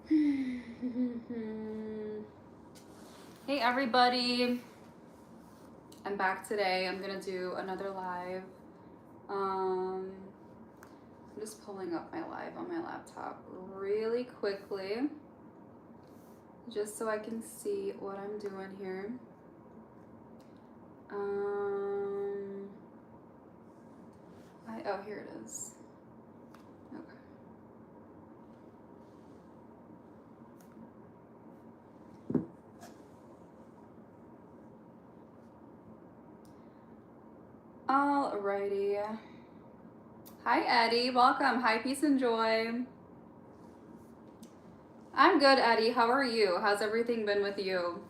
Hey everybody, I'm back today. I'm gonna do another live. I'm just pulling up my live on my laptop really quickly just so I can see what I'm doing here. Oh, here it is. Okay. Alrighty. Hi Eddie, welcome. Hi, peace and joy. I'm good, Eddie. How are you? How's everything been with you?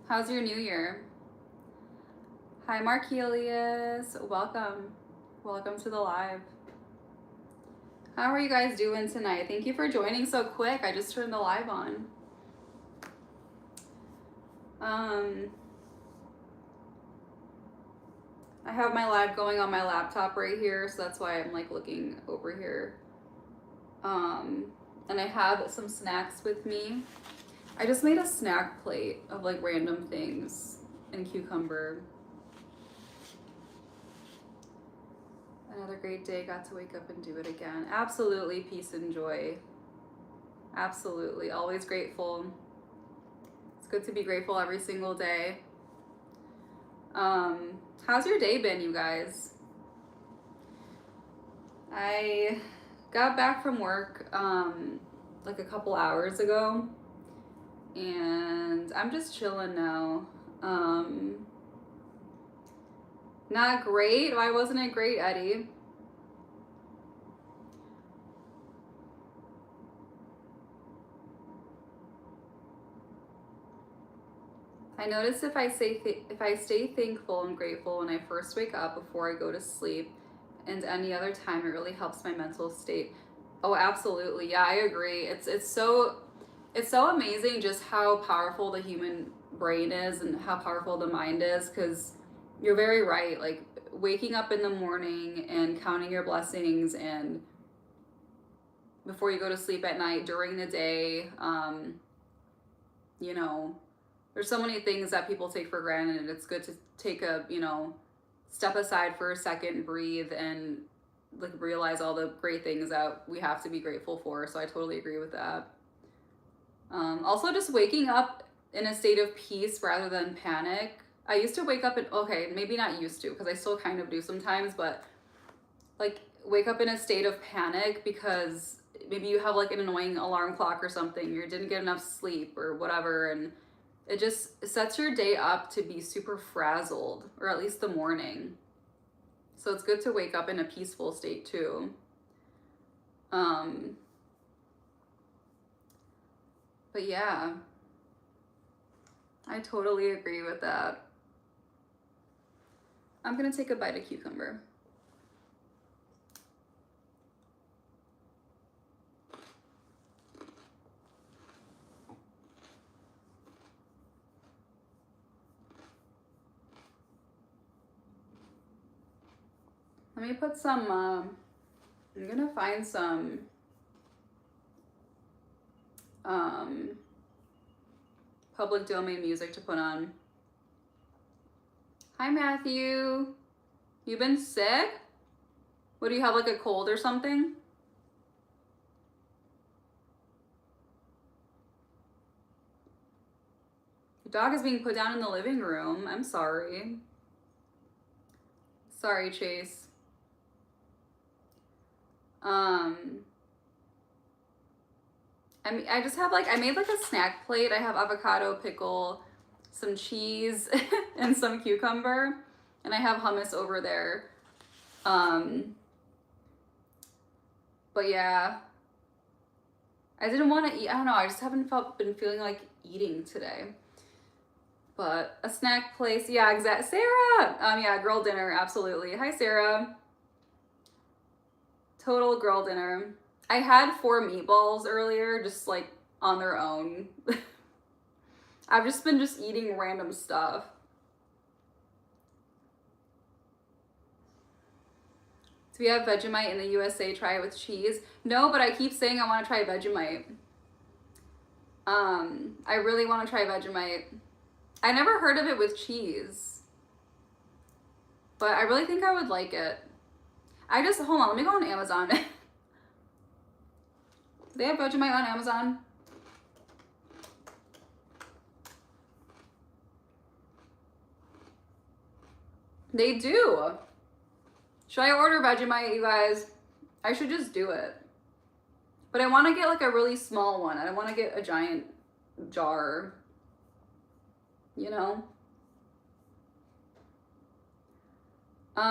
How's your new year? Hi, Markelius. Welcome. Welcome to the live. How are you guys doing tonight? Thank you for joining so quick. I just turned the live on. I have my live going on my laptop right here, so that's why I'm like looking over here. And I have some snacks with me. I just made a snack plate of like random things and cucumber. Another great day, got to wake up and do it again. Absolutely, peace and joy. Absolutely, always grateful. It's good to be grateful every single day. How's your day been, you guys? I got back from work like a couple hours ago, and I'm just chilling now. Not great. Why wasn't it great, Eddie? I notice if I stay thankful and grateful when I first wake up before I go to sleep, and any other time, it really helps my mental state. Oh, absolutely. Yeah, I agree. It's so amazing just how powerful the human brain is and how powerful the mind is, because you're very right. Like waking up in the morning and counting your blessings, and before you go to sleep at night, during the day, you know, there's so many things that people take for granted, and it's good to take a, step aside for a second, breathe, and like realize all the great things that we have to be grateful for. So I totally agree with that. Also, just waking up in a state of peace rather than panic. I used to wake up and, okay, maybe not used to, because I still kind of do sometimes, but like wake up in a state of panic because maybe you have like an annoying alarm clock or something, you didn't get enough sleep or whatever, and it just sets your day up to be super frazzled, or at least the morning. So it's good to wake up in a peaceful state too. But yeah, I totally agree with that. I'm gonna take a bite of cucumber. Let me put some, I'm gonna find some public domain music to put on. Hi, Matthew. You been sick? What, do you have like a cold or something? Your dog is being put down in the living room. I'm sorry. Sorry, Chase. I just have like, I made like a snack plate. I have avocado, pickle, some cheese, and some cucumber. And I have hummus over there. But yeah, I didn't want to eat. I don't know. I just haven't been feeling like eating today. But a snack place, yeah, exact. Sarah, yeah, girl dinner, absolutely. Hi, Sarah. Total girl dinner. I had 4 meatballs earlier, just like on their own. I've just been eating random stuff. Do we have Vegemite in the USA? Try it with cheese. No, but I keep saying I want to try Vegemite. I really want to try Vegemite. I never heard of it with cheese, but I really think I would like it. Hold on, let me go on Amazon. Do they have Vegemite on Amazon? They do. Should I order Vegemite, you guys? I should just do it. But I want to get like a really small one. I don't want to get a giant jar, you know? Do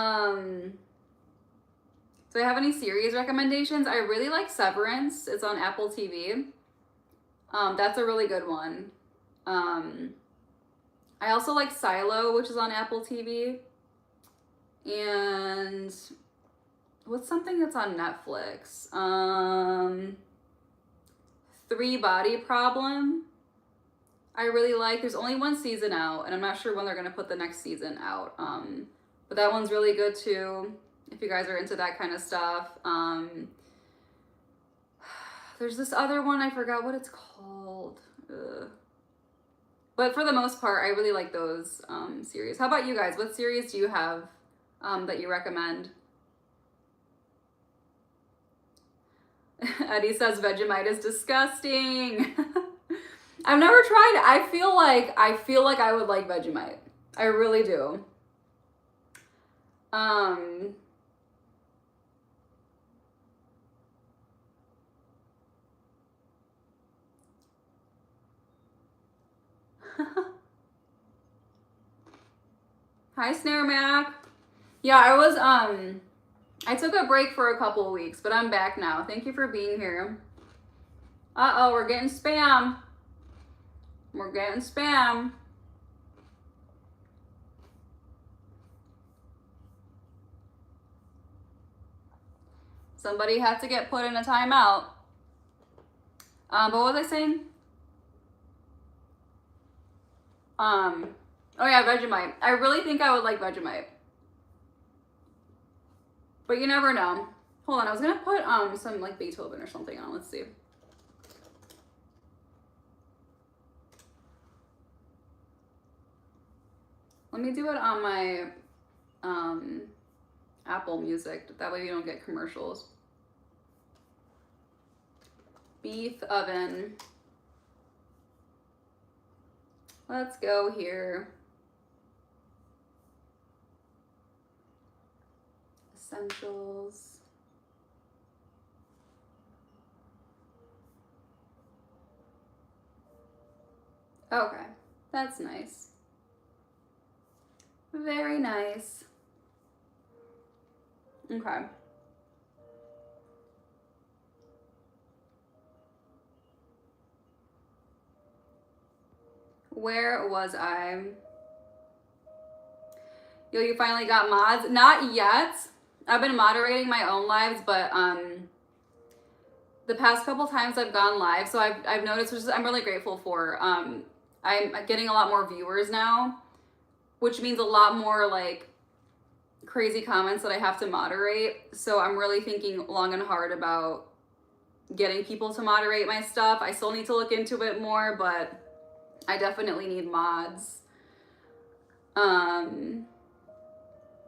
I have any series recommendations? I really like Severance. It's on Apple TV. That's a really good one. I also like Silo, which is on Apple TV. And what's something that's on Netflix? Three Body Problem. I really like. There's only one season out, and I'm not sure when they're gonna put the next season out. But that one's really good too, if you guys are into that kind of stuff. There's this other one, I forgot what it's called. But for the most part, I really like those series. How about you guys? What series do you have that you recommend? Eddie says Vegemite is disgusting. I've never tried it. I feel like I would like Vegemite. I really do. Hi, Snare Mac. Yeah, I took a break for a couple of weeks, but I'm back now. Thank you for being here. Uh-oh, we're getting spam. We're getting spam. Somebody had to get put in a timeout. But what was I saying? Oh yeah, Vegemite. I really think I would like Vegemite. But you never know. Hold on, I was gonna put some like Beethoven or something on. Let's see. Let me do it on my Apple Music. That way you don't get commercials. Beef oven. Let's go here. Essentials. Okay, that's nice. Very nice. Okay. Where was I? Yo, you finally got mods? Not yet. I've been moderating my own lives, but the past couple times I've gone live, so I've noticed, which is, I'm really grateful for. I'm getting a lot more viewers now, which means a lot more like crazy comments that I have to moderate. So I'm really thinking long and hard about getting people to moderate my stuff. I still need to look into it more, but I definitely need mods.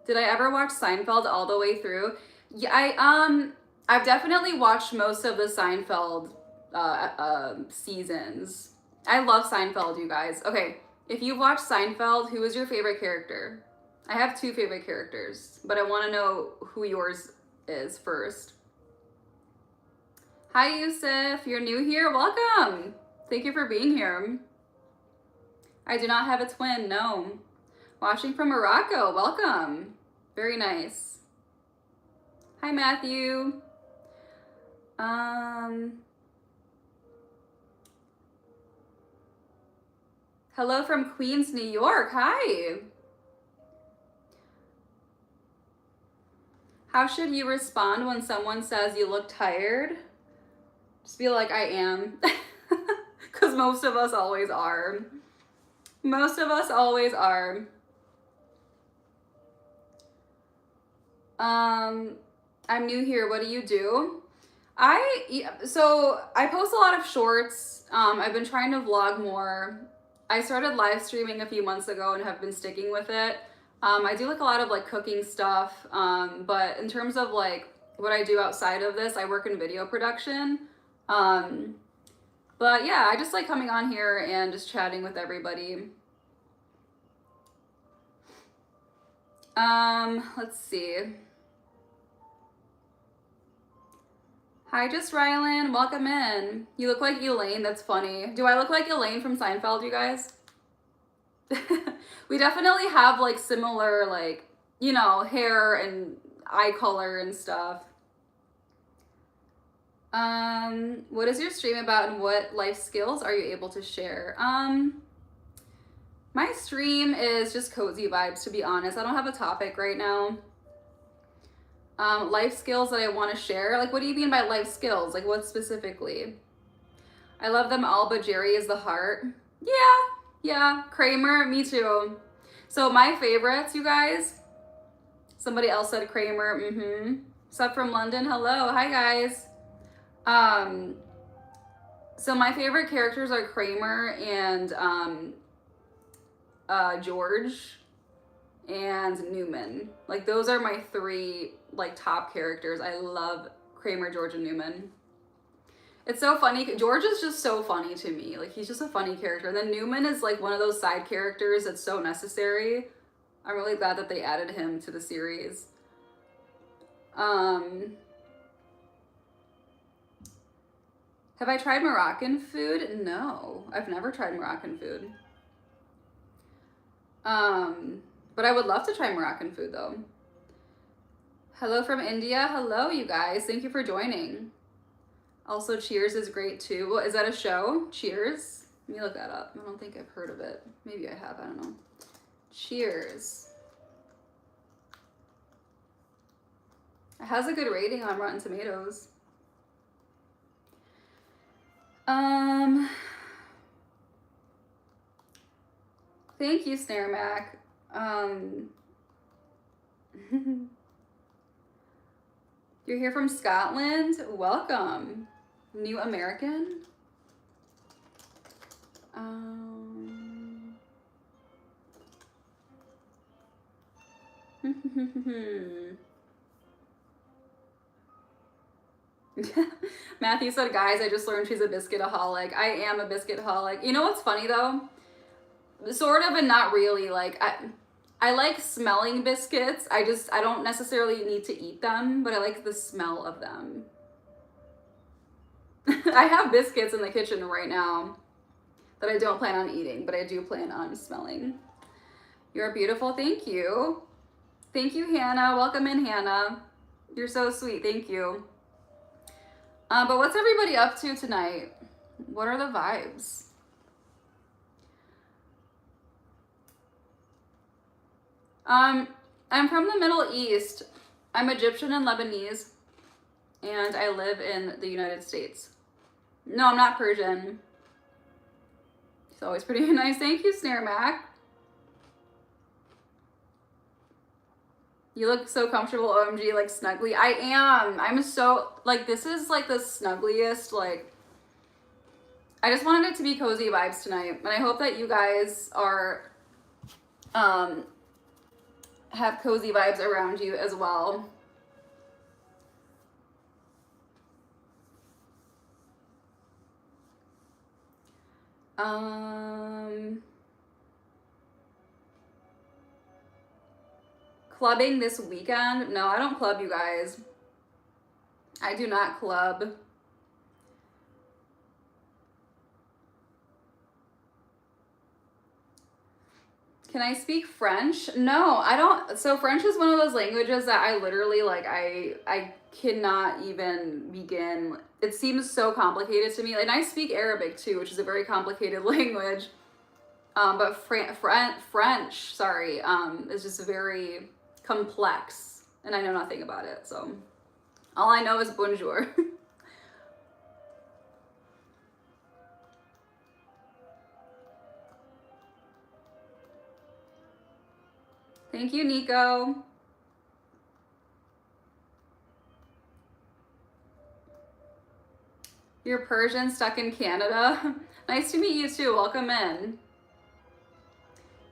Did I ever watch Seinfeld all the way through? Yeah, I've definitely watched most of the Seinfeld seasons. I love Seinfeld, you guys. Okay, if you've watched Seinfeld, who is your favorite character? I have two favorite characters, but I want to know who yours is first. Hi, Yusuf. You're new here. Welcome. Thank you for being here. I do not have a twin, no. Watching from Morocco. Welcome. Very nice. Hi, Matthew. Hello from Queens, New York. Hi. How should you respond when someone says you look tired? Just be like, I am. Because most of us always are. Most of us always are. I'm new here. What do you do? So I post a lot of shorts. I've been trying to vlog more. I started live streaming a few months ago and have been sticking with it. I do like a lot of like cooking stuff, but in terms of like what I do outside of this, I work in video production. Um, but yeah, I just like coming on here and just chatting with everybody. Let's see. Hi, just Rylan. Welcome in. You look like Elaine. That's funny. Do I look like Elaine from Seinfeld, you guys? We definitely have like similar, like, you know, hair and eye color and stuff. What is your stream about and what life skills are you able to share? My stream is just cozy vibes, to be honest. I don't have a topic right now. Life skills that I want to share. Like, what do you mean by life skills? Like, what specifically? I love them all, but Jerry is the heart. Yeah. Kramer, me too. So my favorites, you guys. Somebody else said Kramer. Sub from London. Hello. Hi, guys. So my favorite characters are Kramer and George and Newman. Like, those are my three like top characters. I love Kramer, George, and Newman. It's so funny. George is just so funny to me. Like, he's just a funny character. And then Newman is like one of those side characters that's so necessary. I'm really glad that they added him to the series. Have I tried Moroccan food? No, I've never tried Moroccan food. But I would love to try Moroccan food though. Hello from India. Hello, you guys. Thank you for joining. Also, Cheers is great too. Well, is that a show? Cheers? Let me look that up. I don't think I've heard of it. Maybe I have. I don't know. Cheers. It has a good rating on Rotten Tomatoes. Thank you, Snare Mac. You're here from Scotland? Welcome. New American? Matthew said, guys, I just learned she's a biscuitaholic. I am a biscuitaholic. You know what's funny though? Sort of and not really. Like, I like smelling biscuits. I don't necessarily need to eat them, but I like the smell of them. I have biscuits in the kitchen right now that I don't plan on eating, but I do plan on smelling. You're beautiful. Thank you. Thank you, Hannah. Welcome in, Hannah. You're so sweet. Thank you. But what's everybody up to tonight? What are the vibes? I'm from the Middle East. I'm Egyptian and Lebanese, and I live in the United States. No, I'm not Persian. It's always pretty nice. Thank you, Snare Mac. You look so comfortable, OMG, like snuggly. I am. I'm so, like, this is like the snuggliest, like, I just wanted it to be cozy vibes tonight. And I hope that you guys are, have cozy vibes around you as well. Clubbing this weekend? No, I don't club, you guys. I do not club. Can I speak French? No, I don't. So French is one of those languages that I literally, like, I cannot even begin. It seems so complicated to me. And I speak Arabic too, which is a very complicated language. But French, sorry, is just very complex, and I know nothing about it. So all I know is bonjour. Thank you, Nico. You're Persian stuck in Canada. Nice to meet you too. Welcome in.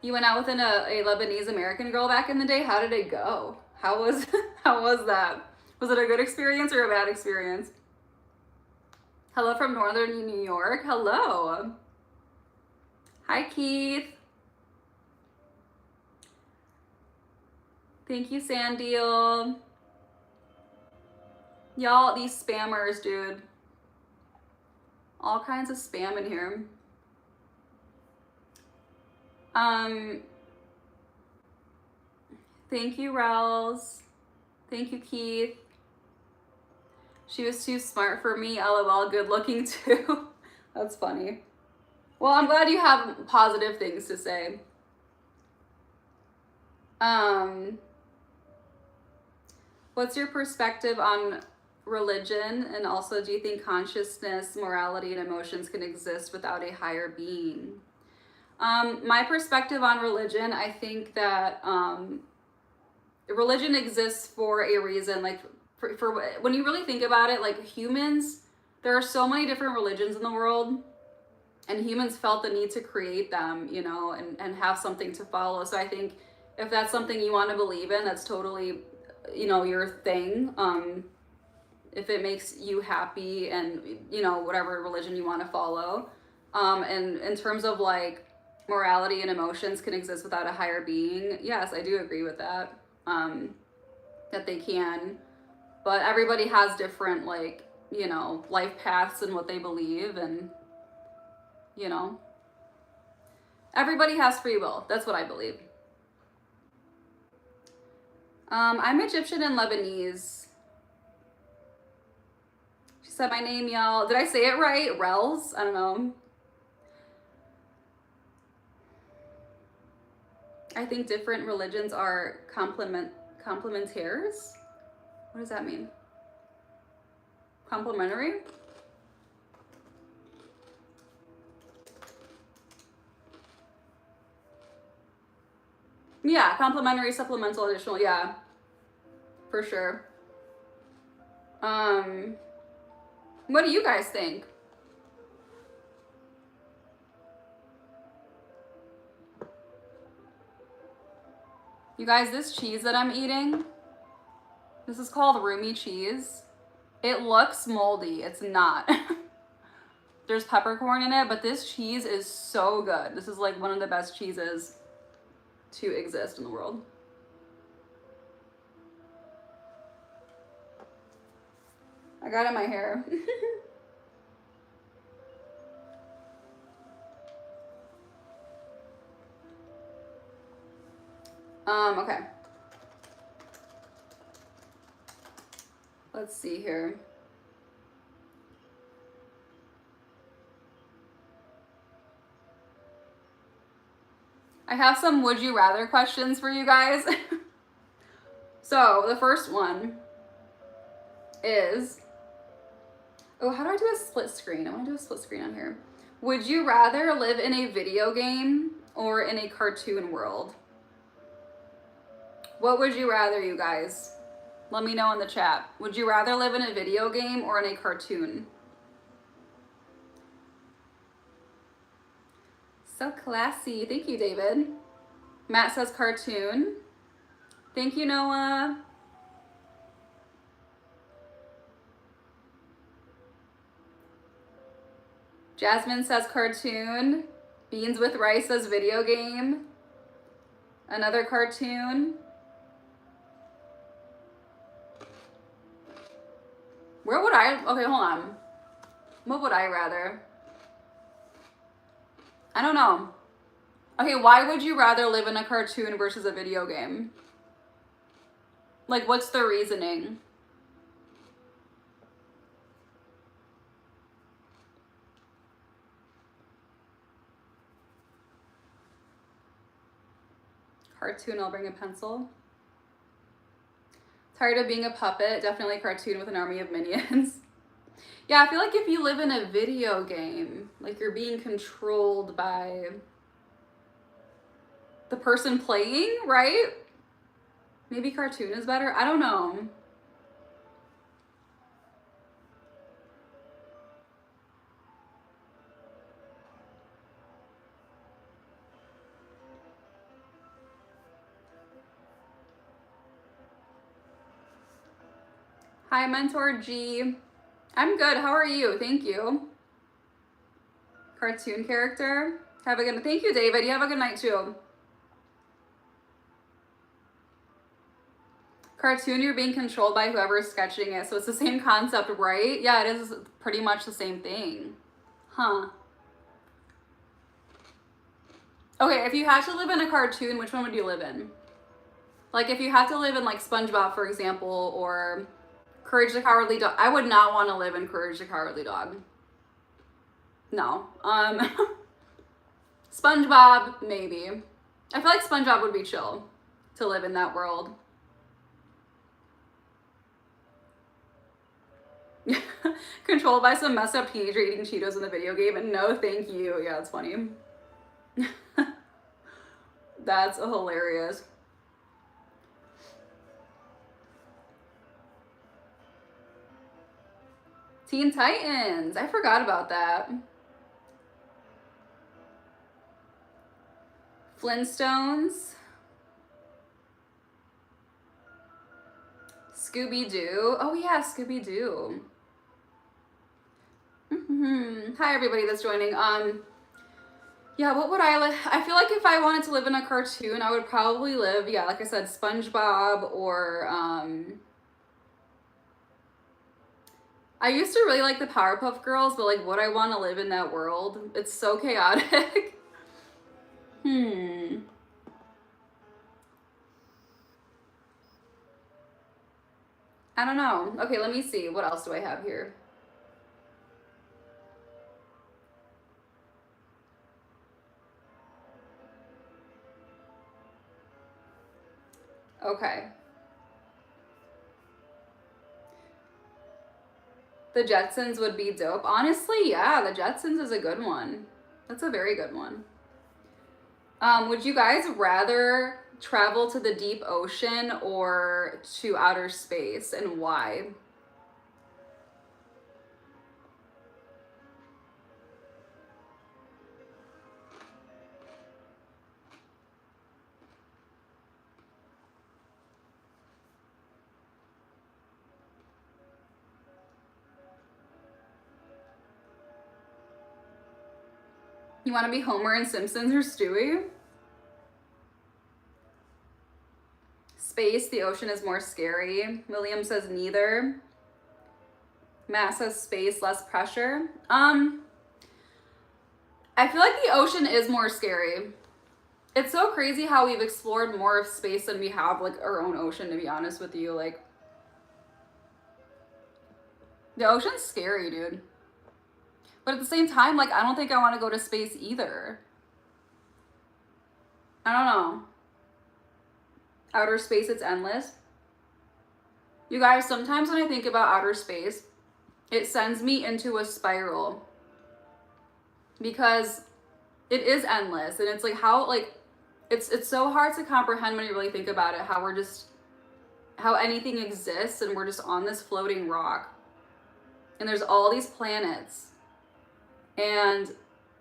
You went out with a Lebanese American girl back in the day. How did it go? How was how was that? Was it a good experience or a bad experience? Hello from Northern New York. Hello. Hi, Keith. Thank you, Sandeal. Y'all, these spammers, dude. All kinds of spam in here. Thank you, Rels. Thank you, Keith. She was too smart for me. LOL, good looking too. That's funny. Well, I'm glad you have positive things to say. What's your perspective on religion? And also, do you think consciousness, morality, and emotions can exist without a higher being? My perspective on religion, I think that religion exists for a reason. Like, for when you really think about it, like humans, there are so many different religions in the world, and humans felt the need to create them, you know, and have something to follow. So I think if that's something you want to believe in, that's totally, you know, your thing. If it makes you happy, and, you know, whatever religion you want to follow. And in terms of like morality and emotions can exist without a higher being, yes, I do agree with that. That they can, but everybody has different, like, you know, life paths and what they believe, and, you know, everybody has free will. That's what I believe. I'm Egyptian and Lebanese. She said my name, y'all. Did I say it right? Rels? I don't know. I think different religions are complementaires. What does that mean? Complementary? Yeah, complementary, supplemental, additional, yeah. For sure. What do you guys think? You guys, this cheese that I'm eating, this is called Rumi cheese. It looks moldy. It's not. There's peppercorn in it, but this cheese is so good. This is like one of the best cheeses to exist in the world. I got it in my hair. Okay. Let's see here. I have some would you rather questions for you guys. So the first one is, oh, how do I do a split screen? I want to do a split screen on here. Would you rather live in a video game or in a cartoon world? What would you rather, you guys? Let me know in the chat. Would you rather live in a video game or in a cartoon? So classy. Thank you, David. Matt says cartoon. Thank you, Noah. Jasmine says cartoon. Beans with Rice says video game. Another cartoon. Where would I, okay, hold on. What would I rather? I don't know. Okay, why would you rather live in a cartoon versus a video game? Like, what's the reasoning? Cartoon, I'll bring a pencil. Tired of being a puppet, definitely cartoon with an army of minions. Yeah, I feel like if you live in a video game, like you're being controlled by the person playing, right? Maybe cartoon is better. I don't know. Hi, Mentor G. I'm good. How are you? Thank you. Cartoon character. Have a good. Thank you, David. You have a good night too. Cartoon, you're being controlled by whoever's sketching it, so it's the same concept, right? Yeah, it is pretty much the same thing. Huh. Okay, if you had to live in a cartoon, which one would you live in? Like, if you had to live in, like, SpongeBob, for example, or Courage the Cowardly Dog. I would not want to live in Courage the Cowardly Dog. No. SpongeBob, maybe. I feel like SpongeBob would be chill to live in that world. Controlled by some messed up teenager eating Cheetos in the video game, and no thank you. Yeah, it's funny. That's hilarious. Teen Titans. I forgot about that. Flintstones. Scooby-Doo. Oh yeah, Scooby-Doo. Hi everybody that's joining. Yeah, what would I feel like if I wanted to live in a cartoon, I would probably live, yeah, like I said, SpongeBob or I used to really like the Powerpuff Girls, but like would I want to live in that world? It's so chaotic. I don't know. Okay, let me see. What else do I have here? Okay. The Jetsons would be dope. Honestly, yeah, the Jetsons is a good one. That's a very good one. Would you guys rather travel to the deep ocean or to outer space, and why? You want to be Homer and Simpsons or Stewie? Space, the ocean is more scary. William says neither. Matt says space, less pressure. I feel like the ocean is more scary. It's so crazy how we've explored more of space than we have like our own ocean, to be honest with you. Like, the ocean's scary, dude. But at the same time, like, I don't think I want to go to space either. I don't know. Outer space, it's endless. You guys, sometimes when I think about outer space, it sends me into a spiral. Because it is endless. And it's like how, like, it's so hard to comprehend when you really think about it, how anything exists and we're just on this floating rock. And there's all these planets. And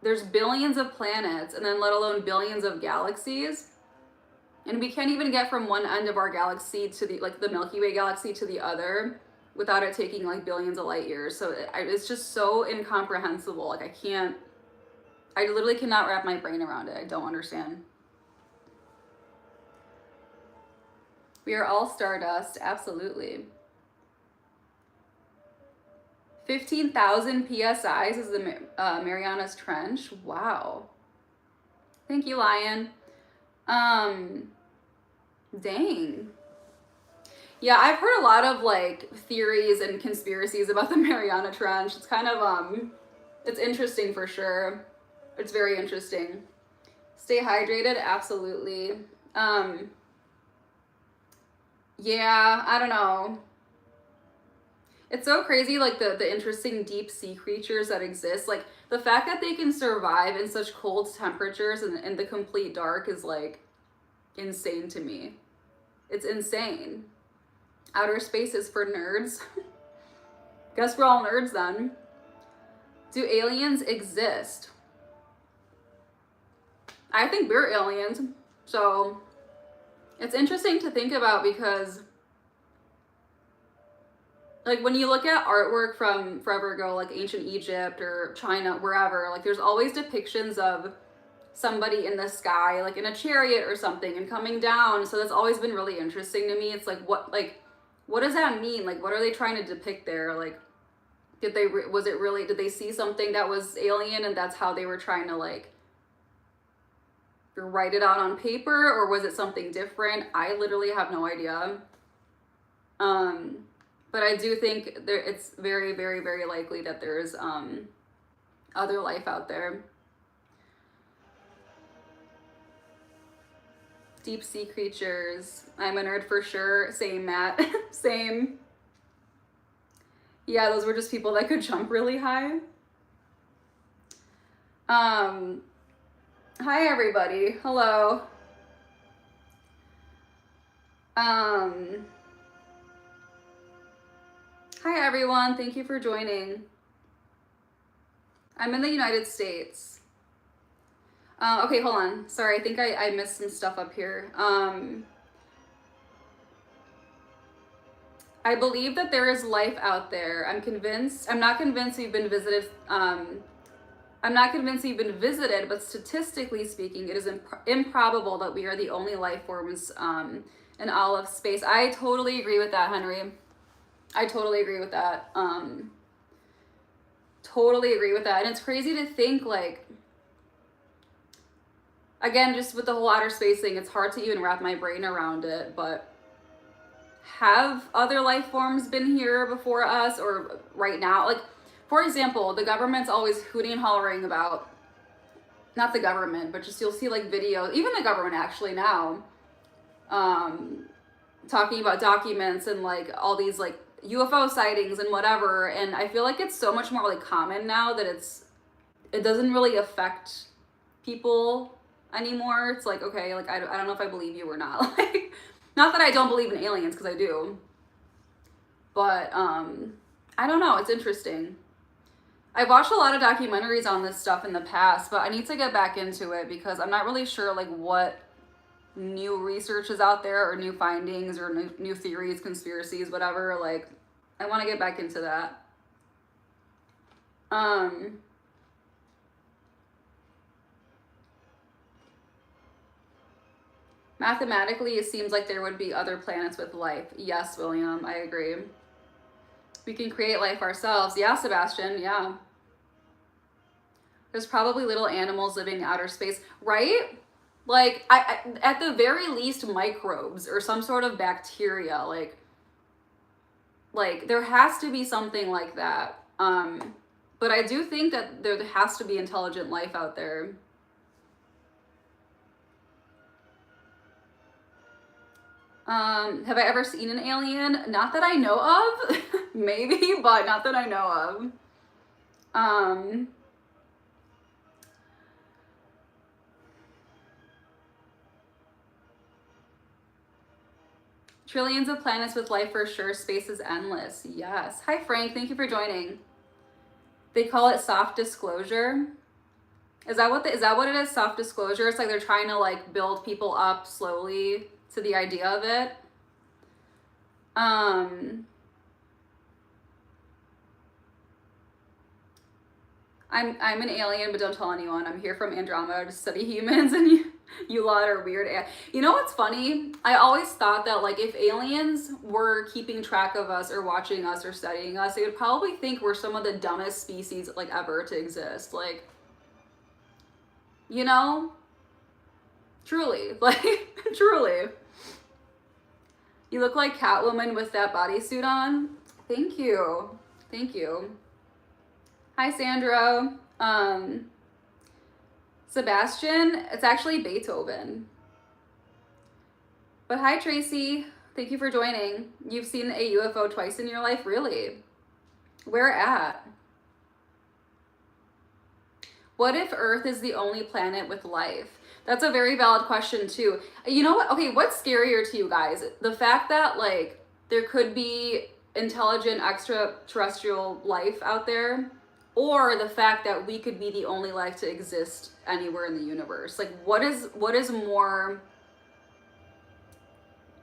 there's billions of planets, and then let alone billions of galaxies. And we can't even get from one end of our galaxy to the Milky Way galaxy to the other without it taking like billions of light years. So it's just so incomprehensible. Like I literally cannot wrap my brain around it. I don't understand. We are all stardust, absolutely. 15,000 PSIs is the Marianas Trench. Wow. Thank you, Lion. Dang. Yeah, I've heard a lot of like theories and conspiracies about the Mariana Trench. It's kind of it's interesting for sure. It's very interesting. Stay hydrated, absolutely. Yeah, I don't know. It's so crazy, like the interesting deep sea creatures that exist. Like the fact that they can survive in such cold temperatures and in the complete dark is like insane to me. It's insane. Outer space is for nerds. Guess we're all nerds then. Do aliens exist? I think we're aliens. So it's interesting to think about because Like when you look at artwork from forever ago, like ancient Egypt or China, wherever, like there's always depictions of somebody in the sky, like in a chariot or something, and coming down. So that's always been really interesting to me. It's like what does that mean? Like what are they trying to depict there? Like was it really, did they see something that was alien and that's how they were trying to like write it out on paper, or was it something different? I literally have no idea. But I do think it's very, very, very likely that there's other life out there. Deep sea creatures. I'm a nerd for sure. Same, Matt. Same. Yeah, those were just people that could jump really high. Hi everybody. Hello. Hi everyone. Thank you for joining. I'm in the United States. Okay, hold on. Sorry, I think I missed some stuff up here. I believe that there is life out there. I'm convinced. I'm not convinced we've been visited. I'm not convinced we've been visited, but statistically speaking, it is improbable that we are the only life forms in all of space. I totally agree with that, Henry. I totally agree with that. Totally agree with that. And it's crazy to think, like, again, just with the whole outer space thing, it's hard to even wrap my brain around it, but have other life forms been here before us or right now? Like, for example, the government's always hooting and hollering about, not the government, but just you'll see like videos, even the government actually now, talking about documents and like all these like UFO sightings and whatever. And I feel like it's so much more like common now that it doesn't really affect people anymore. It's like, okay, like I don't know if I believe you or not. Like, not that I don't believe in aliens, because I do, but I don't know, it's interesting. I've watched a lot of documentaries on this stuff in the past, but I need to get back into it because I'm not really sure like what new research is out there or new findings or new theories, conspiracies, whatever. Like, I want to get back into that. Mathematically, it seems like there would be other planets with life. Yes, William, I agree. We can create life ourselves. Yeah, Sebastian, yeah. There's probably little animals living in outer space, right? Like, I at the very least, microbes or some sort of bacteria. Like there has to be something like that. But I do think that there has to be intelligent life out there. Have I ever seen an alien? Not that I know of. Maybe, but not that I know of. Trillions of planets with life for sure. Space is endless. Yes. Hi, Frank. Thank you for joining. They call it soft disclosure. Is that what it is? Soft disclosure? It's like they're trying to like build people up slowly to the idea of it. I'm an alien, but don't tell anyone. I'm here from Andromeda to study humans, and you lot are weird. You know what's funny? I always thought that like if aliens were keeping track of us or watching us or studying us, they would probably think we're some of the dumbest species like ever to exist. Like, you know? Truly. Like, truly. You look like Catwoman with that bodysuit on. Thank you. Thank you. Hi, Sandra. Sebastian, it's actually Beethoven. But hi, Tracy. Thank you for joining. You've seen a UFO twice in your life? Really? Where at? What if Earth is the only planet with life? That's a very valid question too. You know what? Okay, what's scarier to you guys? The fact that like there could be intelligent extraterrestrial life out there, or the fact that we could be the only life to exist anywhere in the universe? Like what is more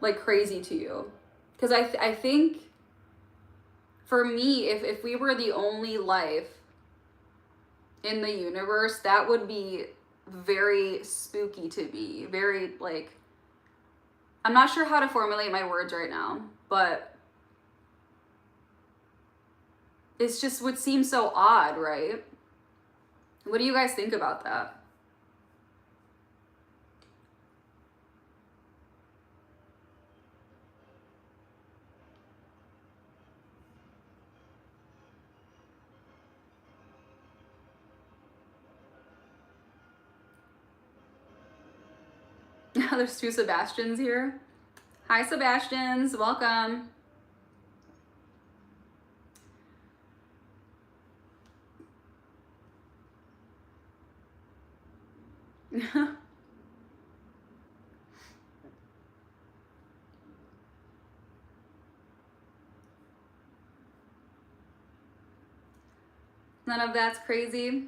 like crazy to you? Because I think for me, if we were the only life in the universe, that would be very spooky to me. Very, like, I'm not sure how to formulate my words right now, but it's just would seem so odd, right? What do you guys think about that? There's two Sebastians here. Hi, Sebastians. Welcome. None of that's crazy.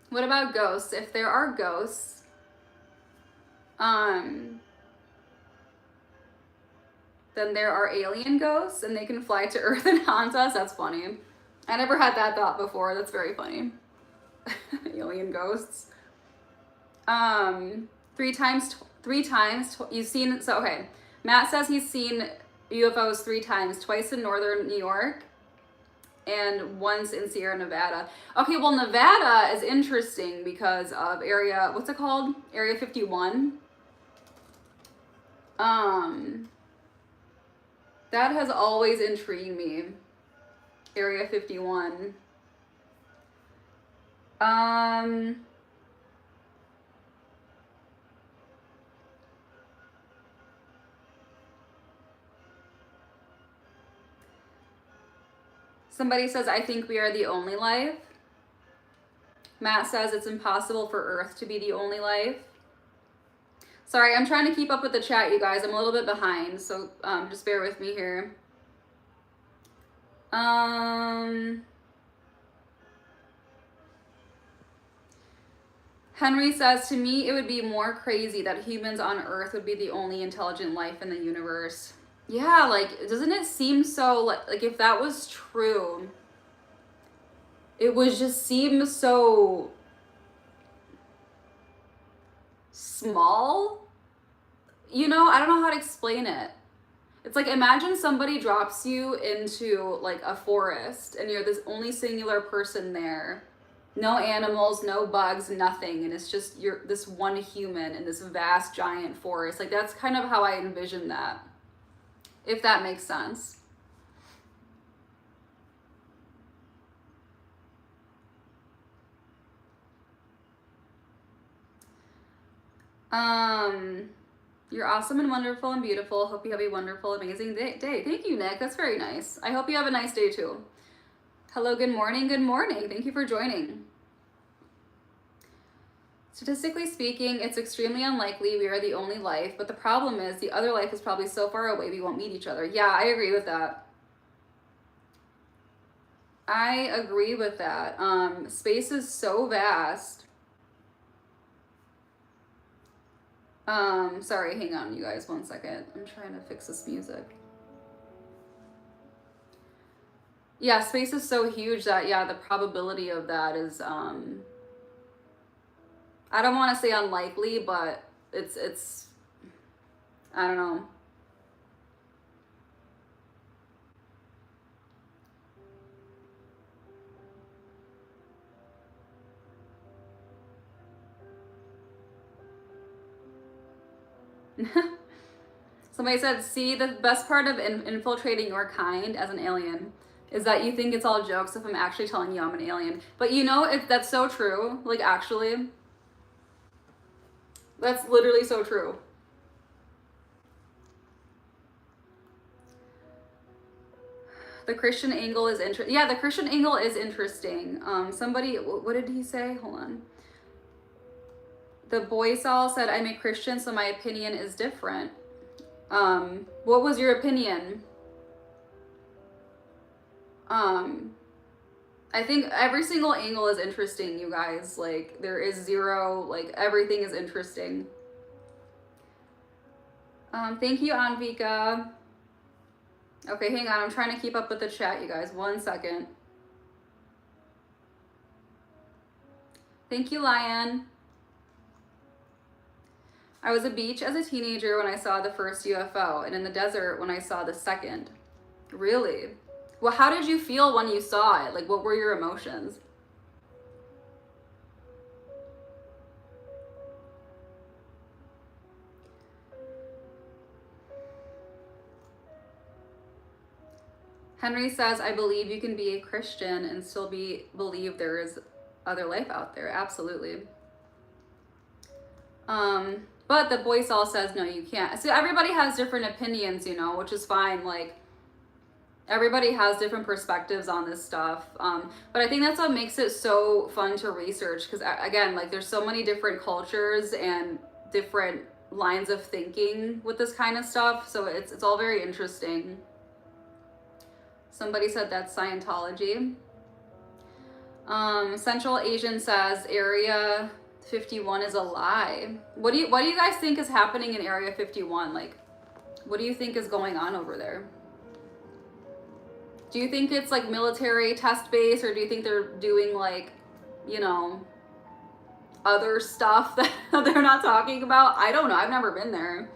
What about ghosts? If there are ghosts, then there are alien ghosts and they can fly to Earth and haunt us. That's funny. I never had that thought before. That's very funny. Alien ghosts. Three times. You've seen, so okay. Matt says he's seen UFOs 3 times, twice in northern New York and once in Sierra Nevada. Okay, well, Nevada is interesting because of area, what's it called? Area 51. That has always intrigued me. Area 51. Somebody says, I think we are the only life. Matt says it's impossible for Earth to be the only life. Sorry, I'm trying to keep up with the chat, you guys. I'm a little bit behind, so just bear with me here. Henry says, to me, it would be more crazy that humans on Earth would be the only intelligent life in the universe. Yeah, like, doesn't it seem so, like if that was true, it would just seem so small? You know, I don't know how to explain it. It's like, imagine somebody drops you into like a forest and you're this only singular person there. No animals, no bugs, nothing. And it's just, you're this one human in this vast giant forest. Like, that's kind of how I envision that. If that makes sense. You're awesome and wonderful and beautiful. Hope you have a wonderful, amazing day. Thank you, Nick. That's very nice. I hope you have a nice day too. Hello, good morning. Good morning. Thank you for joining. Statistically speaking, it's extremely unlikely we are the only life, but the problem is the other life is probably so far away we won't meet each other. Yeah, I agree with that. I agree with that. Space is so vast. Sorry, hang on, you guys, 1 second. I'm trying to fix this music. Yeah, space is so huge that, yeah, the probability of that is, I don't want to say unlikely, but it's, I don't know. Somebody said, see, the best part of infiltrating your kind as an alien is that you think it's all jokes if I'm actually telling you I'm an alien. But you know, that's so true. Like, actually, that's literally so true. The Christian angle is interesting. Yeah, the Christian angle is interesting. Somebody, what did he say? Hold on. The Boysall said, I'm a Christian, so my opinion is different. What was your opinion? I think every single angle is interesting, you guys. Like, there is zero, like, everything is interesting. Thank you, Anvika. Okay, hang on. I'm trying to keep up with the chat, you guys. 1 second. Thank you, Lion. I was at a beach as a teenager when I saw the first UFO, and in the desert when I saw the second. Really? Well, how did you feel when you saw it? Like, what were your emotions? Henry says, I believe you can be a Christian and still believe there is other life out there. Absolutely. But the voice all says, no, you can't. So everybody has different opinions, you know, which is fine. Like, everybody has different perspectives on this stuff. But I think that's what makes it so fun to research. Because, again, like, there's so many different cultures and different lines of thinking with this kind of stuff. So it's all very interesting. Somebody said that's Scientology. Central Asian says Area 51 is a lie. What do you guys think is happening in Area 51? Like, what do you think is going on over there? Do you think it's like military test base, or do you think they're doing like, you know, other stuff that they're not talking about? I don't know. I've never been there.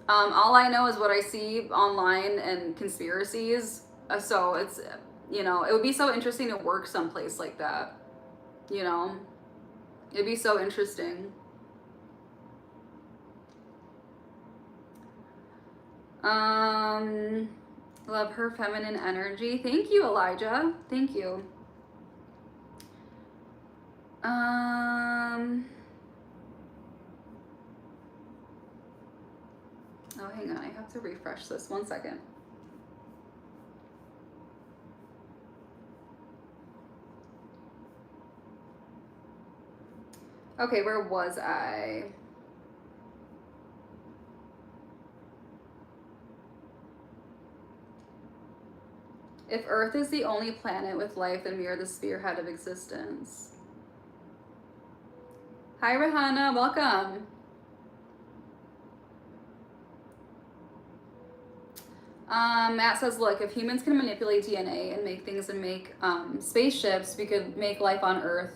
All I know is what I see online and conspiracies. So it's, you know, it would be so interesting to work someplace like that. You know, it'd be so interesting. Love her feminine energy. Thank you, Elijah. Thank you. Oh, hang on. I have to refresh this. 1 second. Okay, where was I? If Earth is the only planet with life, then we are the spearhead of existence. Hi, Rihanna. Welcome. Matt says, look, if humans can manipulate DNA and make things and make spaceships, we could make life on Earth.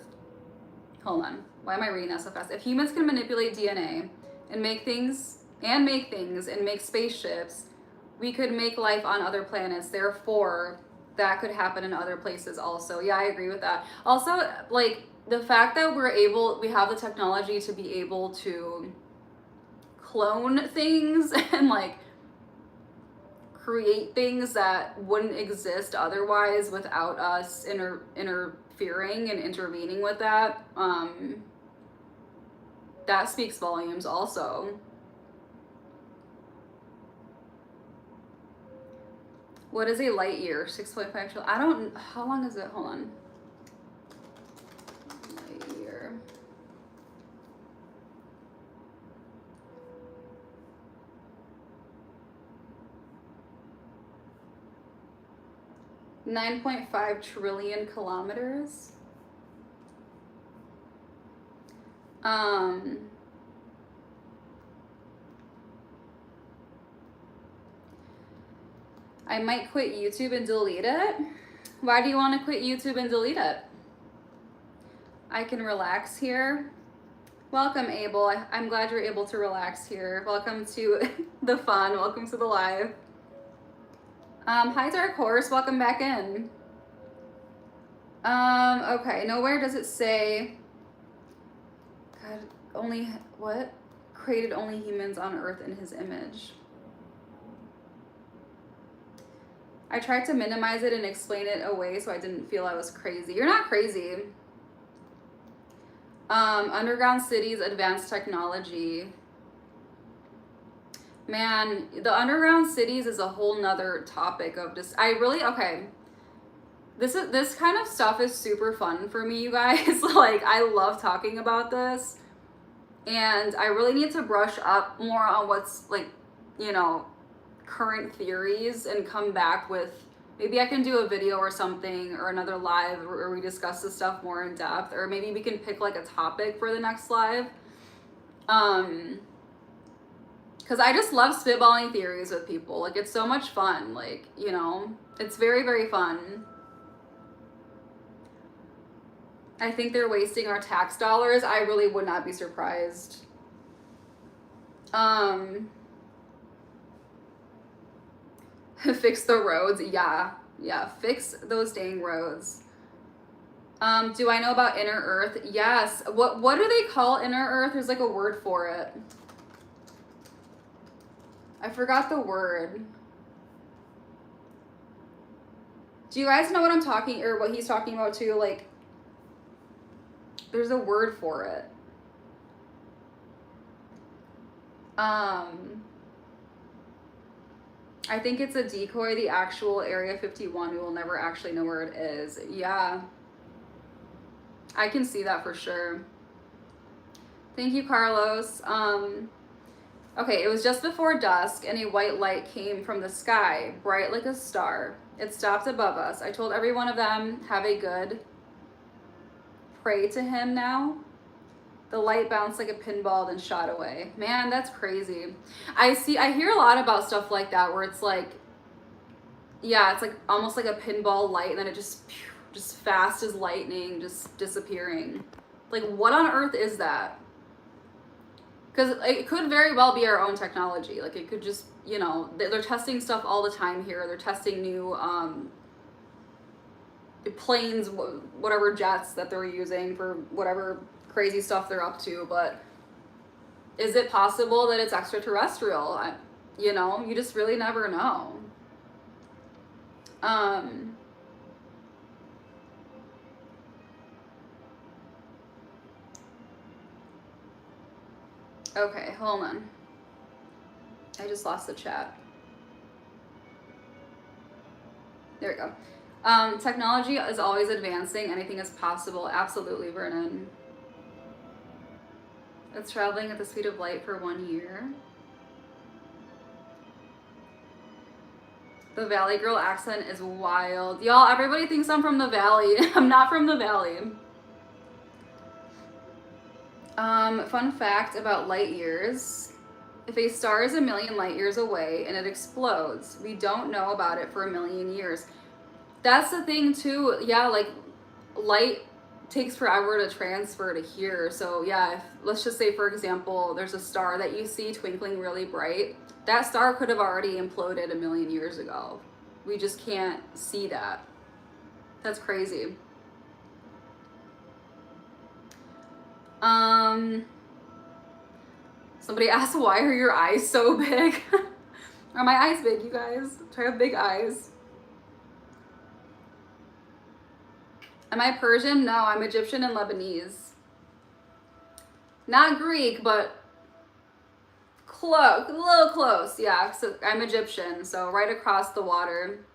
Hold on. Why am I reading that so fast? If humans can manipulate DNA and make things and make spaceships, we could make life on other planets. Therefore, that could happen in other places also. Yeah, I agree with that. Also, like, the fact that we have the technology to be able to clone things and like create things that wouldn't exist otherwise without us interfering and intervening with that, that speaks volumes also. What is a light year? 6.5 I don't, how long is it? Hold on. Light year. $9.5 trillion kilometers. I might quit YouTube and delete it. Why do you want to quit YouTube and delete it? I can relax here. Welcome, Abel. I'm glad you're able to relax here. Welcome to the fun. Welcome to the live. Hi, Dark Horse. Welcome back in. Okay. Nowhere does it say. God, only what? Created only humans on Earth in His image. I tried to minimize it and explain it away so I didn't feel I was crazy. You're not crazy. Underground cities, advanced technology. Man, the underground cities is a whole nother topic of just, okay. This kind of stuff is super fun for me, you guys. Like, I love talking about this. And I really need to brush up more on what's, like, you know, current theories and come back with, maybe I can do a video or something or another live where we discuss this stuff more in depth, or maybe we can pick like a topic for the next live. Because because I just love spitballing theories with people. Like, it's so much fun. Like, you know, it's very, very fun. I think they're wasting our tax dollars. I really would not be surprised. Fix the roads. Yeah, fix those dang roads. Do I know about inner earth? Yes. What do they call inner earth? There's like a word for it. I forgot the word. Do you guys know what I'm talking, or what he's talking about too? Like, there's a word for it. I think it's a decoy. The actual Area 51, we will never actually know where it is. Yeah. I can see that for sure. Thank you, Carlos. Okay, it was just before dusk, and a white light came from the sky, bright like a star. It stopped above us. I told every one of them, have a good. Pray to him now. The light bounced like a pinball and shot away. Man, that's crazy. I hear a lot about stuff like that where it's like, yeah, it's like almost like a pinball light, and then it just fast as lightning, just disappearing. Like, what on earth is that? Because it could very well be our own technology. Like, it could just, you know, they're testing stuff all the time here. They're testing new planes, whatever jets that they're using for whatever crazy stuff they're up to. But is it possible that it's extraterrestrial? You know, you just really never know. Okay, hold on. I just lost the chat. There we go. Technology is always advancing. Anything is possible. Absolutely, Vernon. It's traveling at the speed of light for 1 year. The Valley Girl accent is wild. Y'all, everybody thinks I'm from the Valley. I'm not from the Valley. Fun fact about light years. If a star is 1 million light years away and it explodes, we don't know about it for 1 million years. That's the thing too. Yeah, like, light takes forever to transfer to here. So yeah, let's just say, for example, there's a star that you see twinkling really bright. That star could have already imploded 1 million years ago. We just can't see that. That's crazy. Somebody asked, why are your eyes so big? Are my eyes big, you guys? Do I have big eyes? Am I Persian? No, I'm Egyptian and Lebanese. Not Greek, but close, a little close. Yeah, so I'm Egyptian, so right across the water.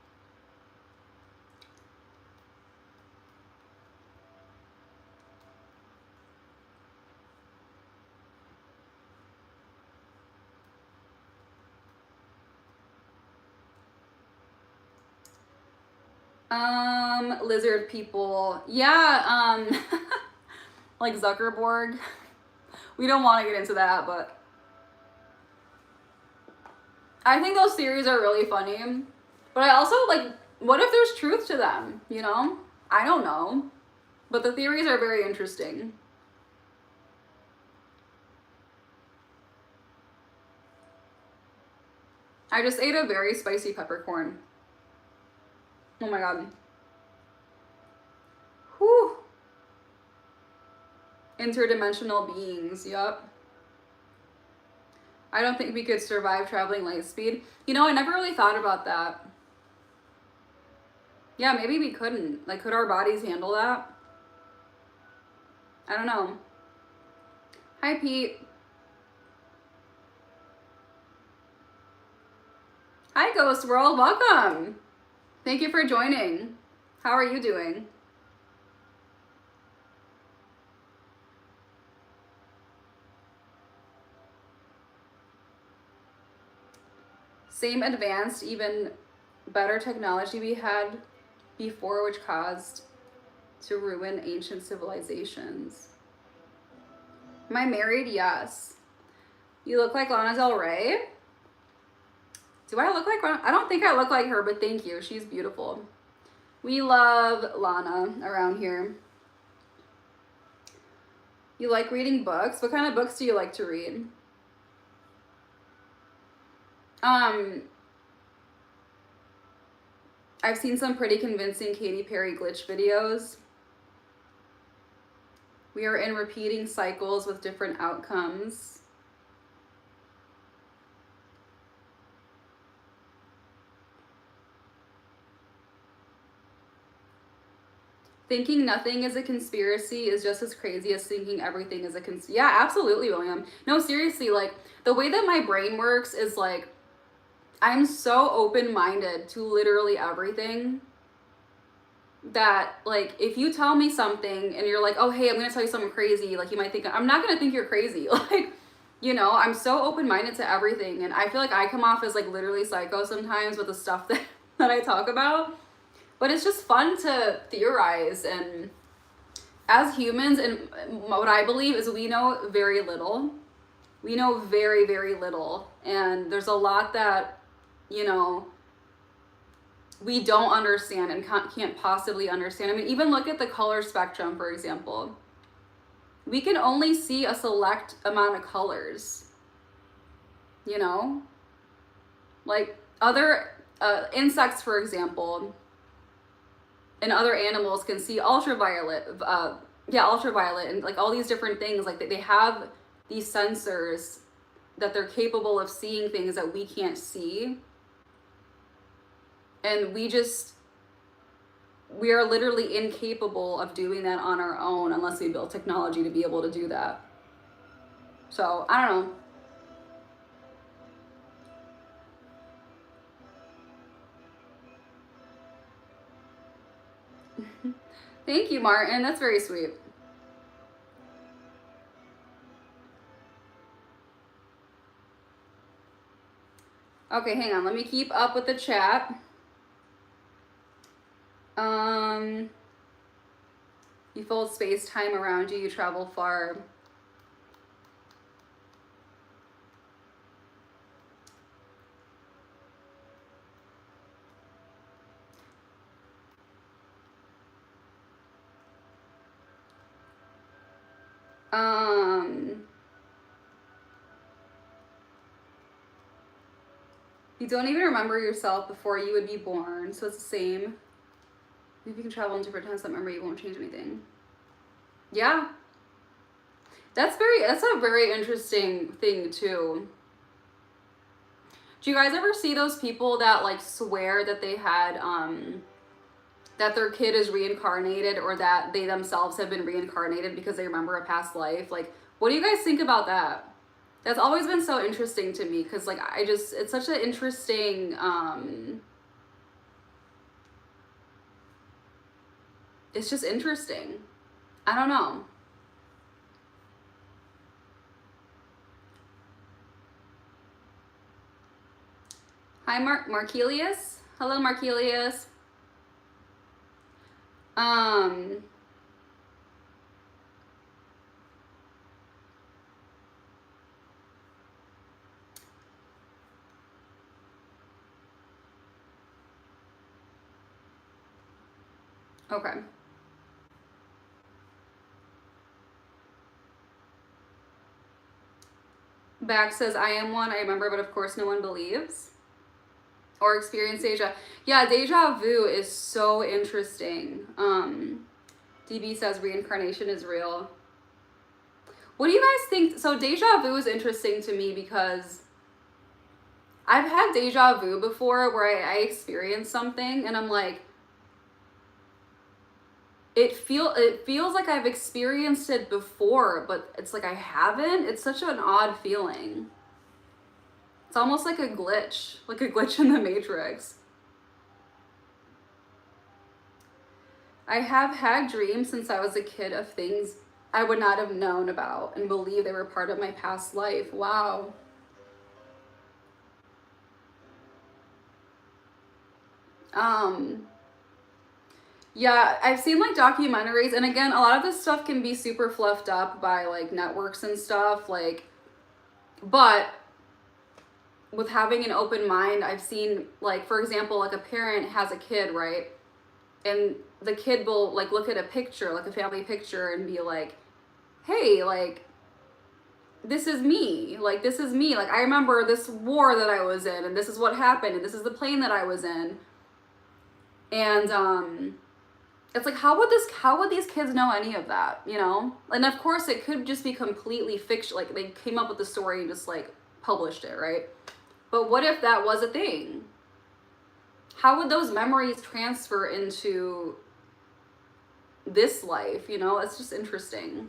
Lizard people. Yeah, like Zuckerberg. We don't want to get into that, but I think those theories are really funny. But I also, like, what if there's truth to them, you know? I don't know. But the theories are very interesting. I just ate a very spicy peppercorn. Oh my god. Whew. Interdimensional beings, yup. I don't think we could survive traveling light speed. You know, I never really thought about that. Yeah, maybe we couldn't. Like, could our bodies handle that? I don't know. Hi, Pete. Hi, Ghost World. Welcome. Thank you for joining. How are you doing? Same advanced, even better technology we had before, which caused to ruin ancient civilizations. Am I married? Yes. You look like Lana Del Rey. Do I look like Lana? I don't think I look like her, but thank you. She's beautiful. We love Lana around here. You like reading books? What kind of books do you like to read? I've seen some pretty convincing Katy Perry glitch videos. We are in repeating cycles with different outcomes. Thinking nothing is a conspiracy is just as crazy as thinking everything is a conspiracy. Yeah, absolutely, William. No, seriously, like, the way that my brain works is, like, I'm so open-minded to literally everything that, like, if you tell me something and you're like, oh, hey, I'm going to tell you something crazy, like, you might think, I'm not going to think you're crazy. Like, you know, I'm so open-minded to everything, and I feel like I come off as, like, literally psycho sometimes with the stuff that I talk about. But it's just fun to theorize, and as humans, and what I believe is we know very little. We know very, very little, and there's a lot that, you know, we don't understand and can't possibly understand. I mean, even look at the color spectrum, for example. We can only see a select amount of colors, you know? Like, other insects, for example, and other animals can see ultraviolet, ultraviolet, and like all these different things. Like they have these sensors that they're capable of seeing things that we can't see, and we are literally incapable of doing that on our own unless we build technology to be able to do that. So I don't know. Thank you, Martin. That's very sweet. Okay, hang on. Let me keep up with the chat. You fold space-time around you. You travel far. You don't even remember yourself before you would be born, so it's the same. If you can travel in different times, that memory won't change anything. Yeah. That's a very interesting thing too. Do you guys ever see those people that like swear that they had that their kid is reincarnated, or that they themselves have been reincarnated because they remember a past life? Like, what do you guys think about that? That's always been so interesting to me, because like it's such an interesting it's just interesting. I don't know. Hi, Markelius. Hello, Markelius. Okay. Back says, I am one, I remember, but of course no one believes. Or experience deja. Yeah, deja vu is so interesting. DB says reincarnation is real. What do you guys think? So deja vu is interesting to me because I've had deja vu before where I experienced something and I'm like, it feels like I've experienced it before, but it's like I haven't. It's such an odd feeling. It's almost like a glitch in the Matrix. I have had dreams since I was a kid of things I would not have known about and believe they were part of my past life. Wow. Yeah, I've seen like documentaries, and again, a lot of this stuff can be super fluffed up by like networks and stuff. Like, But with having an open mind, I've seen, like, for example, like a parent has a kid, right? And the kid will like look at a picture, like a family picture, and be like, hey, like, this is me. Like, this is me. Like, I remember this war that I was in, and this is what happened, and this is the plane that I was in. And it's like, how would these kids know any of that, you know? And of course it could just be completely fiction, like they came up with the story and just like published it, right? But what if that was a thing? How would those memories transfer into this life, you know? It's just interesting.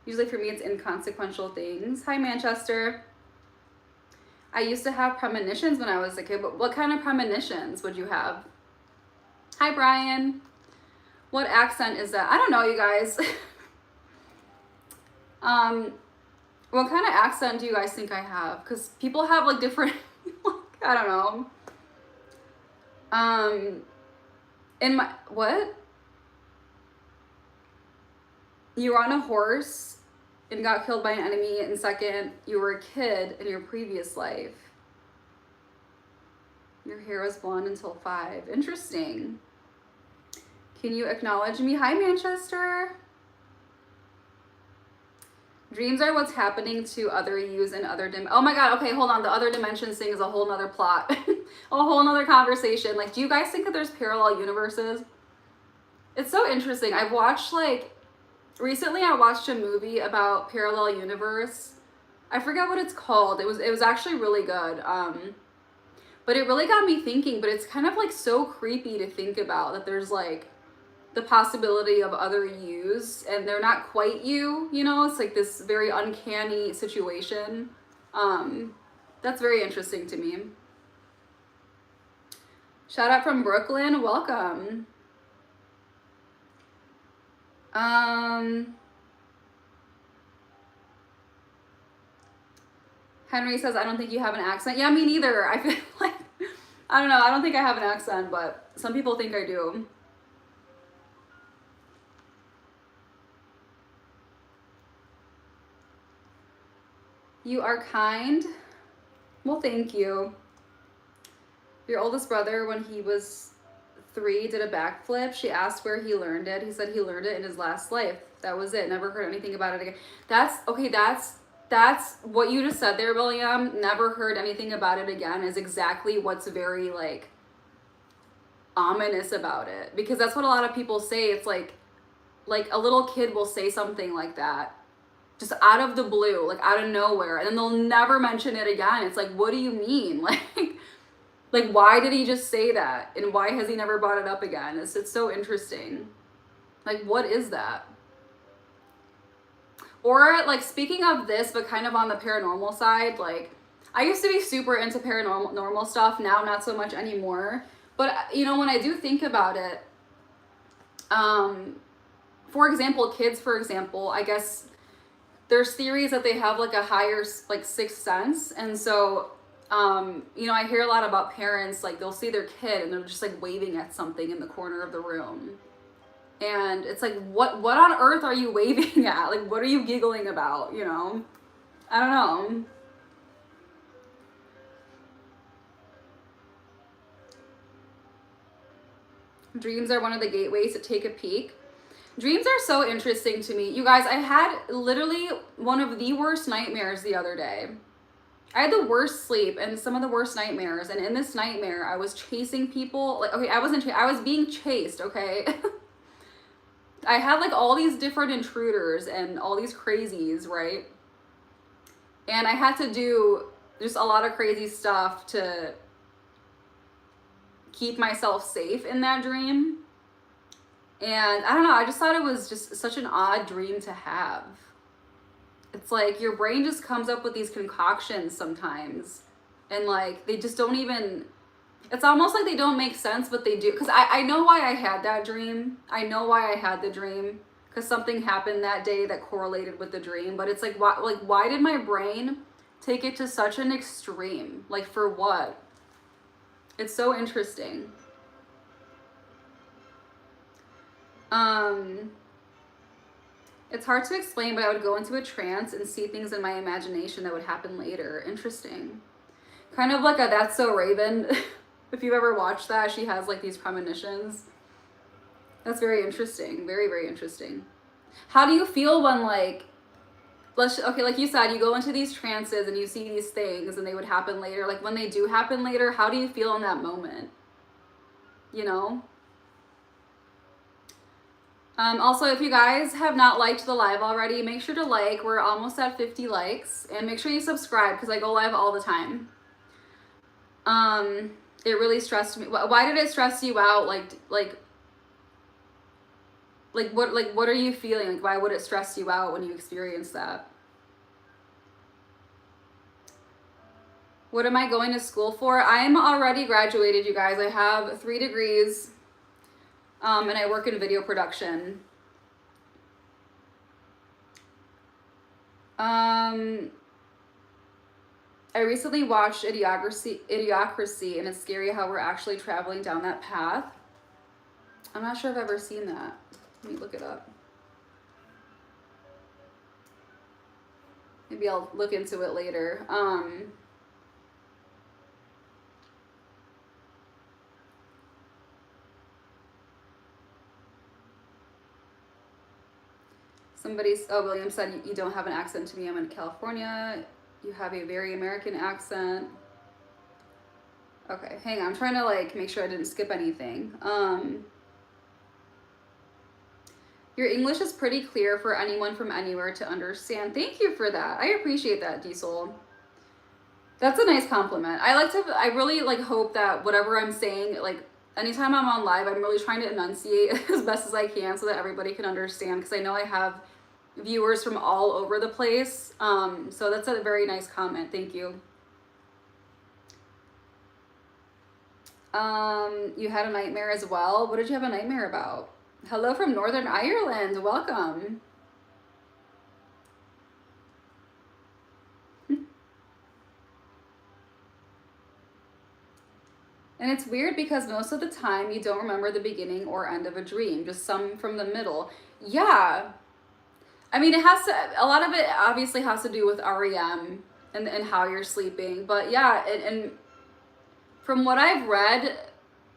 Usually for me it's inconsequential things. Hi, Manchester. I used to have premonitions when I was a kid, but what kind of premonitions would you have? Hi, Brian. What accent is that? I don't know, you guys. What kind of accent do you guys think I have? Because people have like different, I don't know. In my, what? You were on a horse and got killed by an enemy, and second, you were a kid in your previous life. Your hair was blonde until 5. Interesting. Can you acknowledge me? Hi, Manchester. Dreams are what's happening to other yous and other oh my god, okay, hold on. The other dimensions thing is a whole nother plot. A whole nother conversation. Like, do you guys think that there's parallel universes? It's so interesting. I've watched, like, recently I watched a movie about parallel universe. I forget what it's called. It was actually really good. But it really got me thinking, but it's kind of like so creepy to think about that there's like the possibility of other yous and they're not quite you, you know? It's like this very uncanny situation. That's very interesting to me. Shout out from Brooklyn, welcome. Henry says, I don't think you have an accent. Yeah, me neither. I feel like, I don't know, I don't think I have an accent, but some people think I do. You are kind. Well, thank you. Your oldest brother, when he was 3, did a backflip. She asked where he learned it. He said he learned it in his last life. That was it. Never heard anything about it again. That's what you just said there, William. Never heard anything about it again is exactly what's very like ominous about it, because that's what a lot of people say. It's like a little kid will say something like that just out of the blue, like out of nowhere, and then they'll never mention it again. It's like, what do you mean? Like why did he just say that, and why has he never brought it up again? It's so interesting. Like, what is that? Or like, speaking of this, but kind of on the paranormal side, like I used to be super into paranormal stuff. Now not so much anymore, but you know, when I do think about it, for example, kids, for example, I guess there's theories that they have like a higher like sixth sense. And so you know, I hear a lot about parents, like they'll see their kid and they're just like waving at something in the corner of the room, and it's like, what on earth are you waving at? Like, what are you giggling about, you know? I don't know. Dreams are one of the gateways to take a peek. Dreams are so interesting to me. You guys, I had literally one of the worst nightmares the other day. I had the worst sleep and some of the worst nightmares. And in this nightmare, I was chasing people. Like, okay, I was being chased, okay? I had like all these different intruders and all these crazies, right? And I had to do just a lot of crazy stuff to keep myself safe in that dream. And I don't know, I just thought it was just such an odd dream to have. It's like your brain just comes up with these concoctions sometimes, and like they just don't even, it's almost like they don't make sense, but they do. Because I know why I had that dream. I know why I had the dream, because something happened that day that correlated with the dream. But it's like, why did my brain take it to such an extreme? Like, for what? It's so interesting. It's hard to explain, but I would go into a trance and see things in my imagination that would happen later. Interesting. Kind of like a That's So Raven. If you've ever watched that, she has like these premonitions. That's very interesting. Very, very interesting. How do you feel when like, okay, like you said, you go into these trances and you see these things and they would happen later. Like when they do happen later, how do you feel in that moment? You know? Also, if you guys have not liked the live already, make sure to like. We're almost at 50 likes. And make sure you subscribe because I go live all the time. It really stressed me. Why did it stress you out? What are you feeling? Like, why would it stress you out when you experience that? What am I going to school for? I'm already graduated, you guys. I have 3 degrees. And I work in video production. I recently watched Idiocracy, and it's scary how we're actually traveling down that path. I'm not sure I've ever seen that. Let me look it up. Maybe I'll look into it later. William said, you don't have an accent to me. I'm in California. You have a very American accent. Okay, hang on. I'm trying to like make sure I didn't skip anything. Your English is pretty clear for anyone from anywhere to understand. Thank you for that. I appreciate that, Diesel. That's a nice compliment. I really like hope that whatever I'm saying, like anytime I'm on live, I'm really trying to enunciate as best as I can so that everybody can understand, because I know I have viewers from all over the place. So that's a very nice comment. Thank you. You had a nightmare as well. What did you have a nightmare about? Hello from Northern Ireland. Welcome. And it's weird because most of the time you don't remember the beginning or end of a dream, just some from the middle. Yeah. I mean, a lot of it obviously has to do with REM and how you're sleeping. But yeah, and from what I've read,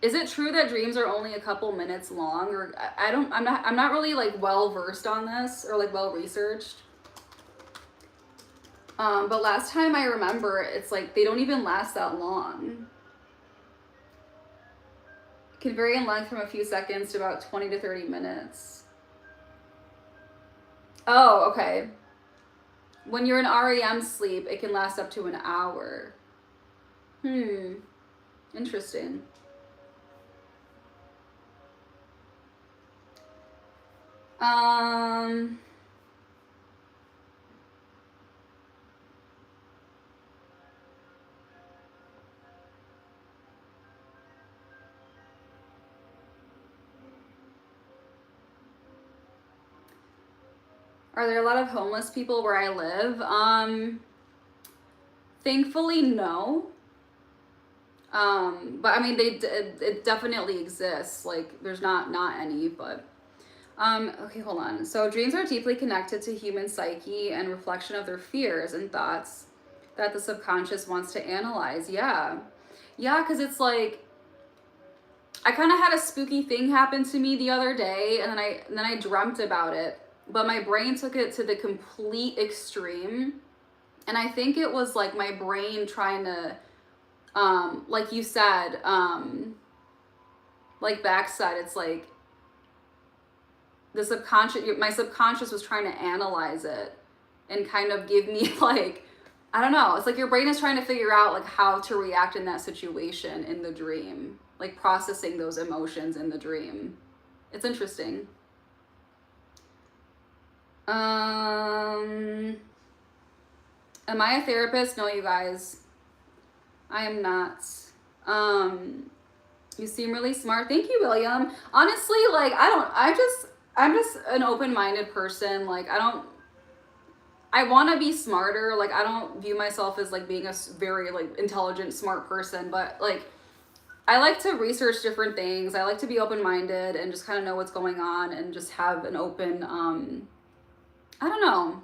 is it true that dreams are only a couple minutes long? Or I'm not really like well versed on this or like well researched. But last time I remember, it's like they don't even last that long. It can vary in length from a few seconds to about 20 to 30 minutes. Oh, okay. When you're in REM sleep, it can last up to an hour. Interesting. Are there a lot of homeless people where I live? Thankfully, no. But I mean, it definitely exists. Like, there's not any, but okay, hold on. So dreams are deeply connected to human psyche and reflection of their fears and thoughts that the subconscious wants to analyze. Yeah, because it's like I kind of had a spooky thing happen to me the other day, and then I dreamt about it, but my brain took it to the complete extreme, and I think it was like my brain trying to, like you said, like Bax said, it's like my subconscious was trying to analyze it and kind of give me like, I don't know, it's like your brain is trying to figure out like how to react in that situation in the dream, like processing those emotions in the dream. It's interesting. Am I a therapist? No, you guys, I am not. You seem really smart. Thank you, William. Honestly, like I'm just an open-minded person. Like I want to be smarter. Like I don't view myself as like being a very like intelligent, smart person, but like I like to research different things. I like to be open-minded and just kind of know what's going on and just have an open, I don't know.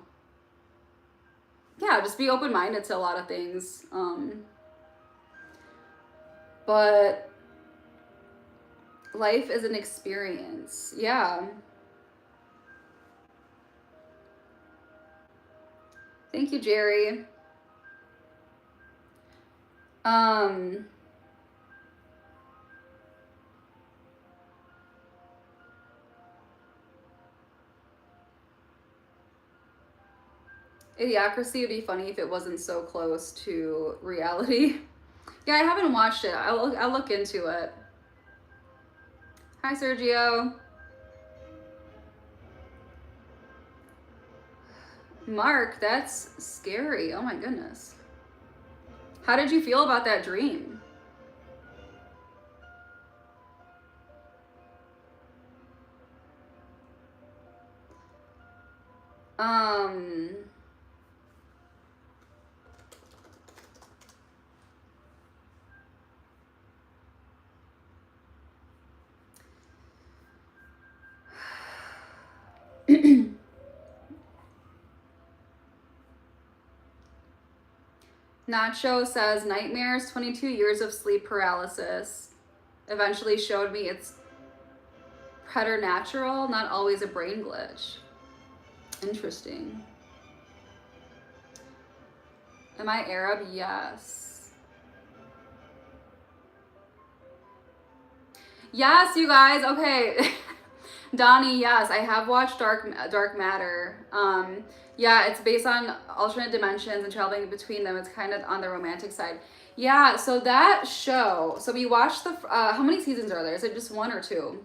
Yeah, just be open-minded to a lot of things. But life is an experience. Yeah. Thank you, Jerry. Idiocracy would be funny if it wasn't so close to reality. Yeah, I haven't watched it. I'll look into it. Hi, Sergio. Mark, that's scary. Oh my goodness. How did you feel about that dream? Um, Nacho says nightmares, 22 years of sleep paralysis. Eventually showed me it's preternatural, not always a brain glitch. Interesting. Am I Arab? Yes. Yes, you guys. Okay. Donnie, yes, I have watched Dark Matter. Yeah, it's based on alternate dimensions and traveling between them. It's kind of on the romantic side. Yeah, so that show. So we watched the. How many seasons are there? Is it just one or two?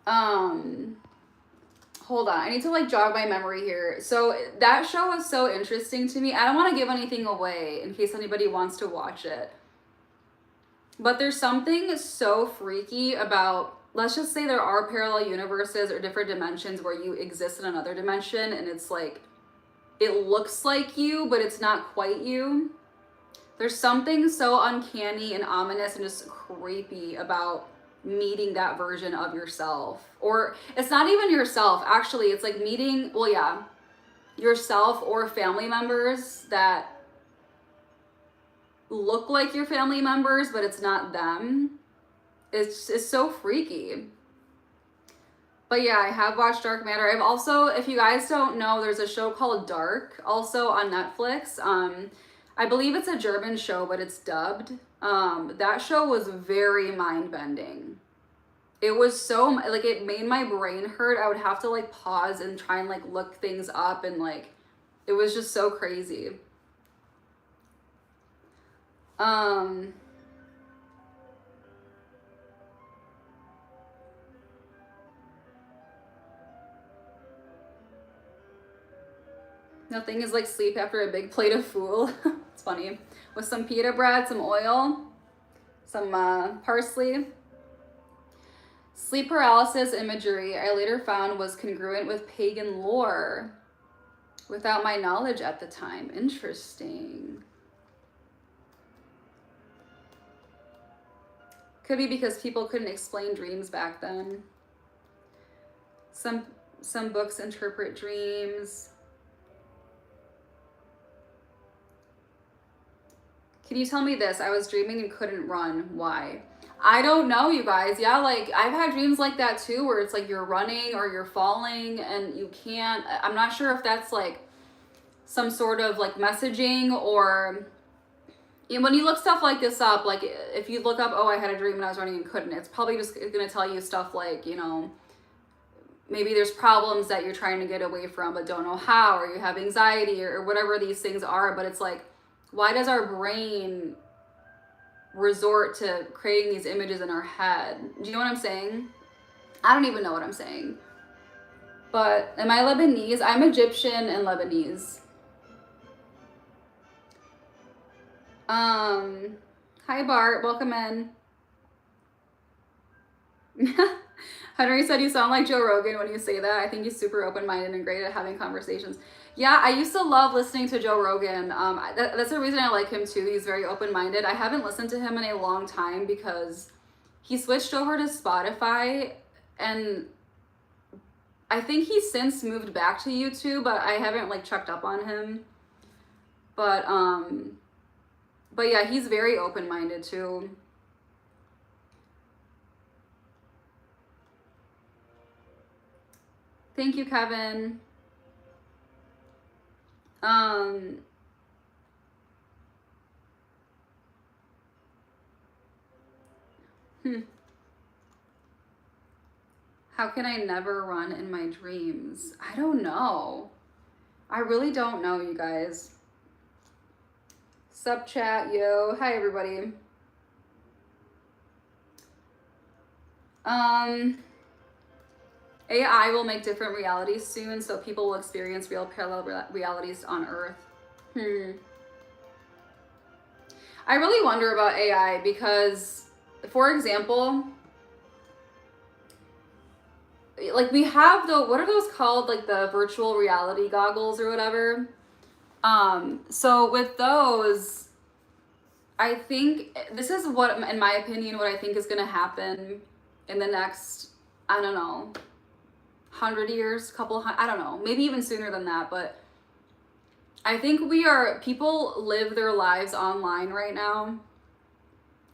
Hold on. I need to like jog my memory here. So that show was so interesting to me. I don't want to give anything away in case anybody wants to watch it. But there's something so freaky about, let's just say there are parallel universes or different dimensions where you exist in another dimension and it's like, it looks like you, but it's not quite you. There's something so uncanny and ominous and just creepy about meeting that version of yourself. Or it's not even yourself, actually, it's like meeting, well, yeah, yourself or family members that look like your family members, but it's not them. It's so freaky. But yeah, I have watched Dark Matter. I've also, if you guys don't know, there's a show called Dark, also on Netflix. I believe it's a German show, but it's dubbed. That show was very mind-bending. It was so, like, it made my brain hurt. I would have to, like, pause and try and, like, look things up, and, like, it was just so crazy. Nothing is like sleep after a big plate of fool. It's funny. With some pita bread, some oil, some parsley. Sleep paralysis imagery I later found was congruent with pagan lore without my knowledge at the time. Interesting. Could be because people couldn't explain dreams back then. Some books interpret dreams. Can you tell me this? I was dreaming and couldn't run. Why? I don't know, you guys. Yeah, like I've had dreams like that too, where it's like you're running or you're falling and you can't. I'm not sure if that's like some sort of like messaging or, you know, when you look stuff like this up, like if you look up, oh, I had a dream and I was running and couldn't, it's probably just going to tell you stuff like, you know, maybe there's problems that you're trying to get away from but don't know how, or you have anxiety or whatever these things are. But it's like, why does our brain resort to creating these images in our head? Do you know what I'm saying? I don't even know what I'm saying. But am I Lebanese? I'm Egyptian and Lebanese. Hi Bart, welcome in. Henry said you sound like Joe Rogan when you say that. I think he's super open-minded and great at having conversations. Yeah, I used to love listening to Joe Rogan. That's the reason I like him too. He's very open-minded. I haven't listened to him in a long time because he switched over to Spotify, and I think he's since moved back to YouTube, but I haven't like checked up on him. But yeah, he's very open-minded too. Thank you, Kevin. How can I never run in my dreams? I don't know. I really don't know, you guys. Sup chat, yo. Hi, everybody. AI will make different realities soon, so people will experience real parallel realities on Earth. I really wonder about AI because, for example, like we have what are those called? Like the virtual reality goggles or whatever. So with those, I think this is what, in my opinion, what I think is going to happen in the next, I don't know, 100 years, I don't know, maybe even sooner than that. But I think people live their lives online right now.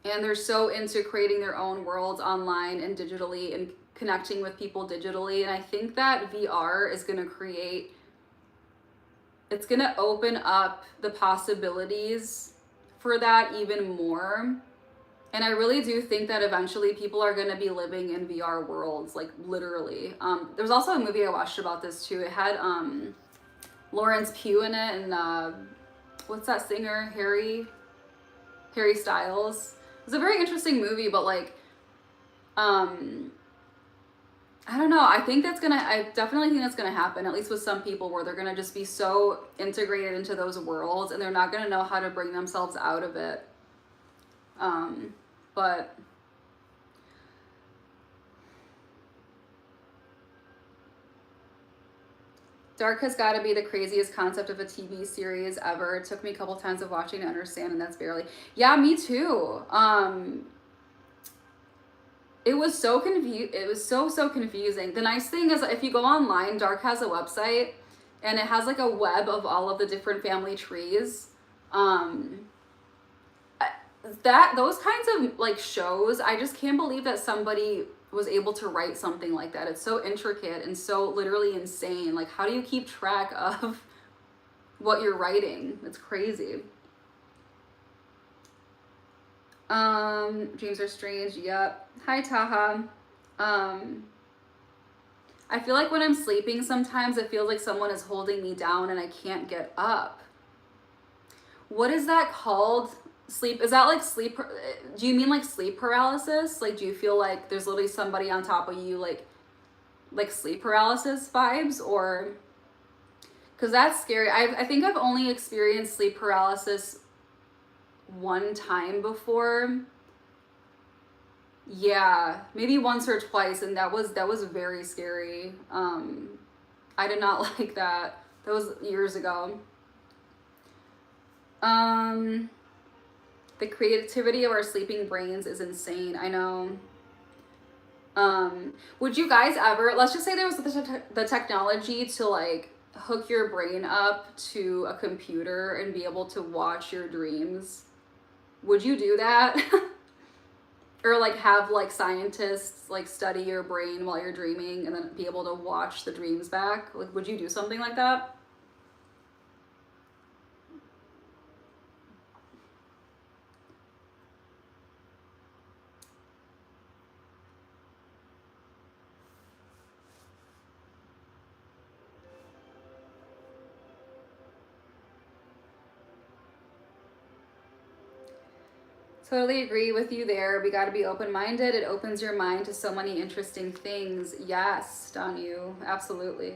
And they're so into creating their own worlds online and digitally and connecting with people digitally. And I think that VR is going to it's going to open up the possibilities for that even more. And I really do think that eventually people are going to be living in VR worlds, like literally. There's also a movie I watched about this too. It had Lawrence Pugh in it, and what's that singer, Harry Styles. It was a very interesting movie, but like, I don't know. I definitely think that's gonna happen, at least with some people, where they're gonna just be so integrated into those worlds and they're not gonna know how to bring themselves out of it. But Dark has got to be the craziest concept of a TV series ever. It took me a couple times of watching to understand, and that's barely. Yeah, me too. It was so confusing. The nice thing is, if you go online, Dark has a website, and it has like a web of all of the different family trees. Those kinds of like shows, I just can't believe that somebody was able to write something like that. It's so intricate and so literally insane. Like, how do you keep track of what you're writing? It's crazy. Dreams are strange. Yep. Hi, Taha. I feel like when I'm sleeping, sometimes it feels like someone is holding me down and I can't get up. What is that called? Sleep, is that like sleep? Do you mean like sleep paralysis? Like, do you feel like there's literally somebody on top of you, like sleep paralysis vibes? Or, because that's scary. I think I've only experienced sleep paralysis one time before. Yeah, maybe once or twice, and that was very scary. I did not like that. That was years ago. The creativity of our sleeping brains is insane. I know. Would you guys ever, let's just say there was the technology to like hook your brain up to a computer and be able to watch your dreams. Would you do that? Or like have like scientists like study your brain while you're dreaming and then be able to watch the dreams back? Like, would you do something like that? Totally agree with you there. We got to be open-minded. It opens your mind to so many interesting things. Yes, Danu, absolutely.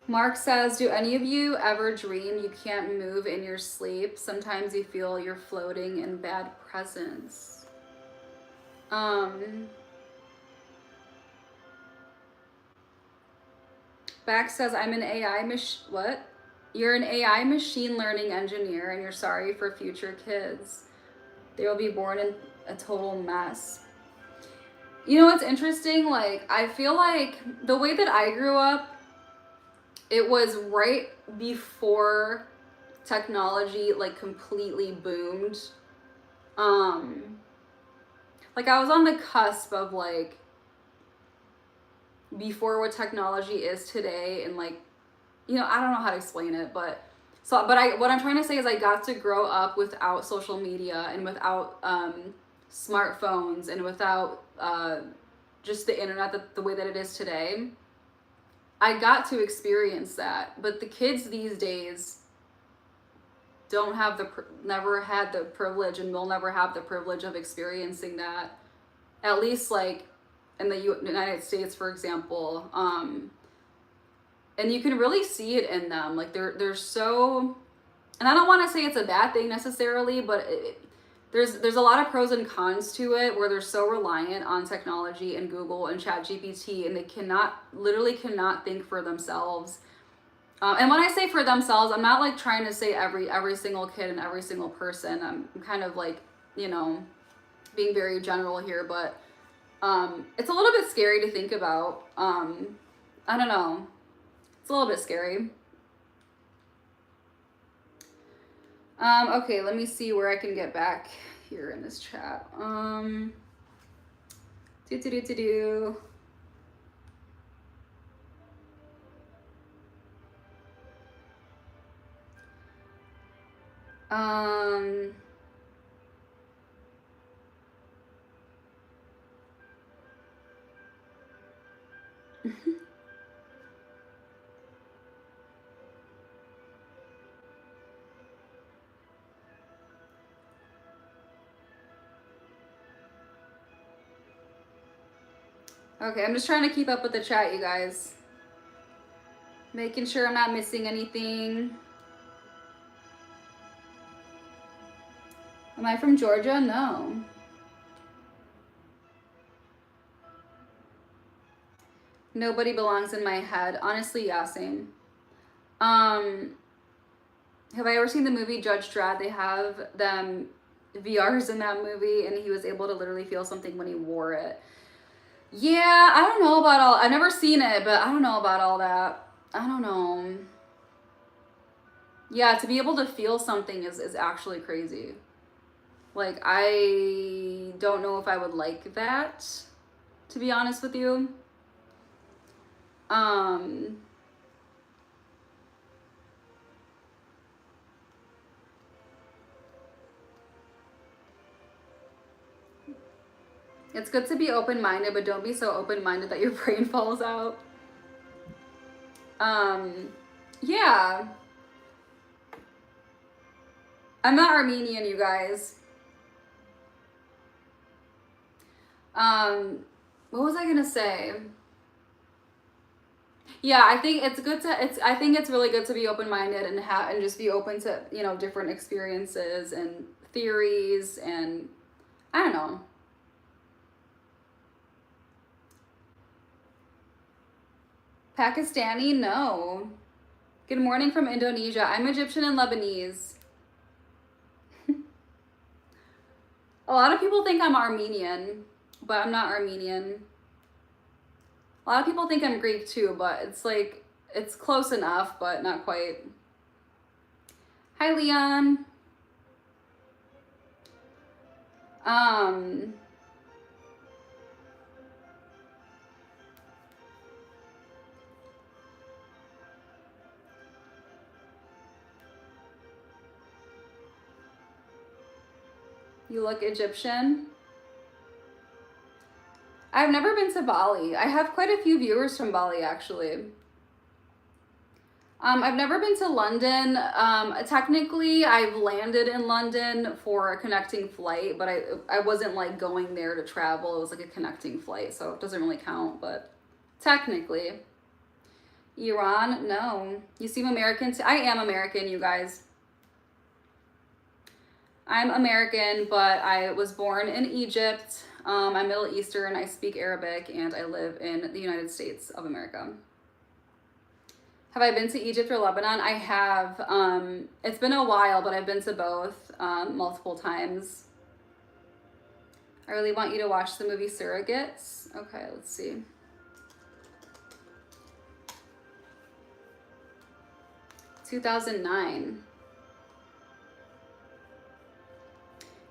Mark says, do any of you ever dream you can't move in your sleep? Sometimes you feel you're floating in bad presence. Back says, I'm an what? You're an AI machine learning engineer and you're sorry for future kids. They will be born in a total mess. You know what's interesting? Like, I feel like the way that I grew up, it was right before technology like completely boomed. Like I was on the cusp of like before what technology is today, and like, you know, I don't know how to explain it, but what I'm trying to say is I got to grow up without social media and without smartphones and without just the internet the way that it is today. I got to experience that, but the kids these days don't have never had the privilege and will never have the privilege of experiencing that, at least like in the United States, for example. And you can really see it in them. Like they're so, and I don't want to say it's a bad thing necessarily, but there's a lot of pros and cons to it, where they're so reliant on technology and Google and ChatGPT, and they literally cannot think for themselves. And when I say for themselves, I'm not like trying to say every single kid and every single person. I'm kind of like, you know, being very general here, but it's a little bit scary to think about. I don't know. It's a little bit scary. Okay, let me see where I can get back here in this chat. Okay, I'm just trying to keep up with the chat, you guys. Making sure I'm not missing anything. Am I from Georgia? No. Nobody belongs in my head. Honestly, yeah, same. Have I ever seen the movie Judge Dredd? They have them VRs in that movie, and he was able to literally feel something when he wore it. Yeah, I don't know about I've never seen it, but I don't know about all that. I don't know. Yeah, to be able to feel something is actually crazy. Like, I don't know if I would like that, to be honest with you. It's good to be open-minded, but don't be so open-minded that your brain falls out. Yeah. I'm not Armenian, you guys. What was I gonna say? Yeah, I think it's good to I think it's really good to be open-minded and just be open to, you know, different experiences and theories, and I don't know. Pakistani? No. Good morning from Indonesia. I'm Egyptian and Lebanese. A lot of people think I'm Armenian, but I'm not Armenian. A lot of people think I'm Greek too, but it's like, it's close enough, but not quite. Hi, Leon. You look Egyptian. I've never been to Bali. I have quite a few viewers from Bali, actually. I've never been to London. Technically, I've landed in London for a connecting flight, but I wasn't like going there to travel. It was like a connecting flight, so it doesn't really count, but technically. Iran? No. You seem American. I am American, you guys. I'm American, but I was born in Egypt. I'm Middle Eastern. I speak Arabic, and I live in the United States of America. Have I been to Egypt or Lebanon? I have. It's been a while, but I've been to both multiple times. I really want you to watch the movie Surrogates. Okay, let's see. (2009).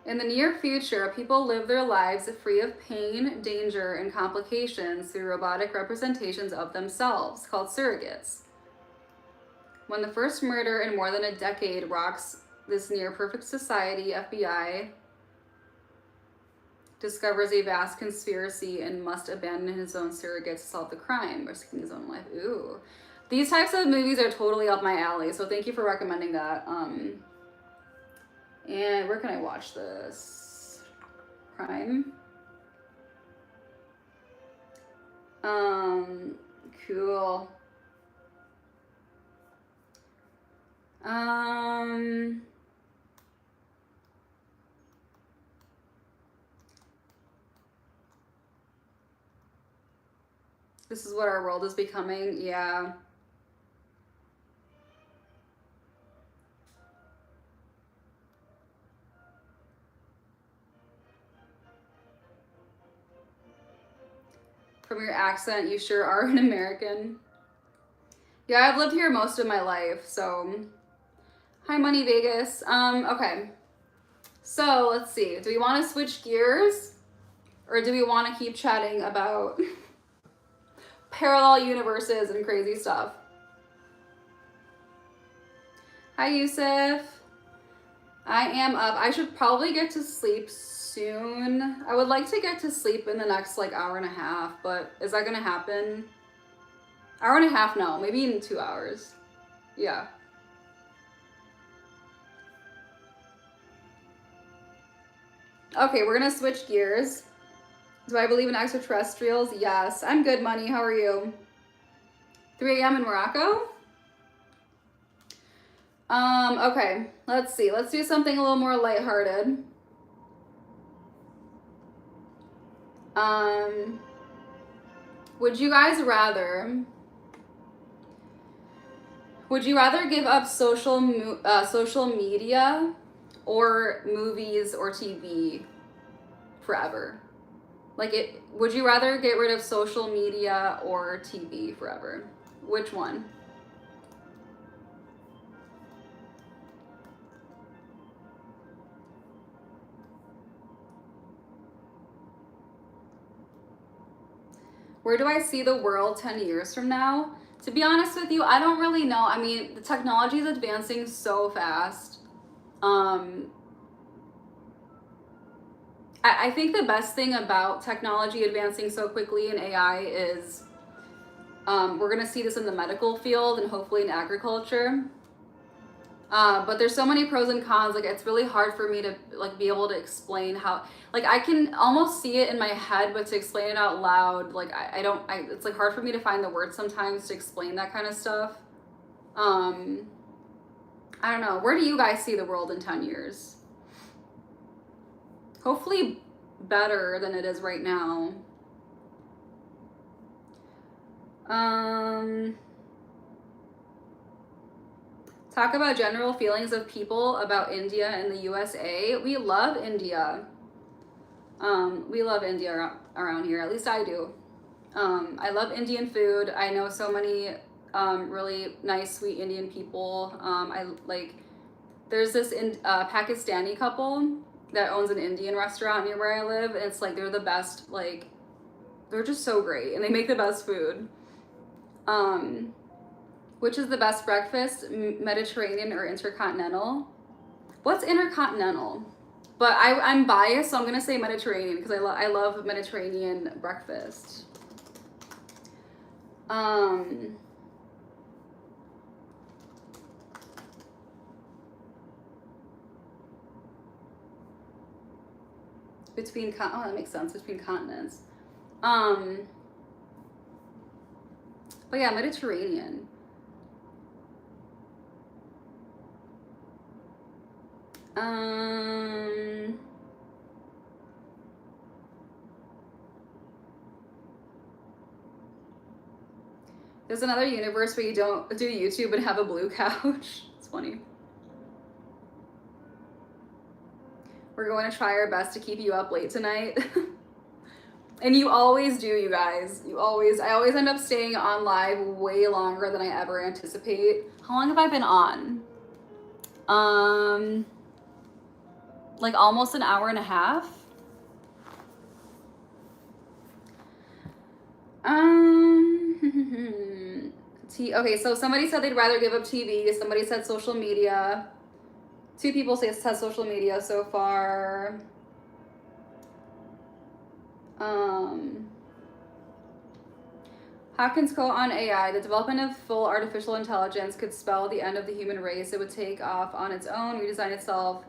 In the near future, people live their lives free of pain, danger, and complications through robotic representations of themselves, called surrogates. When the first murder in more than a decade rocks this near-perfect society, FBI discovers a vast conspiracy and must abandon his own surrogate to solve the crime, risking his own life. Ooh. These types of movies are totally up my alley, so thank you for recommending that. And where can I watch this? Prime. Cool. This is what our world is becoming. Yeah. From your accent, you sure are an American. Yeah, I've lived here most of my life, so. Hi, Money Vegas. Okay. So, let's see. Do we want to switch gears? Or do we want to keep chatting about parallel universes and crazy stuff? Hi, Yusuf. I am up. I should probably get to sleep soon. I would like to get to sleep in the next like hour and a half, but is that gonna happen? Hour and a half? No, maybe in 2 hours. Yeah. Okay, we're gonna switch gears. Do I believe in extraterrestrials? Yes. I'm good, Money. How are you? 3 a.m. in Morocco? Okay. Let's see. Let's do something a little more lighthearted. Would you rather give up social media or movies or TV forever? Would you rather get rid of social media or TV forever? Which one? Where do I see the world 10 years from now? To be honest with you, I don't really know. I mean, the technology is advancing so fast. I think the best thing about technology advancing so quickly in AI is we're going to see this in the medical field and hopefully in agriculture. But there's so many pros and cons. Like, it's really hard for me to like be able to explain how, like, I can almost see it in my head, but to explain it out loud, like, it's like hard for me to find the words sometimes to explain that kind of stuff. I don't know. Where do you guys see the world in 10 years? Hopefully better than it is right now. Talk about general feelings of people about India and the USA. We love India. We love India around here. At least I do. I love Indian food. I know so many really nice, sweet Indian people. There's this Pakistani couple that owns an Indian restaurant near where I live, and it's like they're the best. Like, they're just so great, and they make the best food. Which is the best breakfast, Mediterranean or intercontinental? What's intercontinental? But I'm biased, so I'm gonna say Mediterranean because I love Mediterranean breakfast. That makes sense, between continents. But yeah, Mediterranean. There's another universe where you don't do YouTube and have a blue couch. It's funny. We're going to try our best to keep you up late tonight. And you always do, you guys. I always end up staying on live way longer than I ever anticipate. How long have I been on? Like almost an hour and a half. Okay, so somebody said they'd rather give up TV. Somebody said social media. 2 people said social media so far. Hawkins quote on AI: the development of full artificial intelligence could spell the end of the human race. It would take off on its own, redesign itself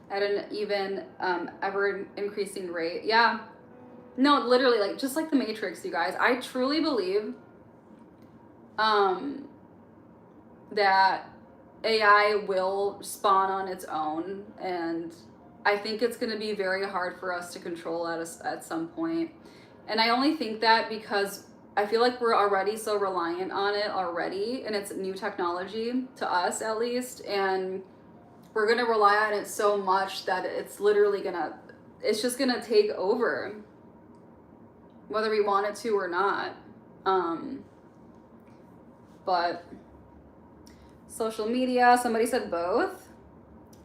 at an even ever increasing rate. Yeah. No, literally, like just like the Matrix, you guys. I truly believe that AI will spawn on its own, and I think it's going to be very hard for us to control at some point. And I only think that because I feel like we're already so reliant on it already, and it's new technology to us at least, and we're going to rely on it so much that it's literally it's just going to take over, whether we want it to or not. But social media, somebody said both.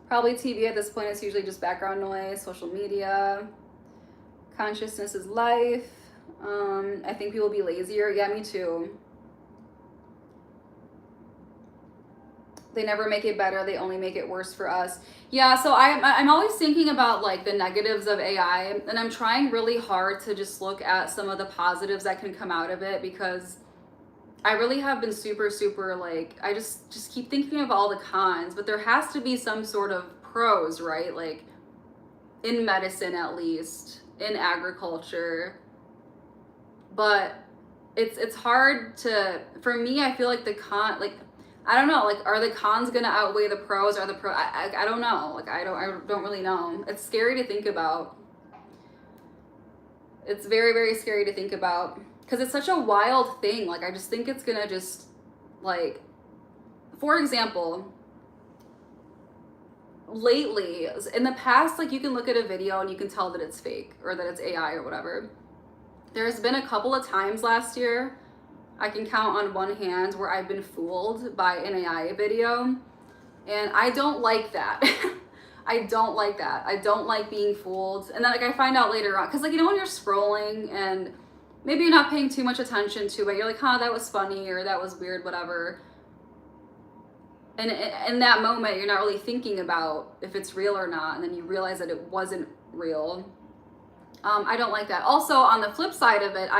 Probably TV at this point. It's usually just background noise. Social media. Consciousness is life. I think people will be lazier. Yeah, me too. They never make it better. They only make it worse for us. Yeah, so I'm always thinking about like the negatives of AI, and I'm trying really hard to just look at some of the positives that can come out of it, because I really have been super like, I just keep thinking of all the cons, but there has to be some sort of pros, right? Like in medicine, at least, in agriculture. But it's hard to, for me, I feel like I don't know, like, are the cons gonna outweigh the pros? Are the pro? I don't know. Like, I don't really know. It's scary to think about. It's very, very scary to think about, because it's such a wild thing. Like, I just think it's gonna just, like, for example, lately, in the past, like, you can look at a video and you can tell that it's fake or that it's AI or whatever. There's been a couple of times last year, I can count on one hand, where I've been fooled by an AI video, and I don't like that. I don't like that. I don't like being fooled. And then, like, I find out later on, because, like, you know, when you're scrolling and maybe you're not paying too much attention to it, you're like, huh, that was funny, or that was weird, whatever. And in that moment, you're not really thinking about if it's real or not, and then you realize that it wasn't real. I don't like that. Also, on the flip side of it,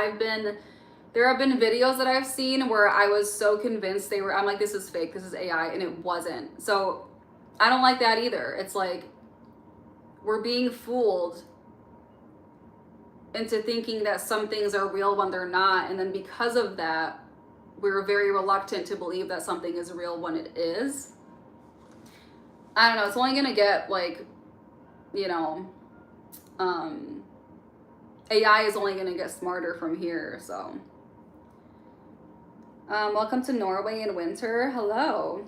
there have been videos that I've seen where I was so convinced I'm like, this is fake, this is AI, and it wasn't. So I don't like that either. It's like, we're being fooled into thinking that some things are real when they're not, and then because of that, we're very reluctant to believe that something is real when it is. I don't know, it's only gonna get, like, you know, AI is only gonna get smarter from here, so. Welcome to Norway in winter. Hello.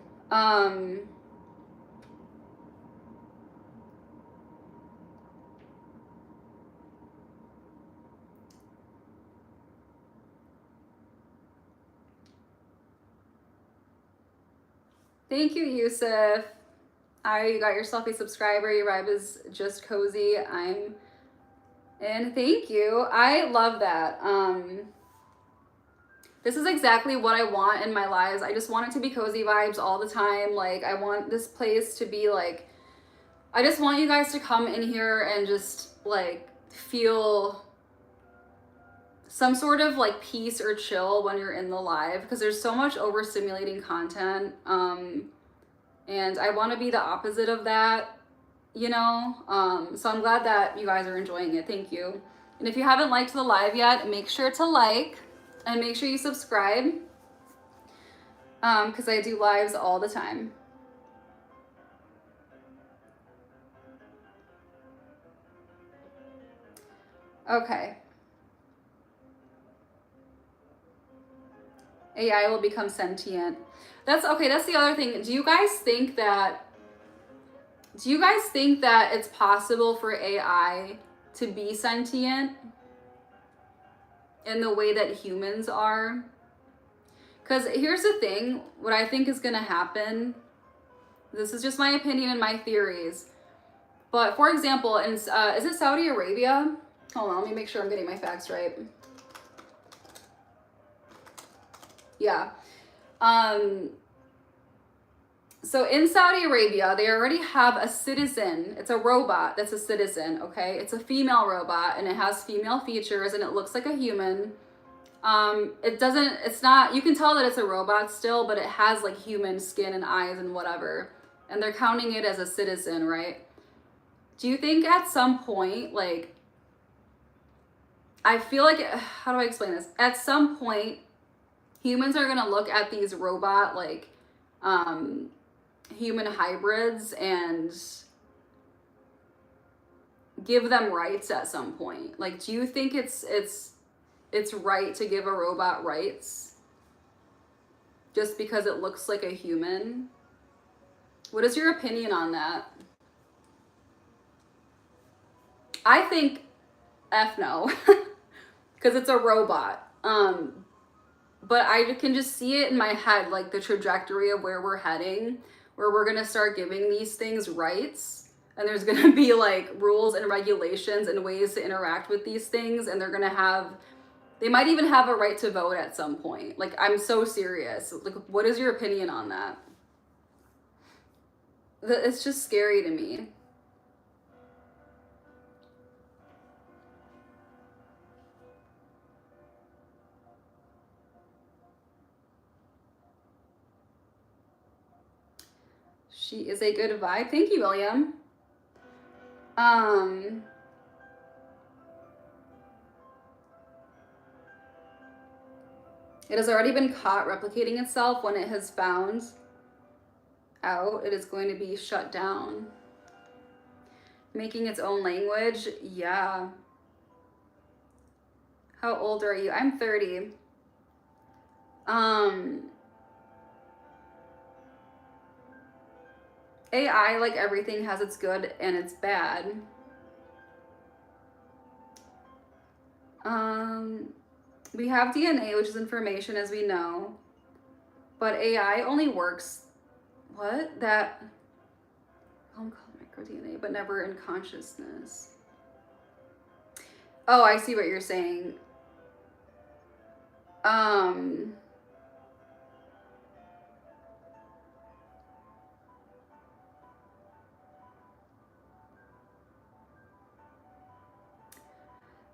Thank you, Yusuf. You got yourself a subscriber. Your vibe is just cozy. And thank you. I love that. This is exactly what I want in my lives. I just want it to be cozy vibes all the time. Like, I want this place to be like, I just want you guys to come in here and just like feel some sort of like peace or chill when you're in the live, because there's so much overstimulating content. And I want to be the opposite of that, you know? So I'm glad that you guys are enjoying it. Thank you. And if you haven't liked the live yet, make sure to like and make sure you subscribe. Because I do lives all the time. Okay. AI will become sentient. That's okay. That's the other thing. Do you guys think that it's possible for AI to be sentient in the way that humans are? Because here's the thing, what I think is going to happen, this is just my opinion and my theories, but for example, is it Saudi Arabia? Hold on, let me make sure I'm getting my facts right. Yeah. So in Saudi Arabia, they already have a citizen. It's a robot that's a citizen, okay? It's a female robot and it has female features and it looks like a human. It's not, you can tell that it's a robot still, but it has like human skin and eyes and whatever. And they're counting it as a citizen, right? Do you think at some point, like, I feel like, how do I explain this? At some point, humans are gonna look at these robot, like, human hybrids and give them rights at some point. Like, do you think it's right to give a robot rights just because it looks like a human? What is your opinion on that? I think F no, because it's a robot. But I can just see it in my head, like the trajectory of where we're heading, where we're gonna start giving these things rights, and there's gonna be like rules and regulations and ways to interact with these things, and they might even have a right to vote at some point. Like, I'm so serious. Like, what is your opinion on that? It's just scary to me. She is a good vibe. Thank you, William. It has already been caught replicating itself. When it has found out, it is going to be shut down. Making its own language? Yeah. How old are you? I'm 30. AI, like everything, has its good and its bad. We have DNA, which is information, as we know, but AI only works, that, I'm called microDNA, but never in consciousness. Oh, I see what you're saying.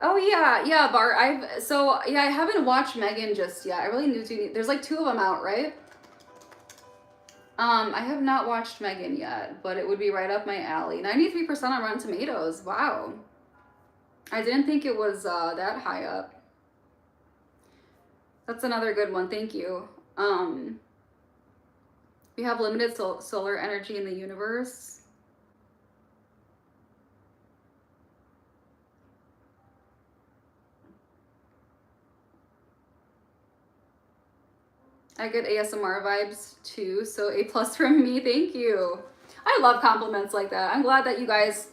Oh yeah, Bart. I haven't watched Megan just yet. I really need to. There's like 2 of them out, right? I have not watched Megan yet, but it would be right up my alley. 93% on Rotten Tomatoes. Wow. I didn't think it was that high up. That's another good one. Thank you. We have limited solar energy in the universe. I get ASMR vibes too, so A+ from me. Thank you. I love compliments like that. I'm glad that you guys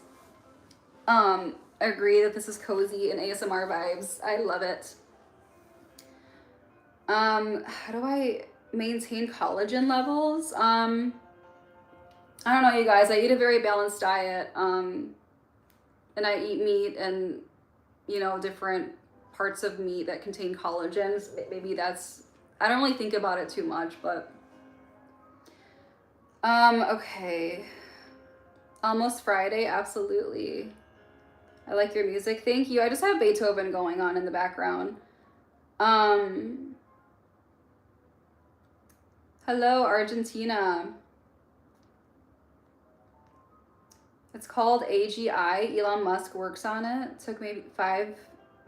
agree that this is cozy and ASMR vibes. I love it. How do I maintain collagen levels? I don't know, you guys. I eat a very balanced diet, and I eat meat and, different parts of meat that contain collagens. Maybe that's, I don't really think about it too much, but okay. Almost Friday, absolutely. I like your music. Thank you. I just have Beethoven going on in the background. Hello, Argentina. It's called AGI. Elon Musk works on it. Took maybe 5,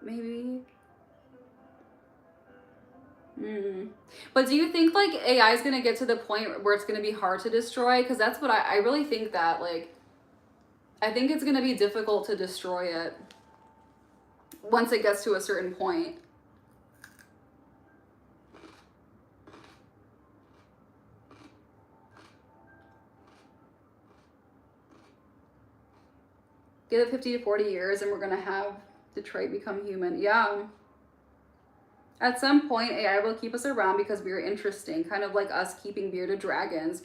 maybe. Mm. But do you think like AI is gonna get to the point where it's gonna be hard to destroy? Because that's what I really think that like I think it's gonna be difficult to destroy it once it gets to a certain point. Give it 50 to 40 years and we're gonna have Detroit become human. Yeah. At some point, AI will keep us around because we're interesting, kind of like us keeping bearded dragons.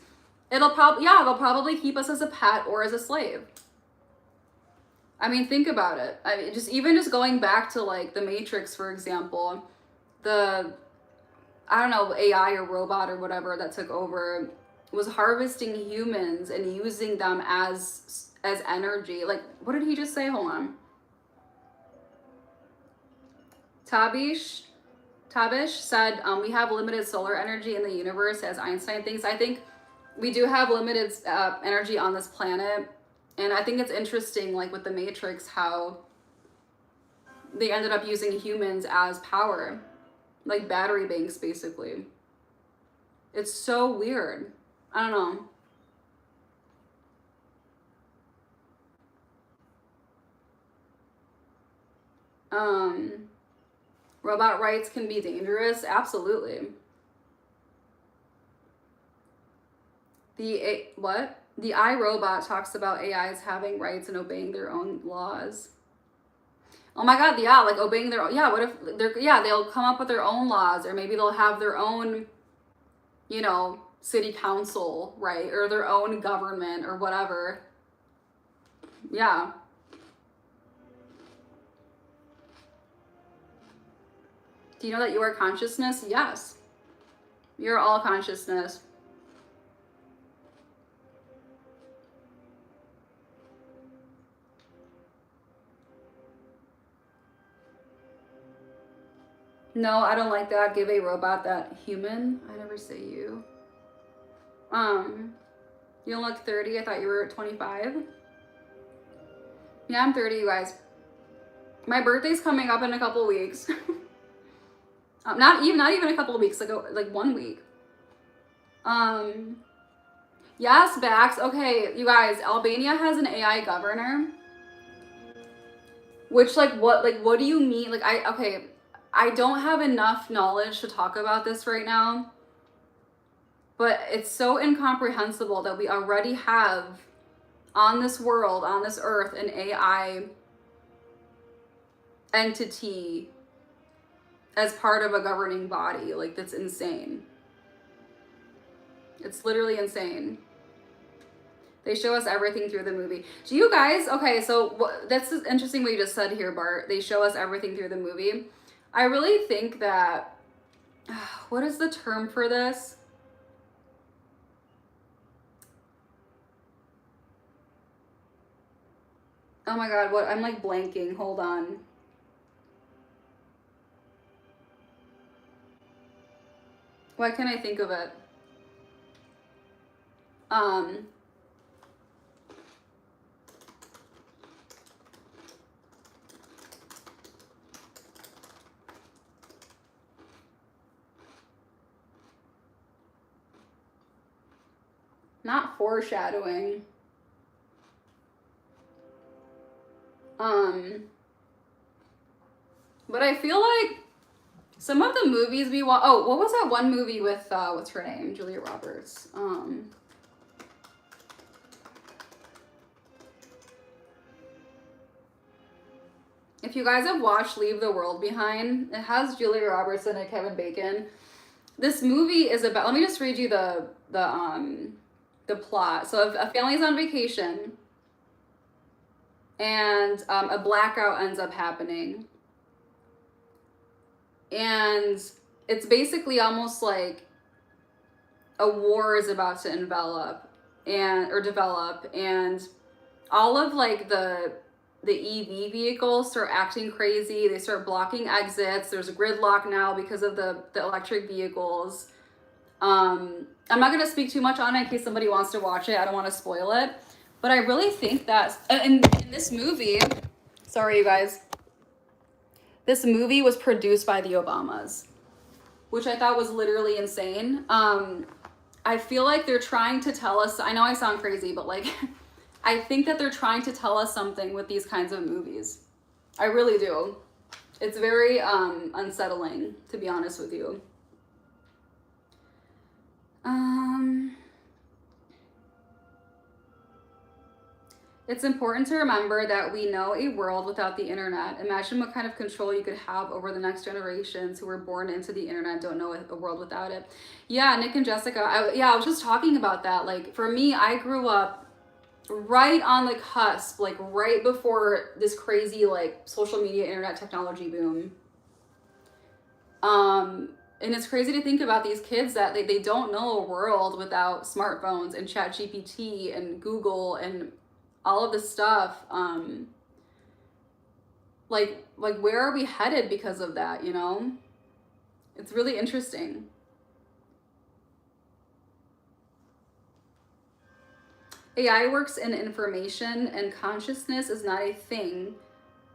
It'll probably keep us as a pet or as a slave. I mean, think about it. I mean, just going back to like the Matrix, for example, the I don't know, AI or robot or whatever that took over was harvesting humans and using them as energy. Like, what did he just say? Hold on. Tabish said, we have limited solar energy in the universe, as Einstein thinks. I think we do have limited energy on this planet. And I think it's interesting, like with the Matrix, how they ended up using humans as power. Like battery banks, basically. It's so weird. I don't know. Robot rights can be dangerous. Absolutely. What? The iRobot talks about AIs having rights and obeying their own laws. Oh my god, yeah, like obeying their own. Yeah, what if they'll come up with their own laws, or maybe they'll have their own, city council, right? Or their own government or whatever. Yeah. Do you know that you are consciousness? Yes. You're all consciousness. No, I don't like that. Give a robot that human. I never say you. You don't look 30. I thought you were 25. Yeah, I'm 30, you guys. My birthday's coming up in a couple weeks. Not even a couple of weeks, like 1 week. Yes, Bax. Okay, you guys, Albania has an AI governor. Which what do you mean? I don't have enough knowledge to talk about this right now. But it's so incomprehensible that we already have on this world, on this earth, an AI entity as part of a governing body. Like, that's insane. It's literally insane. They show us everything through the movie. Do you guys, okay, so that's interesting what you just said here, Bart. They show us everything through the movie. I really think that, what is the term for this? Oh my god, what? I'm like blanking. Hold on. Why can't I think of it? Not foreshadowing. But I feel like some of the movies we watch. Oh, what was that one movie with what's her name? Julia Roberts. If you guys have watched Leave the World Behind, it has Julia Roberts in it, Kevin Bacon. This movie is about. Let me just read you the plot. So a family's on vacation, and a blackout ends up happening, and it's basically almost like a war is about to develop, and all of like the EV vehicles start acting crazy. They start blocking exits. There's a gridlock now because of the electric vehicles. I'm not going to speak too much on it in case somebody wants to watch it. I don't want to spoil it. But I really think that in this movie, sorry you guys, this movie was produced by the Obamas. which I thought was literally insane. I feel like they're trying to tell us, I know I sound crazy, but like, I think that they're trying to tell us something with these kinds of movies. I really do. It's very unsettling, to be honest with you. It's important to remember that we know a world without the internet. Imagine what kind of control you could have over the next generations who were born into the internet, don't know a world without it. Yeah, Nick and Jessica, I was just talking about that. Like, for me, I grew up right on the cusp, like right before this crazy like social media internet technology boom. And it's crazy to think about these kids that they don't know a world without smartphones and ChatGPT and Google and all of this stuff. Like where are we headed because of that, you know? It's really interesting. AI works in information, and consciousness is not a thing,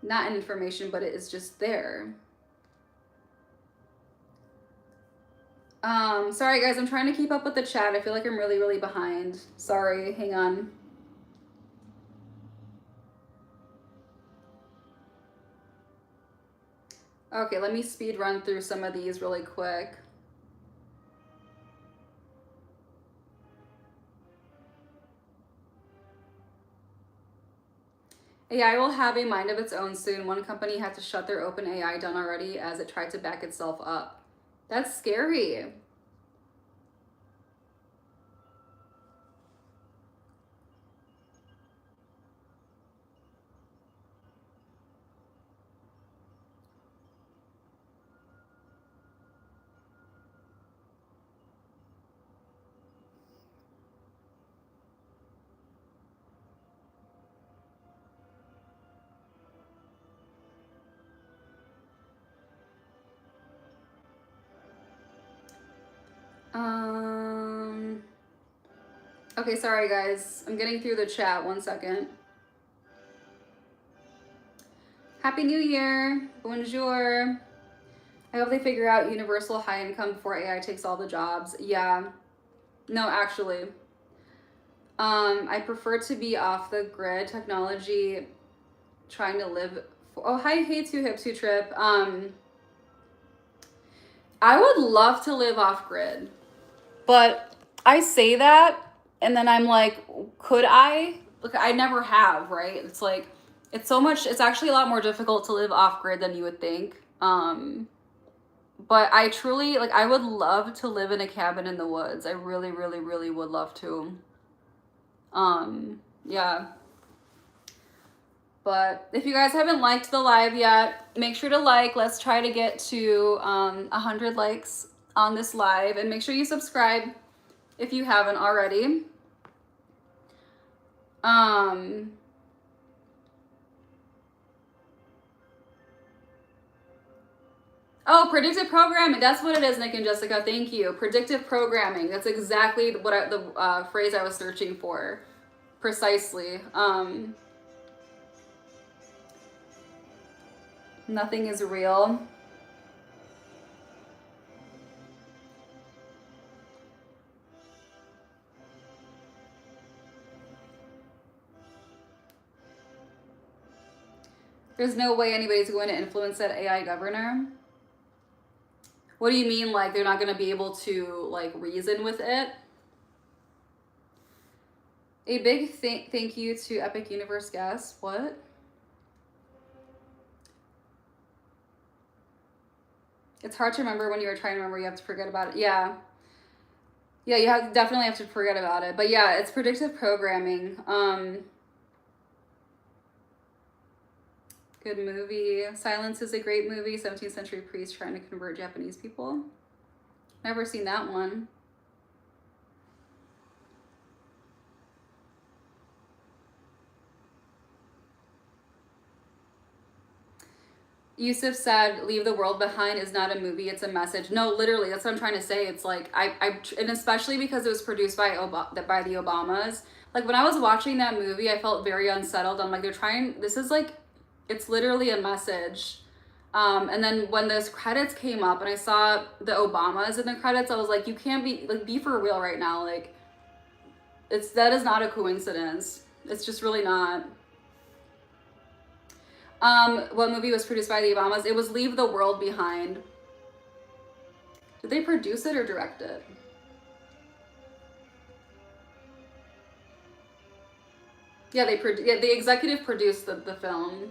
not an information, but it is just there. Sorry guys, I'm trying to keep up with the chat. I feel like I'm really, really behind. Sorry, hang on. Okay, let me speed run through some of these really quick. AI will have a mind of its own soon. One company had to shut their OpenAI down already as it tried to back itself up. That's scary. Okay, sorry guys. I'm getting through the chat. 1 second. Happy New Year. Bonjour. I hope they figure out universal high income before AI takes all the jobs. Yeah. No, actually. I prefer to be off the grid. Technology, trying to live. Oh, hi, hey, Too Hip, Too Trip. I would love to live off grid, but I say that and then I'm like, could I? Look, I never have, right? It's like, it's actually a lot more difficult to live off grid than you would think. But I truly, like, I would love to live in a cabin in the woods. I really, really, really would love to. Yeah. But if you guys haven't liked the live yet, make sure to like. Let's try to get to 100 likes on this live, and make sure you subscribe if you haven't already. Oh, predictive programming. That's what it is, Nick and Jessica. Thank you. Predictive programming. That's exactly what the phrase I was searching for. Precisely. Nothing is real. There's no way anybody's going to influence that AI governor. What do you mean, like, they're not going to be able to, like, reason with it? A big thank you to Epic Universe guests. What? It's hard to remember when you were trying to remember. You have to forget about it. Yeah. Yeah, you definitely have to forget about it. But yeah, it's predictive programming. Good movie. Silence is a great movie. 17th century priest trying to convert Japanese people. Never seen that one. Yusuf said, "Leave the World Behind is not a movie, it's a message." No, literally, that's what I'm trying to say. It's like, and especially because it was produced by the Obamas. Like, when I was watching that movie, I felt very unsettled. I'm like, this is like, it's literally a message. And then when those credits came up and I saw the Obamas in the credits, I was like, you can't be for real right now. Like, that is not a coincidence. It's just really not. What movie was produced by the Obamas? It was Leave the World Behind. Did they produce it or direct it? Yeah, the executive produced the film.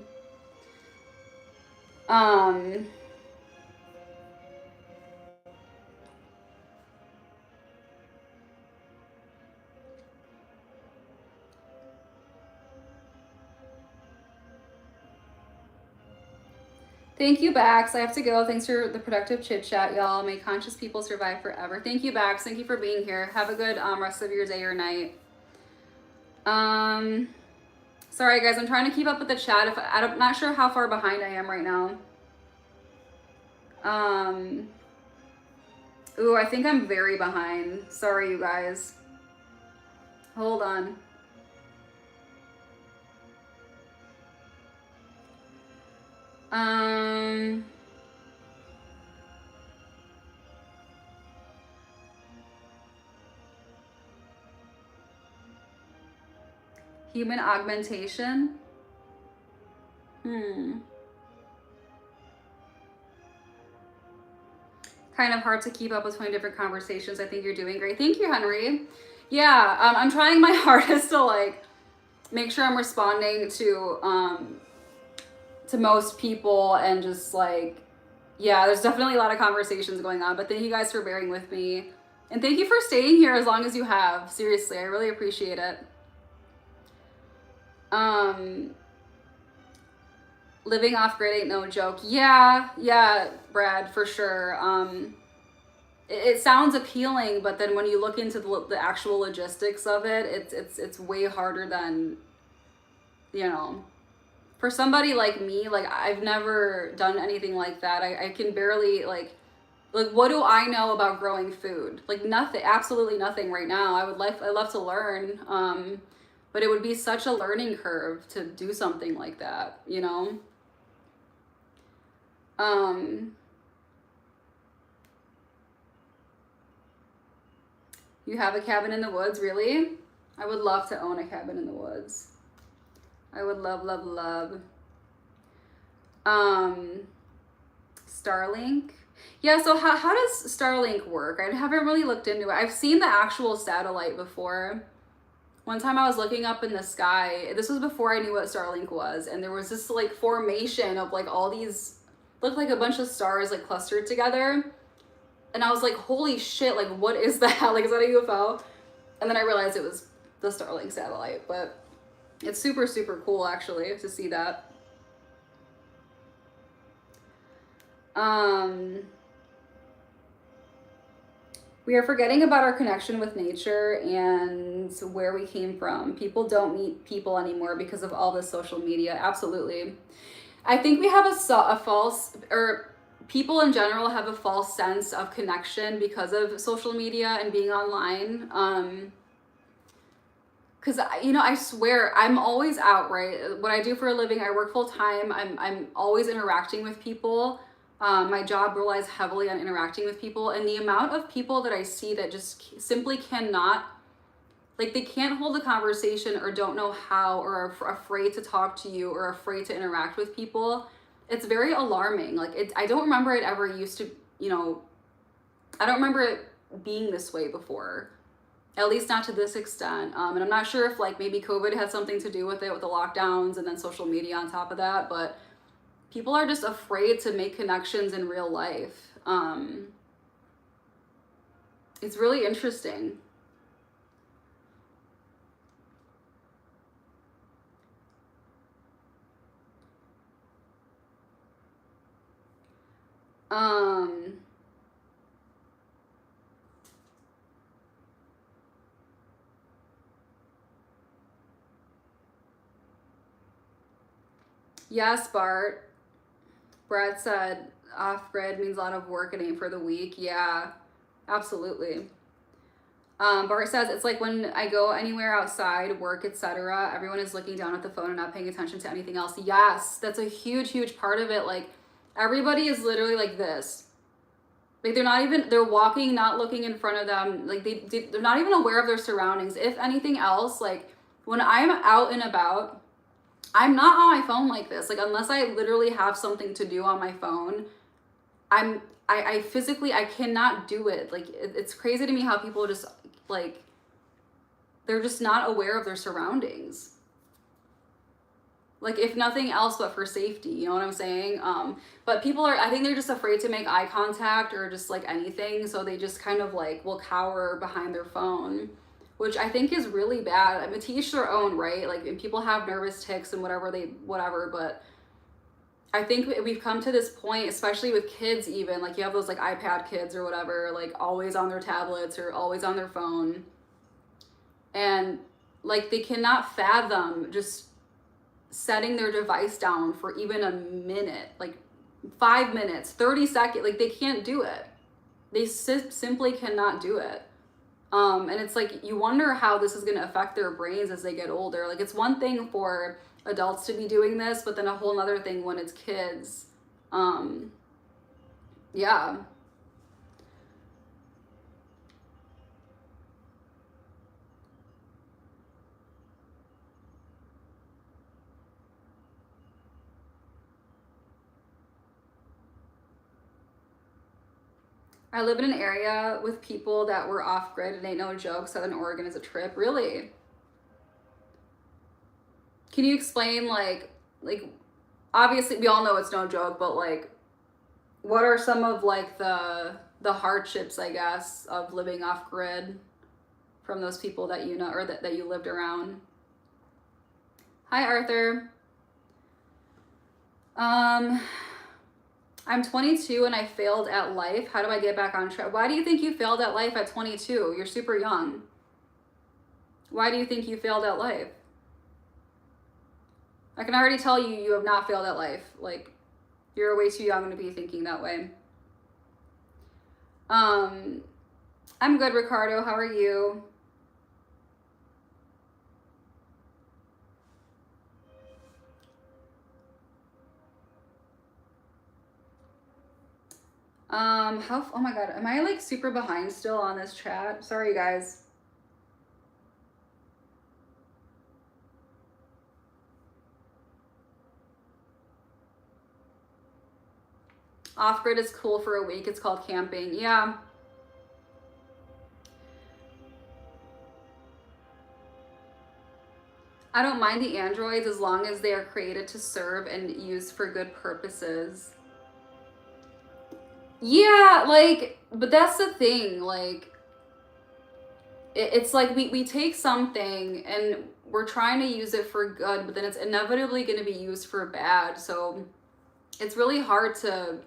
Thank you, Bax. I have to go. Thanks for the productive chit chat, y'all. May conscious people survive forever. Thank you, Bax. Thank you for being here. Have a good rest of your day or night. Sorry, guys. I'm trying to keep up with the chat. I'm not sure how far behind I am right now. Ooh, I think I'm very behind. Sorry, you guys. Hold on. Human augmentation. Kind of hard to keep up with 20 different conversations. I think you're doing great. Thank you, Henry. Yeah, I'm trying my hardest to like make sure I'm responding to most people and just like, yeah, there's definitely a lot of conversations going on, but thank you guys for bearing with me. And thank you for staying here as long as you have. Seriously, I really appreciate it. Living off grid ain't no joke. Yeah, Brad, for sure. It sounds appealing, but then when you look into the actual logistics of it, it's way harder than, you know, for somebody like me. Like, I've never done anything like that. I can barely like what do I know about growing food? Like nothing, absolutely nothing right now. I love to learn, but it would be such a learning curve to do something like that, you know. You have a cabin in the woods, really? I would love to own a cabin in the woods. I would love, love, love. Starlink. Yeah, so how does Starlink work? I haven't really looked into it. I've seen the actual satellite before. One time I was looking up in the sky. This was before I knew what Starlink was, and there was this like formation of like all these, looked like a bunch of stars like clustered together. And I was like, holy shit, like what is that? Like, is that a UFO? And then I realized it was the Starlink satellite, but it's super, super cool actually to see that. We are forgetting about our connection with nature and where we came from. People don't meet people anymore because of all this social media. Absolutely. I think we have a false, or people in general have a false sense of connection because of social media and being online. Because, you know, I swear I'm always out, right? What I do for a living, I work full time. I'm always interacting with people. My job relies heavily on interacting with people, and the amount of people that I see that just simply cannot, like, they can't hold a conversation or don't know how, or are afraid to talk to you or afraid to interact with people. It's very alarming. Like, I don't remember it ever used to, you know, I don't remember it being this way before, at least not to this extent. And I'm not sure if like maybe COVID had something to do with it, with the lockdowns and then social media on top of that, but people are just afraid to make connections in real life. It's really interesting. Yes, Bart. Brad said off grid means a lot of work and ain't for the week. Yeah, absolutely. Bart says it's like when I go anywhere outside, work, etc. Everyone is looking down at the phone and not paying attention to anything else. Yes, that's a huge, huge part of it. Like, Everybody is literally like this. Like they're walking, not looking in front of them. Like they're not even aware of their surroundings. If anything else, like when I'm out and about, I'm not on my phone like this. Like unless I literally have something to do on my phone, I physically, I cannot do it. Like it's crazy to me how people just like, they're just not aware of their surroundings. Like if nothing else but for safety, you know what I'm saying? But people are, I think they're just afraid to make eye contact or just like anything, so they just kind of like will cower behind their phone, which I think is really bad. I mean, to each their own, right? Like, and people have nervous tics and whatever, but I think we've come to this point, especially with kids, even like you have those like iPad kids or whatever, like always on their tablets or always on their phone, and like they cannot fathom just setting their device down for even a minute, like 5 minutes, 30 seconds. Like they can't do it. They simply cannot do it. And it's like, you wonder how this is going to affect their brains as they get older. Like it's one thing for adults to be doing this, but then a whole other thing when it's kids. Yeah. I live in an area with people that were off grid, and ain't no joke. Southern Oregon is a trip. Really? Can you explain like obviously we all know it's no joke, but like what are some of like the hardships, I guess, of living off grid from those people that you know or that you lived around? Hi Arthur. Um I'm 22 and I failed at life. How do I get back on track? Why do you think you failed at life at 22? You're super young. Why do you think you failed at life? I can already tell you have not failed at life. Like, you're way too young to be thinking that way. I'm good, Ricardo. How are you? Oh my god, am I like super behind still on this chat? Sorry, guys. Off grid is cool for a week. It's called camping. Yeah. I don't mind the androids as long as they are created to serve and used for good purposes. Yeah, like, but that's the thing. Like, it's like we take something and we're trying to use it for good, but then it's inevitably going to be used for bad. So it's really hard to,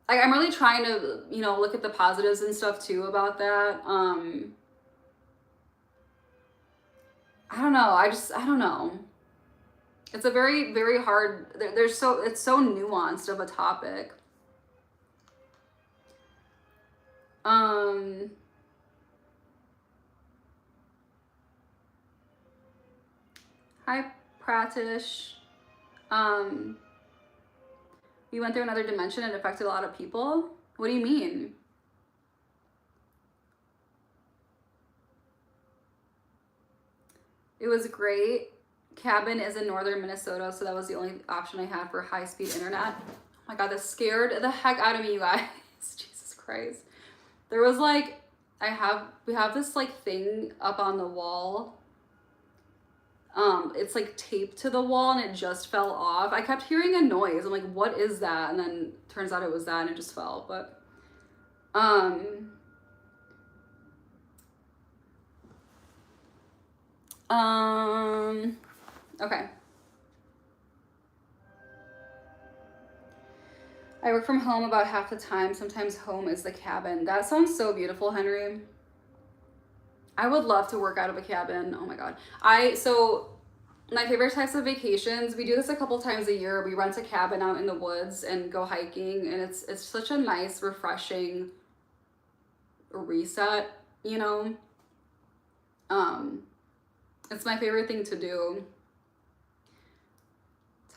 like, I'm really trying to, look at the positives and stuff too about that. I don't know. I don't know. It's a very, very hard, it's so nuanced of a topic. Hi, Pratish. We went through another dimension and it affected a lot of people. What do you mean? It was great. Cabin is in northern Minnesota, so that was the only option I had for high-speed internet. Oh my god, that scared the heck out of me, you guys. Jesus Christ. There was like, we have this like thing up on the wall. It's like taped to the wall and it just fell off. I kept hearing a noise. I'm like, what is that? And then turns out it was that and it just fell. But okay. I work from home about half the time. Sometimes home is the cabin. That sounds so beautiful, Henry. I would love to work out of a cabin. Oh my god. So my favorite types of vacations, we do this a couple times a year. We rent a cabin out in the woods and go hiking, and it's such a nice, refreshing reset, you know? It's my favorite thing to do.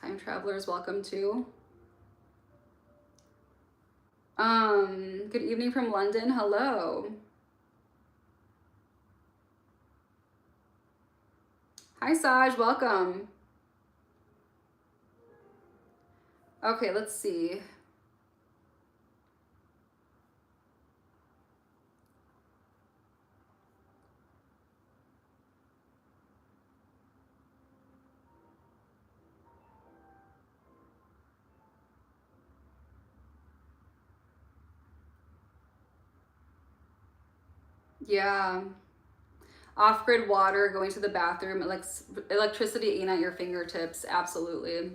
Time travelers, welcome too. Good evening from London. Hello. Hi, Saj. Welcome. Okay, let's see. Yeah. Off-grid water, going to the bathroom, electricity ain't at your fingertips. Absolutely.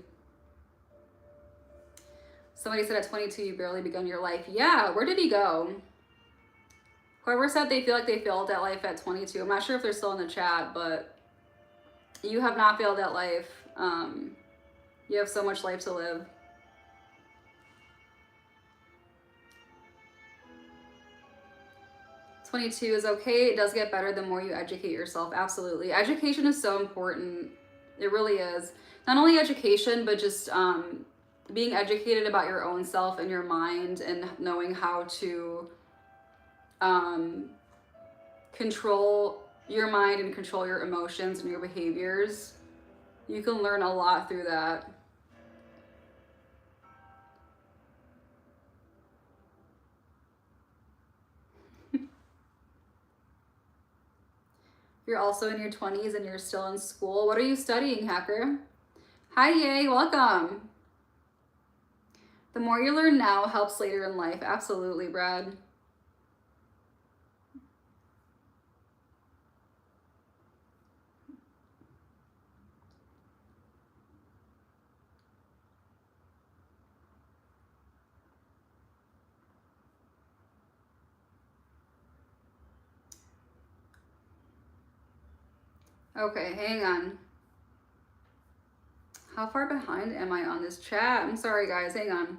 Somebody said at 22 you barely begun your life. Yeah, where did he go? Whoever said they feel like they failed at life at 22, I'm not sure if they're still in the chat, but you have not failed at life. You have so much life to live. "22 is okay. It does get better the more you educate yourself." Absolutely. Education is so important. It really is. Not only education, but just being educated about your own self and your mind and knowing how to control your mind and control your emotions and your behaviors. You can learn a lot through that. You're also in your 20s and you're still in school. What are you studying, Hacker? Hi, Yay, welcome. The more you learn now helps later in life. Absolutely, Brad. Okay, hang on. How far behind am I on this chat? I'm sorry, guys. Hang on.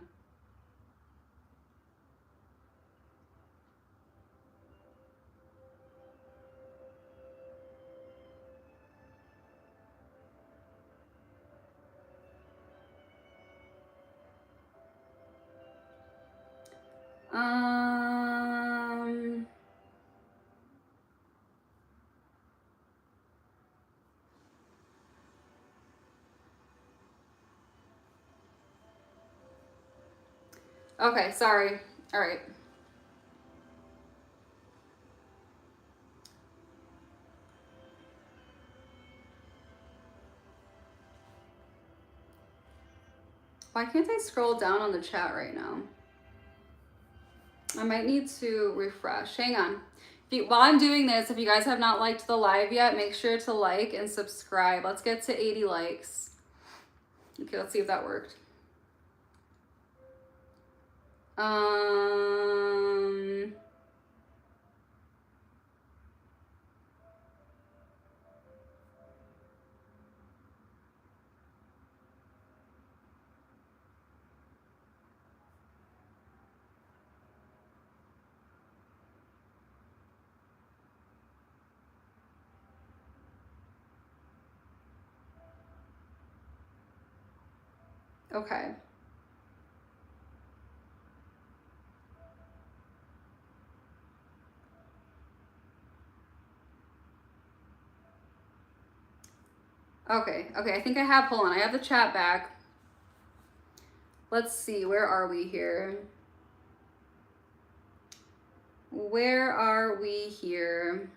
Okay, sorry. All right. Why can't I scroll down on the chat right now? I might need to refresh. Hang on. While I'm doing this, if you guys have not liked the live yet, make sure to like and subscribe. Let's get to 80 likes. Okay, let's see if that worked. Okay. Okay, I think I have, hold on, I have the chat back. Let's see, where are we here? Where are we here?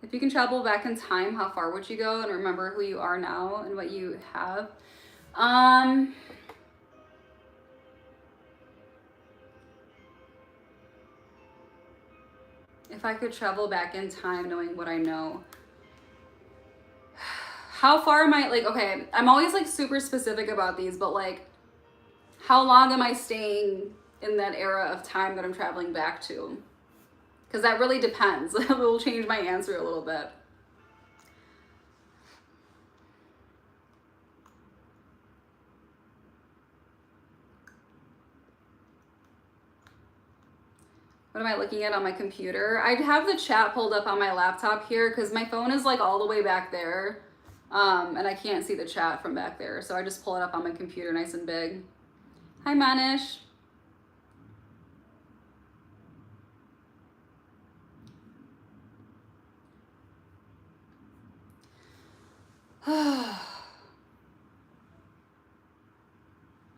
If you can travel back in time, how far would you go and remember who you are now and what you have? If I could travel back in time knowing what I know. How far am I, like, okay, I'm always like super specific about these, but like, how long am I staying in that era of time that I'm traveling back to? Because that really depends. It will change my answer a little bit. What am I looking at on my computer? I'd have the chat pulled up on my laptop here because my phone is like all the way back there. And I can't see the chat from back there, so I just pull it up on my computer nice and big. Hi, Manish.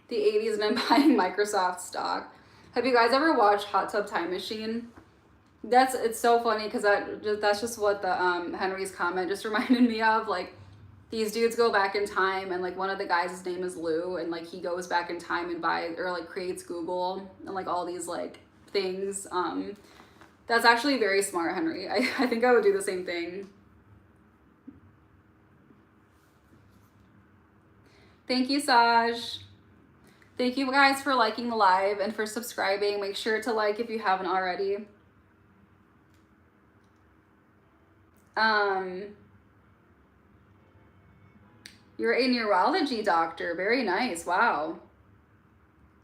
The 80s and I'm buying Microsoft stock. Have you guys ever watched Hot Tub Time Machine? It's so funny because that's just what the Henry's comment just reminded me of. Like, these dudes go back in time, and like one of the guys, his name is Lou, and like he goes back in time and buys or like creates Google and like all these like things. That's actually very smart, Henry. I think I would do the same thing. Thank you, Saj. Thank you guys for liking the live and for subscribing. Make sure to like if you haven't already. You're a neurology doctor. Very nice. Wow.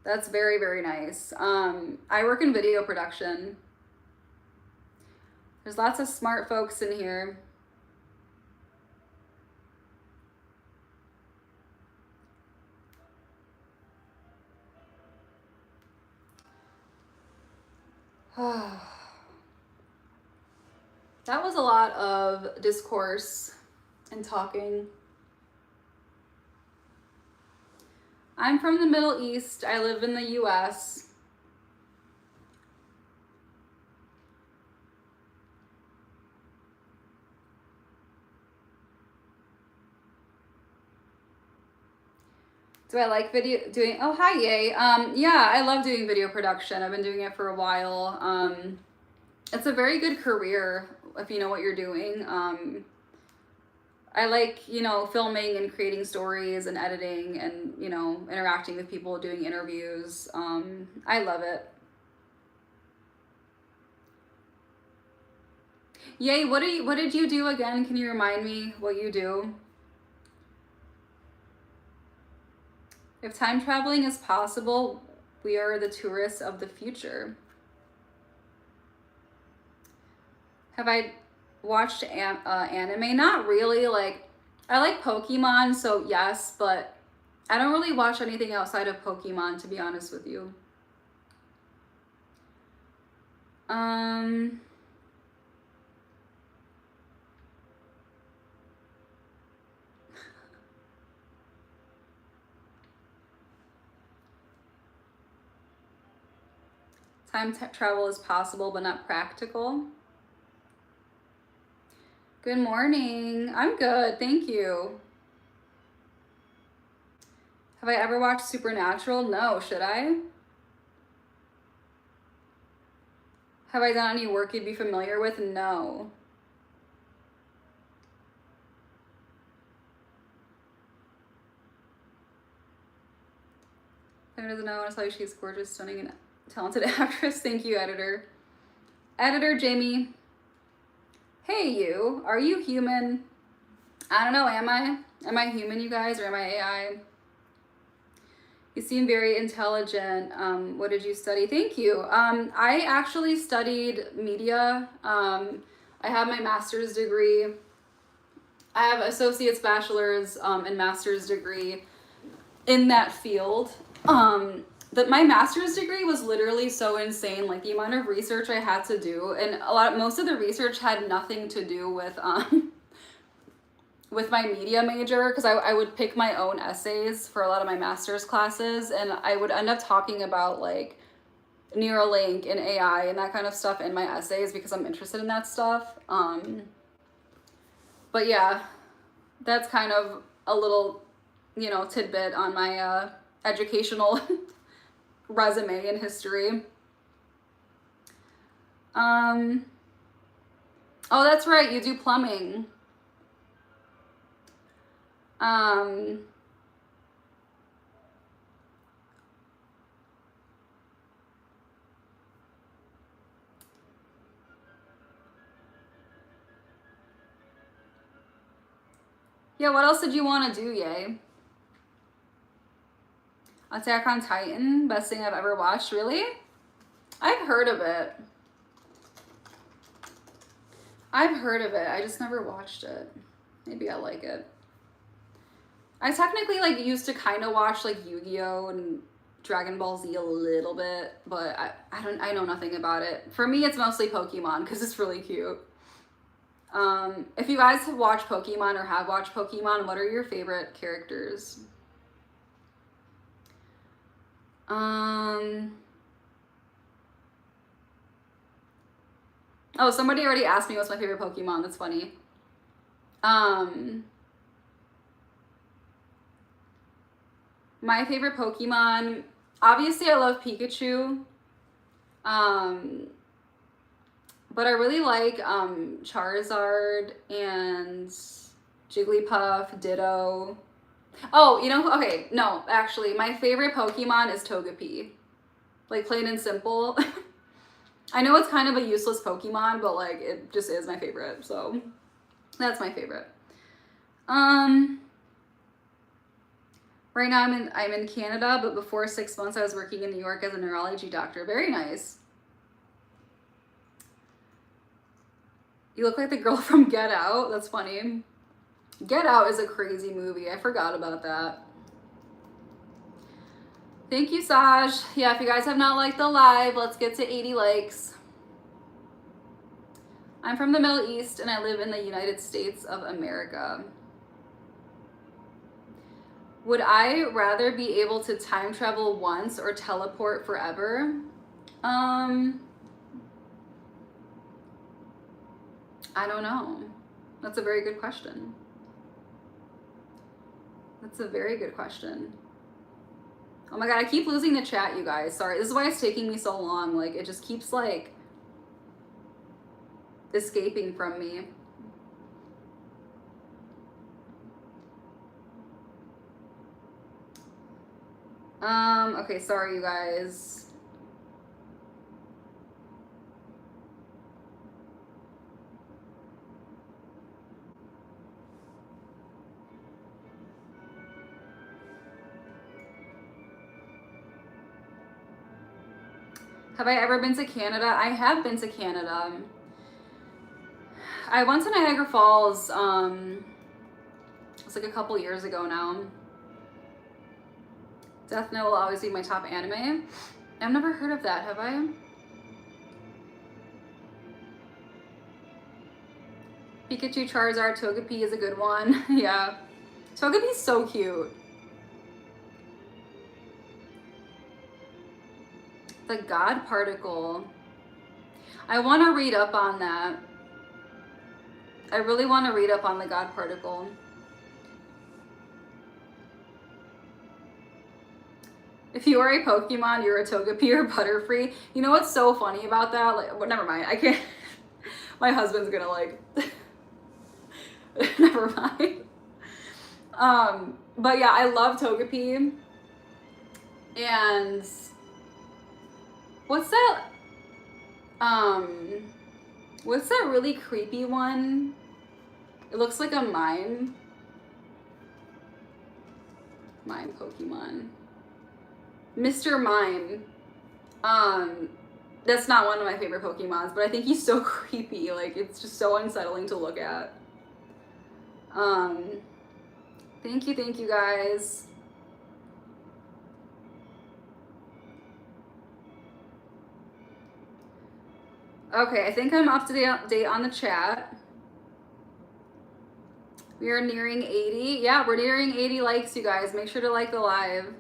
That's very, very nice. I work in video production. There's lots of smart folks in here. That was a lot of discourse and talking. I'm from the Middle East. I live in the US. Do I like doing? Oh, hi, yay. Yeah, I love doing video production. I've been doing it for a while. It's a very good career if you know what you're doing. I like, filming and creating stories and editing and, interacting with people, doing interviews. I love it. Yay, what did you do again? Can you remind me what you do? If time traveling is possible, we are the tourists of the future. Have I watched anime? Not really. Like, I like Pokemon, so yes, but I don't really watch anything outside of Pokemon, to be honest with you. Time travel is possible, but not practical. Good morning. I'm good, thank you. Have I ever watched Supernatural? No, should I? Have I done any work you'd be familiar with? No. Claire doesn't know. I want to tell you she's gorgeous, stunning, and talented actress. Thank you, editor. Editor Jamie. Hey, you. Are you human? I don't know. Am I? Am I human, you guys, or am I AI? You seem very intelligent. What did you study? Thank you. I actually studied media. I have my master's degree. I have associate's, bachelor's, and master's degree in that field. My master's degree was literally so insane. Like, the amount of research I had to do, and most of the research had nothing to do with my media major, because I would pick my own essays for a lot of my master's classes, and I would end up talking about like Neuralink and AI and that kind of stuff in my essays because I'm interested in that stuff. But yeah, that's kind of a little, tidbit on my educational resume and history. Oh, that's right, you do plumbing. Yeah, what else did you want to do, yay? Attack on Titan, best thing I've ever watched. Really? I've heard of it. I just never watched it. Maybe I like it. I technically like used to kind of watch like Yu-Gi-Oh and Dragon Ball Z a little bit, but I know nothing about it. For me, it's mostly Pokemon because it's really cute. If you guys have watched Pokemon or have watched Pokemon, what are your favorite characters? Oh, somebody already asked me what's my favorite Pokemon. That's funny. My favorite Pokemon, obviously I love Pikachu. But I really like Charizard and Jigglypuff, Ditto. Oh, you know, okay, no, actually, my favorite Pokemon is Togepi. Like, plain and simple. I know it's kind of a useless Pokemon, but like, it just is my favorite, so that's my favorite. Right now I'm in Canada, but before 6 months I was working in New York as a neurology doctor. Very nice. You look like the girl from Get Out. That's funny. Get Out is a crazy movie. I forgot about that. Thank you, Saj. Yeah, if you guys have not liked the live, let's get to 80 likes. I'm from the Middle East and I live in the United States of America. Would I rather be able to time travel once or teleport forever? I don't know. That's a very good question. That's a very good question. Oh my god, I keep losing the chat, you guys. Sorry, this is why it's taking me so long. Like, it just keeps, like, escaping from me. Okay, sorry, you guys. Have I ever been to Canada? I have been to Canada. I went to Niagara Falls, it's like a couple years ago now. Death Note will always be my top anime. I've never heard of that, have I? Pikachu, Charizard, Togepi is a good one. Yeah. Togepi's so cute. The God Particle. I want to read up on that. I really want to read up on the God Particle. If you are a Pokemon, you're a Togepi or Butterfree. You know what's so funny about that? Like, well, never mind. I can't. My husband's gonna like. Never mind. But yeah, I love Togepi. And what's that? What's that really creepy one? It looks like a mime. Mime Pokemon. Mr. Mime. That's not one of my favorite Pokemons, but I think he's so creepy. Like, it's just so unsettling to look at. Thank you guys. Okay, I think I'm up to date on the chat. We are nearing 80. Yeah, we're nearing 80 likes, you guys. Make sure to like the live.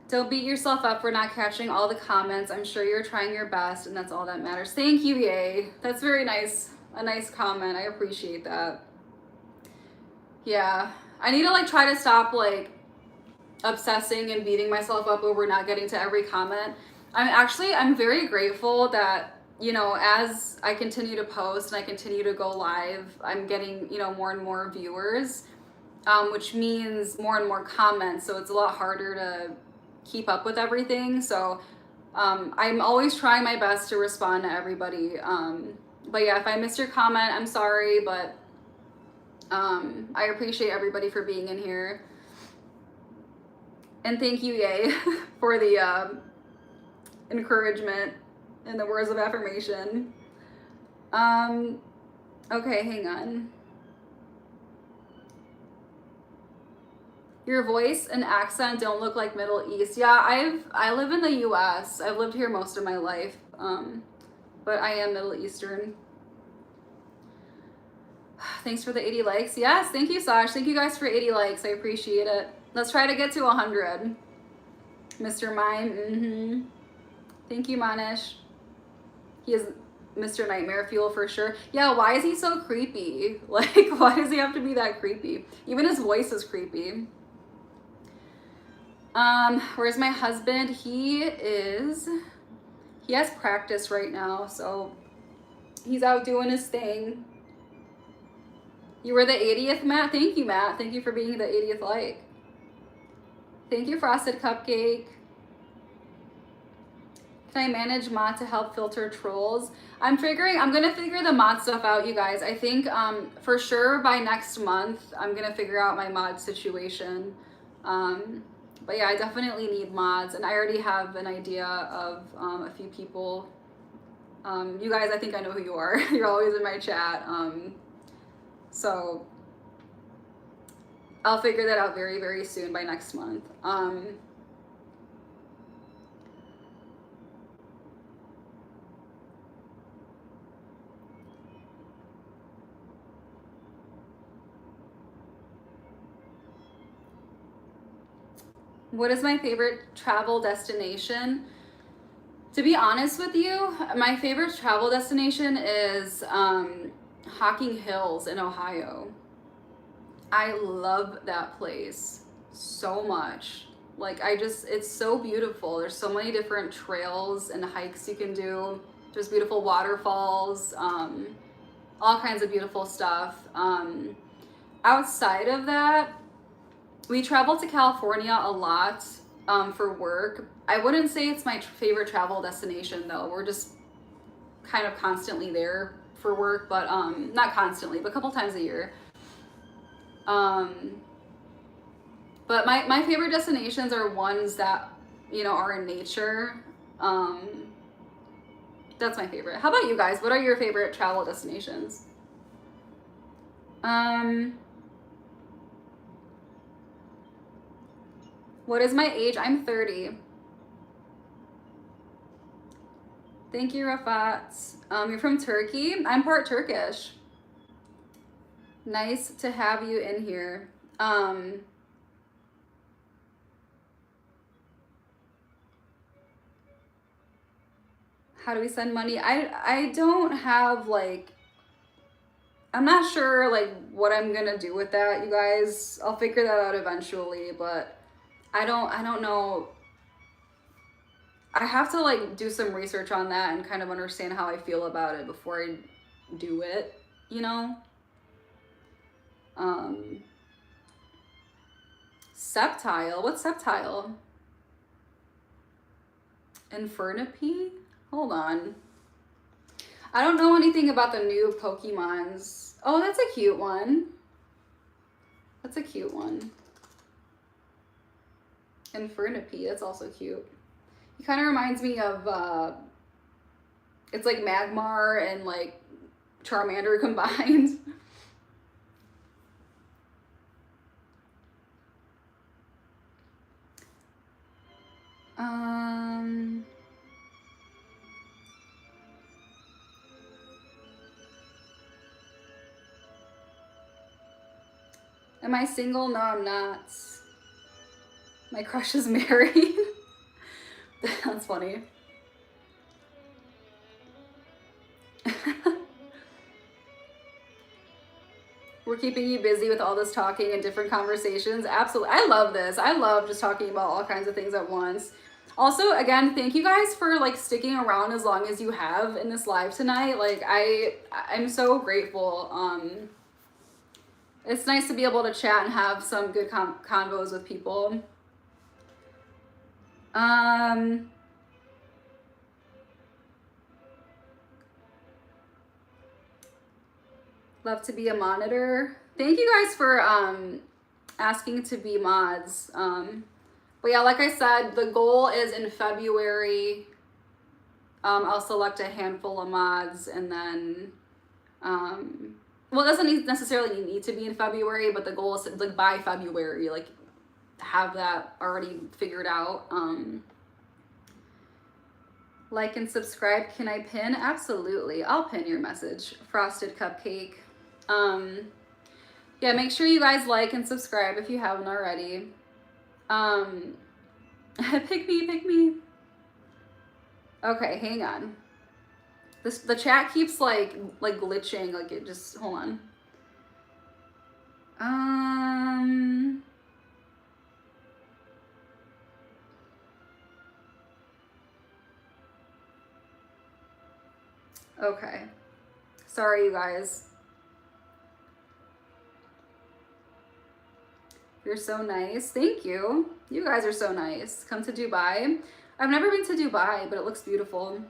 Don't beat yourself up for not catching all the comments. I'm sure you're trying your best, and that's all that matters. Thank you, Yay. That's very nice. A nice comment. I appreciate that. Yeah. I need to, like, try to stop, like, obsessing and beating myself up over not getting to every comment. I'm very grateful that, you know, as I continue to post and I continue to go live, I'm getting, you know, more and more viewers, which means more and more comments. So it's a lot harder to keep up with everything. So I'm always trying my best to respond to everybody. But yeah, if I missed your comment, I'm sorry, but I appreciate everybody for being in here. And thank you, Yay, for the encouragement and the words of affirmation. Okay, hang on. Your voice and accent don't look like Middle East. Yeah, I live in the US. I've lived here most of my life. But I am Middle Eastern. Thanks for the 80 likes. Yes, thank you, Sash. Thank you guys for 80 likes. I appreciate it. Let's try to get to 100. Mr. Mime, Thank you, Manish. He is Mr. Nightmare Fuel for sure. Yeah, why is he so creepy? Like, why does he have to be that creepy? Even his voice is creepy. Where's my husband? He has practice right now, so he's out doing his thing. You were the 80th, Matt? Thank you, Matt. Thank you for being the 80th like. Thank you, Frosted Cupcake. Can I manage mod to help filter trolls? I'm gonna figure the mod stuff out, you guys. I think for sure by next month, I'm gonna figure out my mod situation. But yeah, I definitely need mods, and I already have an idea of a few people. You guys, I think I know who you are. You're always in my chat. So I'll figure that out very, very soon by next month. What is my favorite travel destination? To be honest with you, my favorite travel destination is Hocking Hills in Ohio. I love that place so much. Like, it's so beautiful. There's so many different trails and hikes you can do. There's beautiful waterfalls, all kinds of beautiful stuff. Outside of that, we travel to California a lot for work. I wouldn't say it's my favorite travel destination though. We're just kind of constantly there for work, but not constantly, but a couple times a year. But my favorite destinations are ones that, you know, are in nature. That's my favorite. How about you guys? What are your favorite travel destinations? What is my age? I'm 30. Thank you, Rafat. You're from Turkey? I'm part Turkish. Nice to have you in here. How do we send money? I don't have like, I'm not sure like what I'm gonna do with that, you guys. I'll figure that out eventually, but I don't know. I have to like do some research on that and kind of understand how I feel about it before I do it, you know? Sceptile? What's Sceptile? Infernape? Hold on. I don't know anything about the new Pokemons. Oh, that's a cute one. That's a cute one. Infernape, that's also cute. He kind of reminds me of, it's like Magmar and like Charmander combined. Am I single? No, I'm not. My crush is married. That's funny. We're keeping you busy with all this talking and different conversations. Absolutely. I love this. I love just talking about all kinds of things at once. Also, again, thank you guys for like sticking around as long as you have in this live tonight. Like I'm so grateful. It's nice to be able to chat and have some good convos with people. Love to be a monitor. Thank you guys for asking to be mods. But yeah, like I said, the goal is in February I'll select a handful of mods, and then, well, it doesn't necessarily need to be in February, but the goal is like by February, like have that already figured out. Like and subscribe. Can I pin? Absolutely. I'll pin your message. Frosted cupcake. Yeah, make sure you guys like and subscribe if you haven't already. Pick me. Okay, hang on. The chat keeps like glitching, like it just, hold on. Okay. Sorry, you guys. You're so nice. Thank you. You guys are so nice. Come to Dubai. I've never been to Dubai, but it looks beautiful.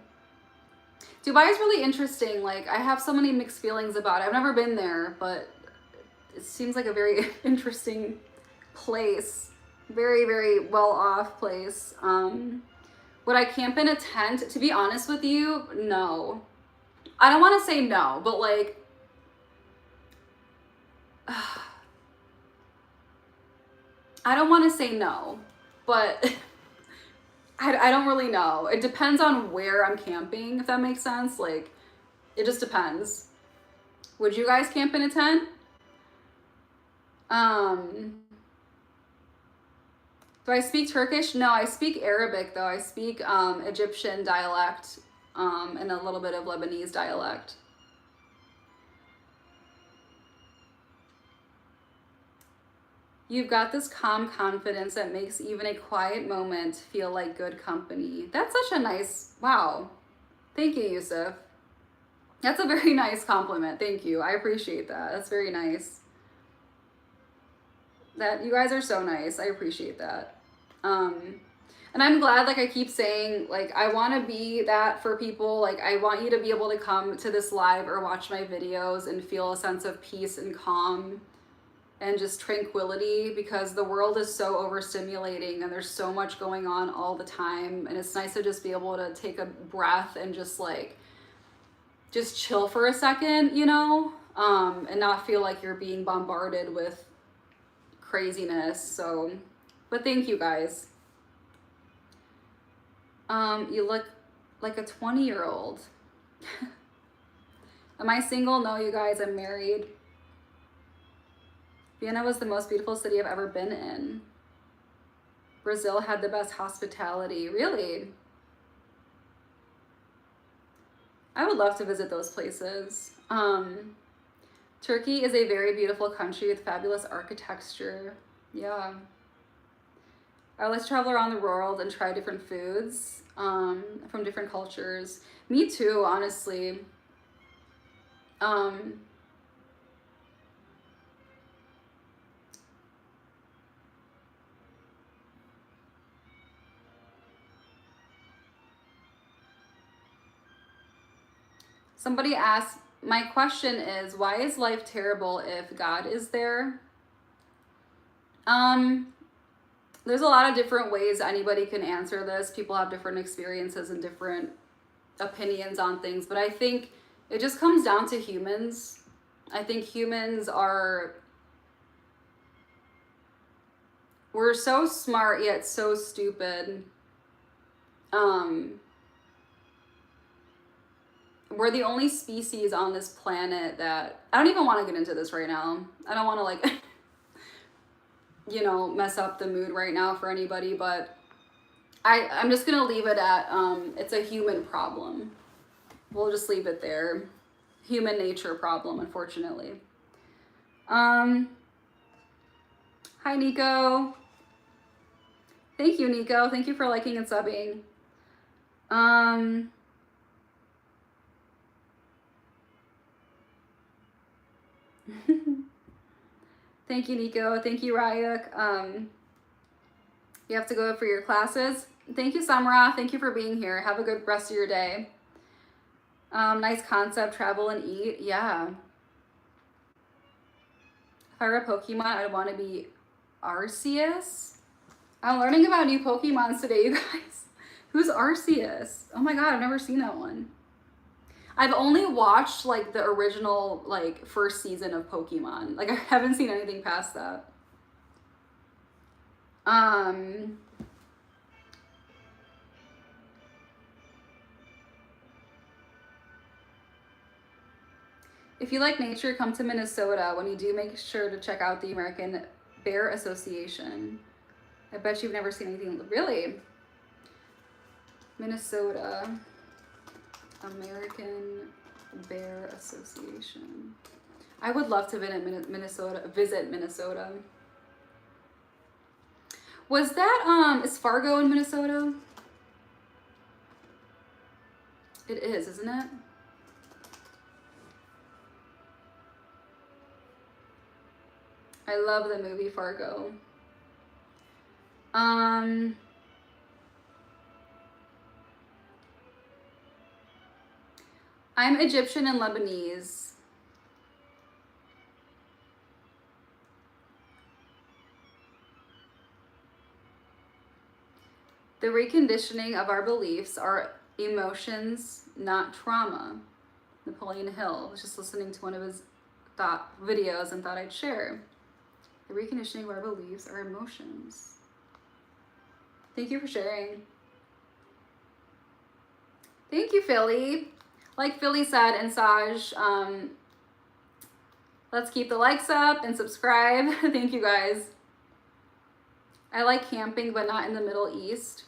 Dubai is really interesting. Like, I have so many mixed feelings about it. I've never been there, but it seems like a very interesting place. Very, very well off place. Would I camp in a tent? To be honest with you, no. I don't want to say no, but like, I don't want to say no, but I don't really know. It depends on where I'm camping, if that makes sense. Like, it just depends. Would you guys camp in a tent? Do I speak Turkish? No, I speak Arabic though. I speak Egyptian dialect and a little bit of Lebanese dialect. You've got this calm confidence that makes even a quiet moment feel like good company. That's such a nice, wow. Thank you, Yusuf. That's a very nice compliment. Thank you. I appreciate that. That's very nice. That you guys are so nice. I appreciate that. And I'm glad, like I keep saying, like I want to be that for people. Like I want you to be able to come to this live or watch my videos and feel a sense of peace and calm and just tranquility, because the world is so overstimulating and there's so much going on all the time, and it's nice to just be able to take a breath and just like just chill for a second, you know, and not feel like you're being bombarded with craziness. So, but thank you guys. You look like a 20-year-old. Am I single? No, you guys, I'm married. Vienna was the most beautiful city I've ever been in. Brazil had the best hospitality. Really? I would love to visit those places. Turkey is a very beautiful country with fabulous architecture. Yeah. I like to travel around the world and try different foods from different cultures. Me too, honestly. Somebody asked, my question is, why is life terrible if God is there? There's a lot of different ways anybody can answer this. People have different experiences and different opinions on things, but I think it just comes down to humans. I think humans we're so smart yet so stupid. We're the only species on this planet that, I don't even want to get into this right now. I don't want to like you know, mess up the mood right now for anybody, but I'm just gonna leave it at it's a human problem. We'll just leave it there. Human nature problem, unfortunately. Hi, Nico. Thank you, Nico. Thank you for liking and subbing. Thank you, Nico. Thank you, Ryuk. You have to go for your classes. Thank you, Samra. Thank you for being here. Have a good rest of your day. Nice concept, travel and eat. Yeah. If I were a Pokemon, I'd want to be Arceus. I'm learning about new Pokemons today, you guys. Who's Arceus? Oh my god, I've never seen that one. I've only watched like the original like first season of Pokemon. Like I haven't seen anything past that. If you like nature, come to Minnesota. When you do, make sure to check out the American Bear Association. I bet you've never seen anything. Really? Minnesota. American Bear Association. I would love to visit Minnesota. Was that, is Fargo in Minnesota? It is, isn't it? I love the movie Fargo. I'm Egyptian and Lebanese. The reconditioning of our beliefs are emotions, not trauma. Napoleon Hill. I was just listening to one of his videos and thought I'd share. The reconditioning of our beliefs are emotions. Thank you for sharing. Thank you, Philly. Like Philly said, and Saj, let's keep the likes up and subscribe. Thank you guys. I like camping, but not in the Middle East.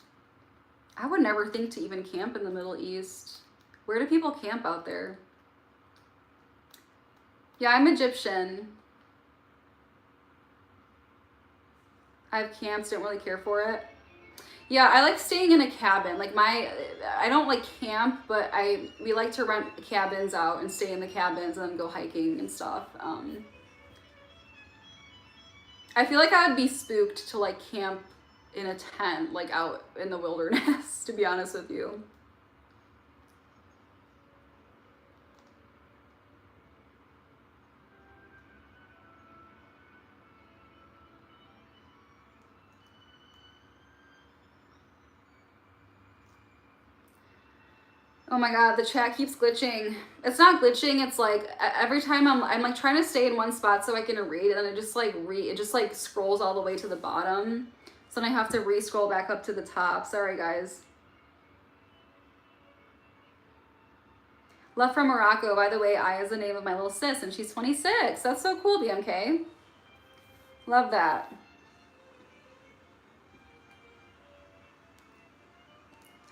I would never think to even camp in the Middle East. Where do people camp out there? Yeah, I'm Egyptian. I've camped, don't really care for it. Yeah, I like staying in a cabin. Like I don't like camp, but we like to rent cabins out and stay in the cabins and then go hiking and stuff. I feel like I would be spooked to like camp in a tent, like out in the wilderness, to be honest with you. Oh my god, the chat keeps glitching. It's not glitching, it's like every time I'm like trying to stay in one spot so I can read, and it just like scrolls all the way to the bottom. So then I have to re-scroll back up to the top. Sorry guys. Love from Morocco. By the way, Aya is the name of my little sis and she's 26. That's so cool, BMK. Love that.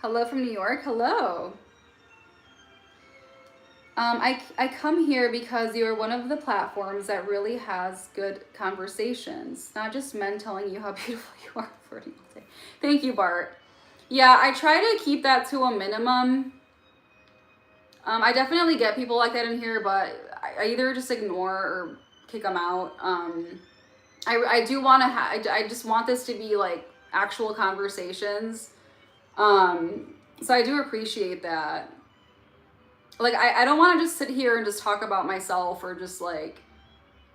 Hello from New York. Hello. I come here because you are one of the platforms that really has good conversations, not just men telling you how beautiful you are flirting all day. Thank you, Bart. Yeah, I try to keep that to a minimum. I definitely get people like that in here, but I either just ignore or kick them out. I do want to I just want this to be like actual conversations. So I do appreciate that. Like, I don't want to just sit here and just talk about myself or just like,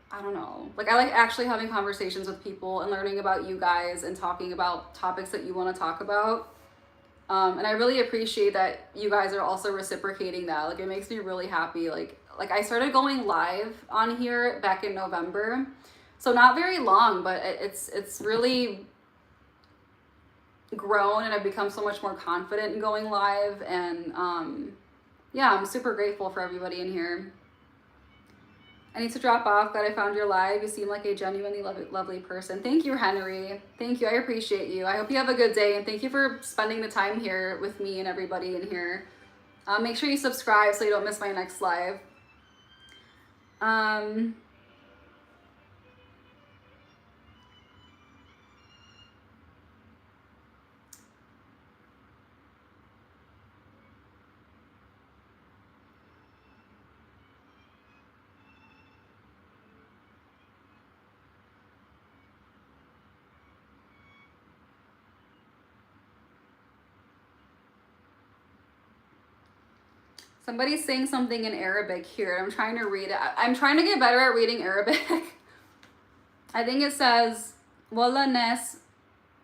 I don't know. Like, I like actually having conversations with people and learning about you guys and talking about topics that you want to talk about. And I really appreciate that you guys are also reciprocating that. Like, it makes me really happy. Like I started going live on here back in November. So not very long, but it's really grown and I've become so much more confident in going live. And, yeah, I'm super grateful for everybody in here. I need to drop off. Glad I found your live. You seem like a genuinely lovely person. Thank you, Henry. Thank you. I appreciate you. I hope you have a good day. And thank you for spending the time here with me and everybody in here. Make sure you subscribe so you don't miss my next live. Somebody's saying something in Arabic here. I'm trying to read it. I'm trying to get better at reading Arabic. I think it says, Walla nas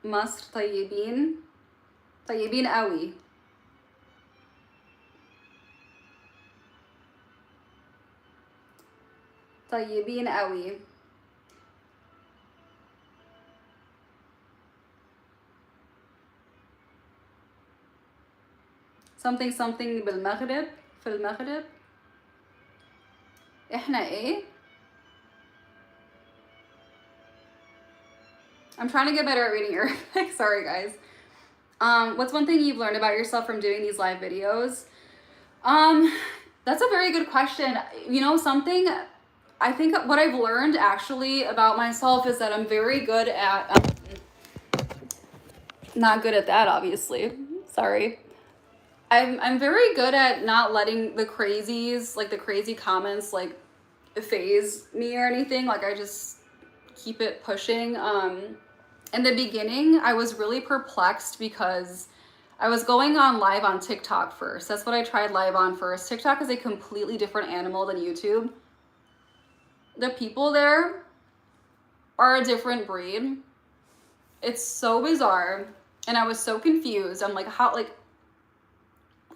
Masr tayyibin. طيبين قوي. طيبين قوي. something something بالمغرب. في المغرب. احنا ايه؟ I'm trying to get better at reading Arabic. Sorry guys. What's one thing you've learned about yourself from doing these live videos? That's a very good question. You know, something I think what I've learned actually about myself is that I'm very good at not good at that, obviously. Sorry. I'm very good at not letting the crazies, like the crazy comments, like phase me or anything. Like I just keep it pushing. In the beginning, I was really perplexed because I was going on live on TikTok first. That's what I tried live on first. TikTok is a completely different animal than YouTube. The people there are a different breed. It's so bizarre. And I was so confused. I'm like, how, like,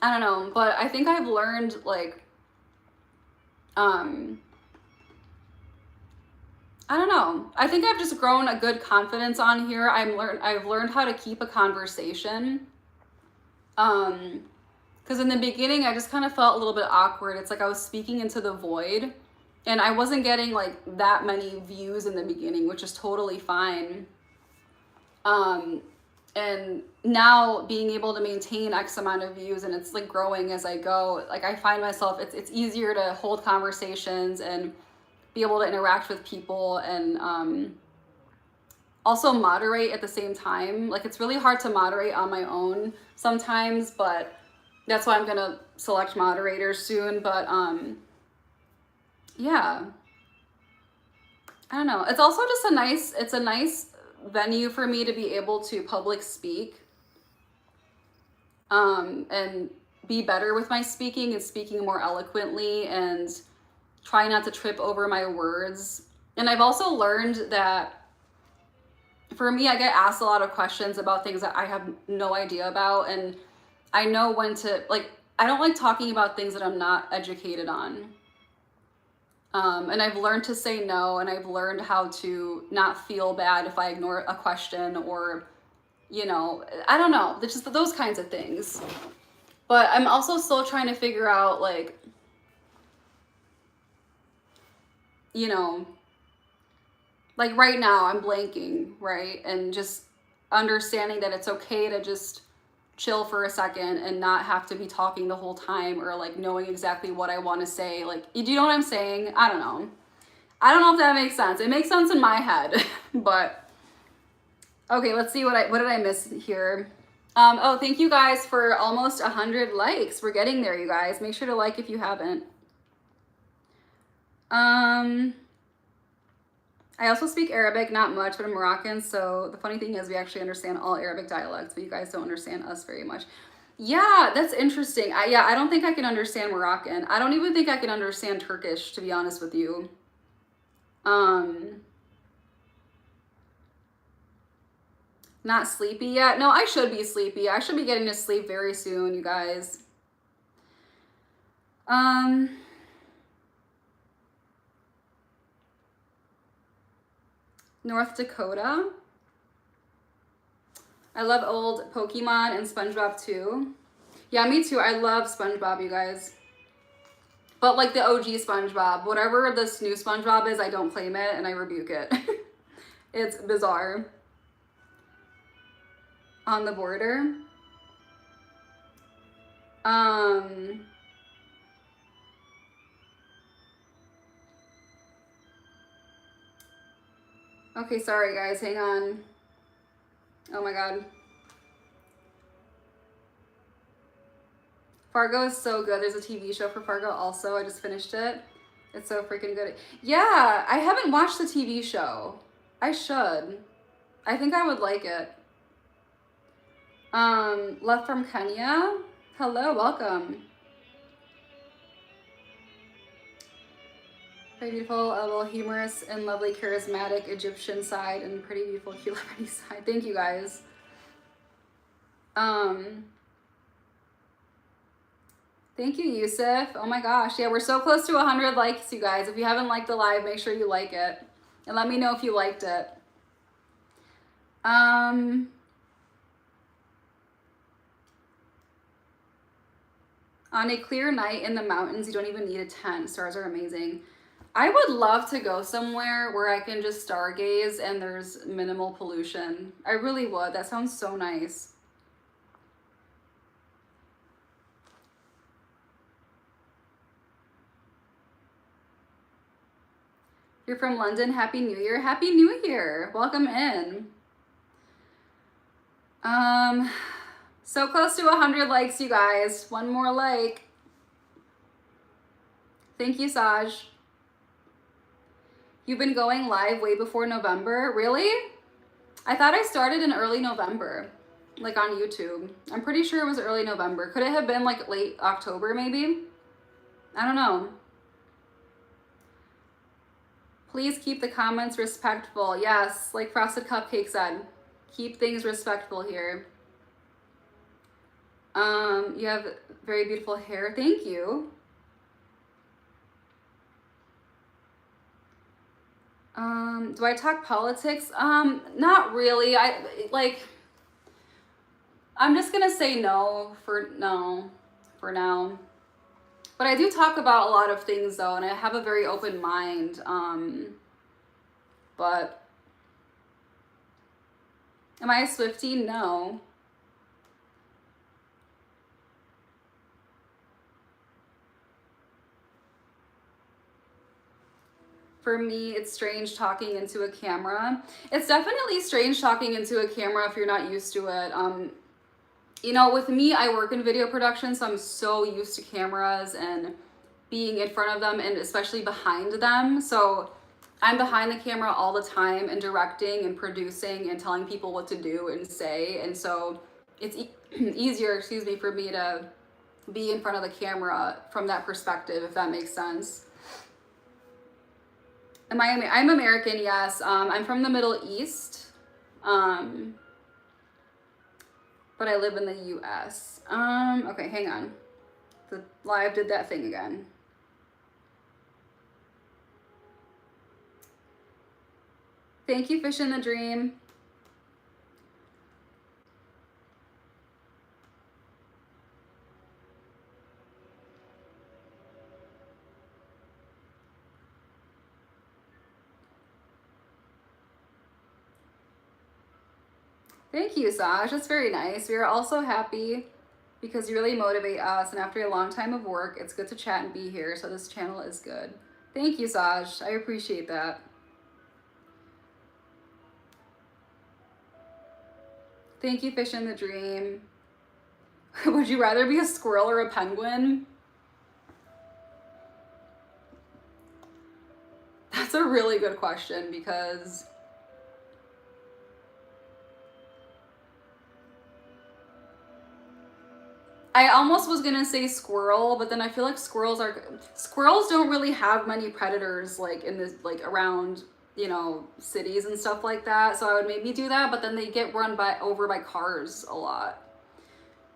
I don't know. But I think I've learned, like, I don't know. I think I've just grown a good confidence on here. I've learned how to keep a conversation. Because in the beginning, I just kind of felt a little bit awkward. It's like I was speaking into the void, and I wasn't getting like that many views in the beginning, which is totally fine. And now being able to maintain X amount of views, and it's like growing as I go. Like I find myself, it's easier to hold conversations and be able to interact with people, and also moderate at the same time. Like it's really hard to moderate on my own sometimes, but that's why I'm gonna select moderators soon. But yeah, I don't know. It's also just it's a nice venue for me to be able to public speak, and be better with my speaking and speaking more eloquently and try not to trip over my words. And I've also learned that for me, I get asked a lot of questions about things that I have no idea about, and I know when to, like, I don't like talking about things that I'm not educated on. And I've learned to say no, and I've learned how to not feel bad if I ignore a question, or, you know, I don't know, just those kinds of things. But I'm also still trying to figure out, like, you know, like right now I'm blanking, right? And just understanding that it's okay to just chill for a second and not have to be talking the whole time, or like knowing exactly what I want to say. Like, do you know what I'm saying? I don't know. I don't know if that makes sense. It makes sense in my head, but okay, let's see what did I miss here? Oh, thank you guys for almost 100 likes. We're getting there, you guys. Make sure to like if you haven't. I also speak Arabic, not much, but I'm Moroccan, so the funny thing is we actually understand all Arabic dialects, but you guys don't understand us very much. Yeah, that's interesting. I don't think I can understand Moroccan. I don't even think I can understand Turkish, to be honest with you. Not sleepy yet? No, I should be sleepy. I should be getting to sleep very soon, you guys. North Dakota. I love old Pokemon and SpongeBob too. Yeah, me too. I love SpongeBob, you guys. But like the OG SpongeBob. Whatever this new SpongeBob is, I don't claim it and I rebuke it. It's bizarre. On the border. Okay, sorry guys, hang on. Oh my god. Fargo is so good. There's a TV show for Fargo also. I just finished it. It's so freaking good. Yeah, I haven't watched the TV show. I should. I think I would like it. Love from Kenya. Hello, welcome. Very beautiful, a little humorous and lovely, charismatic Egyptian side, and pretty beautiful, cute Lebanese side. Thank you guys. Um, Thank you, Yusuf. Oh my gosh. Yeah, we're so close to 100 likes, you guys. If you haven't liked the live, make sure you like it. And let me know if you liked it. On a clear night in the mountains, you don't even need a tent. Stars are amazing. I would love to go somewhere where I can just stargaze and there's minimal pollution. I really would. That sounds so nice. You're from London. Happy New Year. Happy New Year. Welcome in. So close to 100 likes, you guys. One more like. Thank you, Saj. You've been going live way before November? Really? I thought I started in early November, like on YouTube. I'm pretty sure it was early November. Could it have been like late October maybe? I don't know. Please keep the comments respectful. Yes, like Frosted Cupcake said, keep things respectful here. You have very beautiful hair. Thank you. Do I talk politics? Not really. I'm just gonna say no for now. But I do talk about a lot of things though, and I have a very open mind. But am I a Swiftie? No. For me, it's strange talking into a camera. It's definitely strange talking into a camera if you're not used to it. You know, with me, I work in video production, so I'm so used to cameras and being in front of them and especially behind them. So I'm behind the camera all the time and directing and producing and telling people what to do and say. And so it's easier, for me to be in front of the camera from that perspective, if that makes sense. I'm American, yes. I'm from the Middle East, but I live in the US. Okay, hang on. The live did that thing again. Thank you, Fish in the Dream. Thank you, Saj. That's very nice. We are also happy because you really motivate us. And after a long time of work, it's good to chat and be here. So this channel is good. Thank you, Saj. I appreciate that. Thank you, Fish in the Dream. Would you rather be a squirrel or a penguin? That's a really good question because I almost was gonna say squirrel, but then I feel like squirrels don't really have many predators like in this, like around, you know, cities and stuff like that. So I would maybe do that, but then they get run over by cars a lot.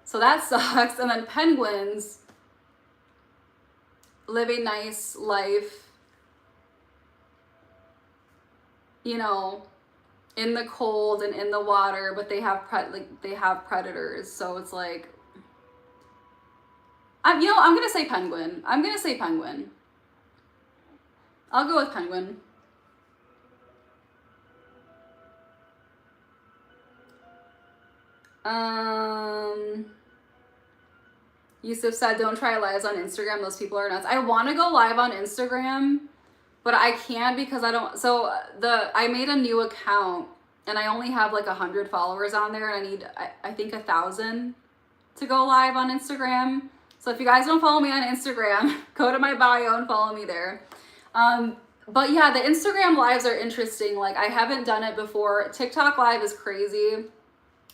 So that sucks. And then penguins live a nice life, you know, in the cold and in the water, but they have predators. So it's like, I'm gonna say penguin. I'll go with penguin. Yusuf said, don't try lives on Instagram. Those people are nuts. I want to go live on Instagram, but I can't because I don't. So I made a new account and I only have like 100 followers on there, and I need, I think 1,000 to go live on Instagram. So if you guys don't follow me on Instagram, go to my bio and follow me there. But yeah, the Instagram lives are interesting. Like, I haven't done it before. TikTok live is crazy.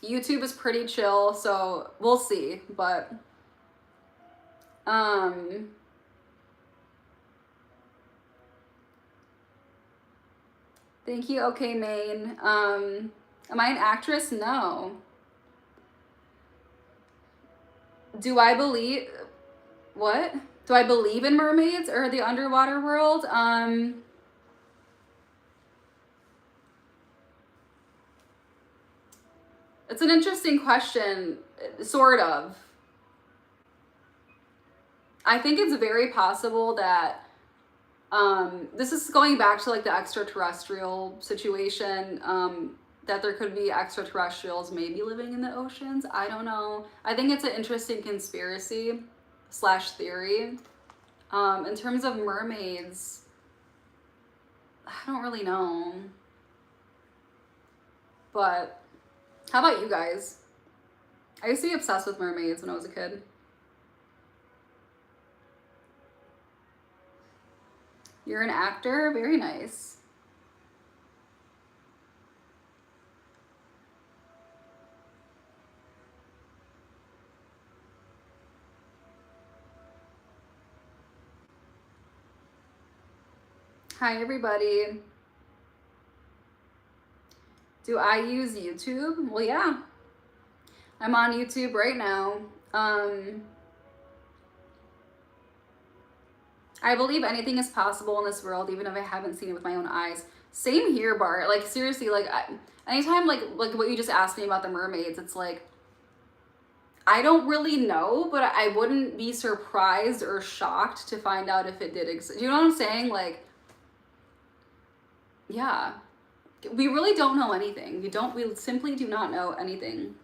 YouTube is pretty chill, so we'll see. But thank you, okay, Maine. Am I an actress? No. Do I believe what? Do I believe in mermaids or the underwater world? It's an interesting question, sort of. I think it's very possible that this is going back to like the extraterrestrial situation, that there could be extraterrestrials maybe living in the oceans. I don't know. I think it's an interesting conspiracy slash theory. In terms of mermaids, I don't really know. But how about you guys? I used to be obsessed with mermaids when I was a kid. You're an actor? Very nice. Hi, everybody. Do I use YouTube? Well, yeah. I'm on YouTube right now. I believe anything is possible in this world, even if I haven't seen it with my own eyes. Same here, Bart. Like, seriously, like, anytime, like what you just asked me about the mermaids, it's like, I don't really know, but I wouldn't be surprised or shocked to find out if it did exist. You know what I'm saying? Like, yeah. We really don't know anything. We simply do not know anything.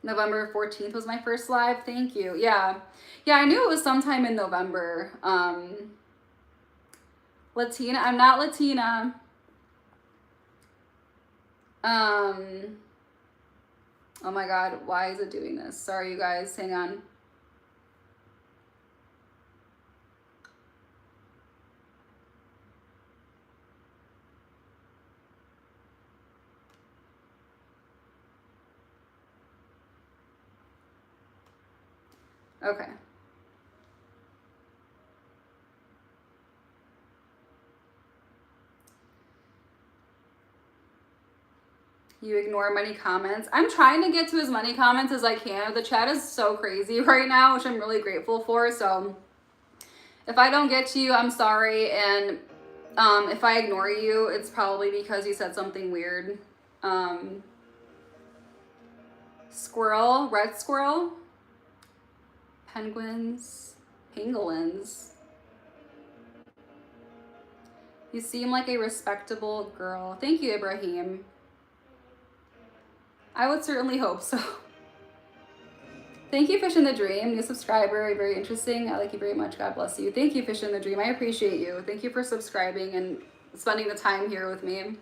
November 14th was my first live. Thank you. Yeah. Yeah, I knew it was sometime in November. Latina. I'm not Latina. Oh my God. Why is it doing this? Sorry, you guys. Hang on. Okay. You ignore many comments. I'm trying to get to as many comments as I can. The chat is so crazy right now, which I'm really grateful for. So if I don't get to you, I'm sorry. And if I ignore you, it's probably because you said something weird. Squirrel, red squirrel, penguins, pangolins. You seem like a respectable girl. Thank you, Ibrahim. I would certainly hope so. Thank you, Fish in the Dream, new subscriber, very interesting. I like you very much. God bless you. Thank you, Fish in the Dream. I appreciate you. Thank you for subscribing and spending the time here with me.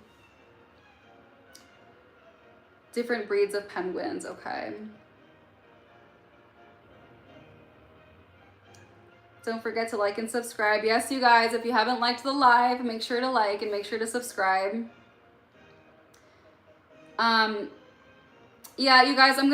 Different breeds of penguins. Okay. Don't forget to like and subscribe. Yes, you guys, if you haven't liked the live, make sure to like and make sure to subscribe. Yeah, you guys, I'm gonna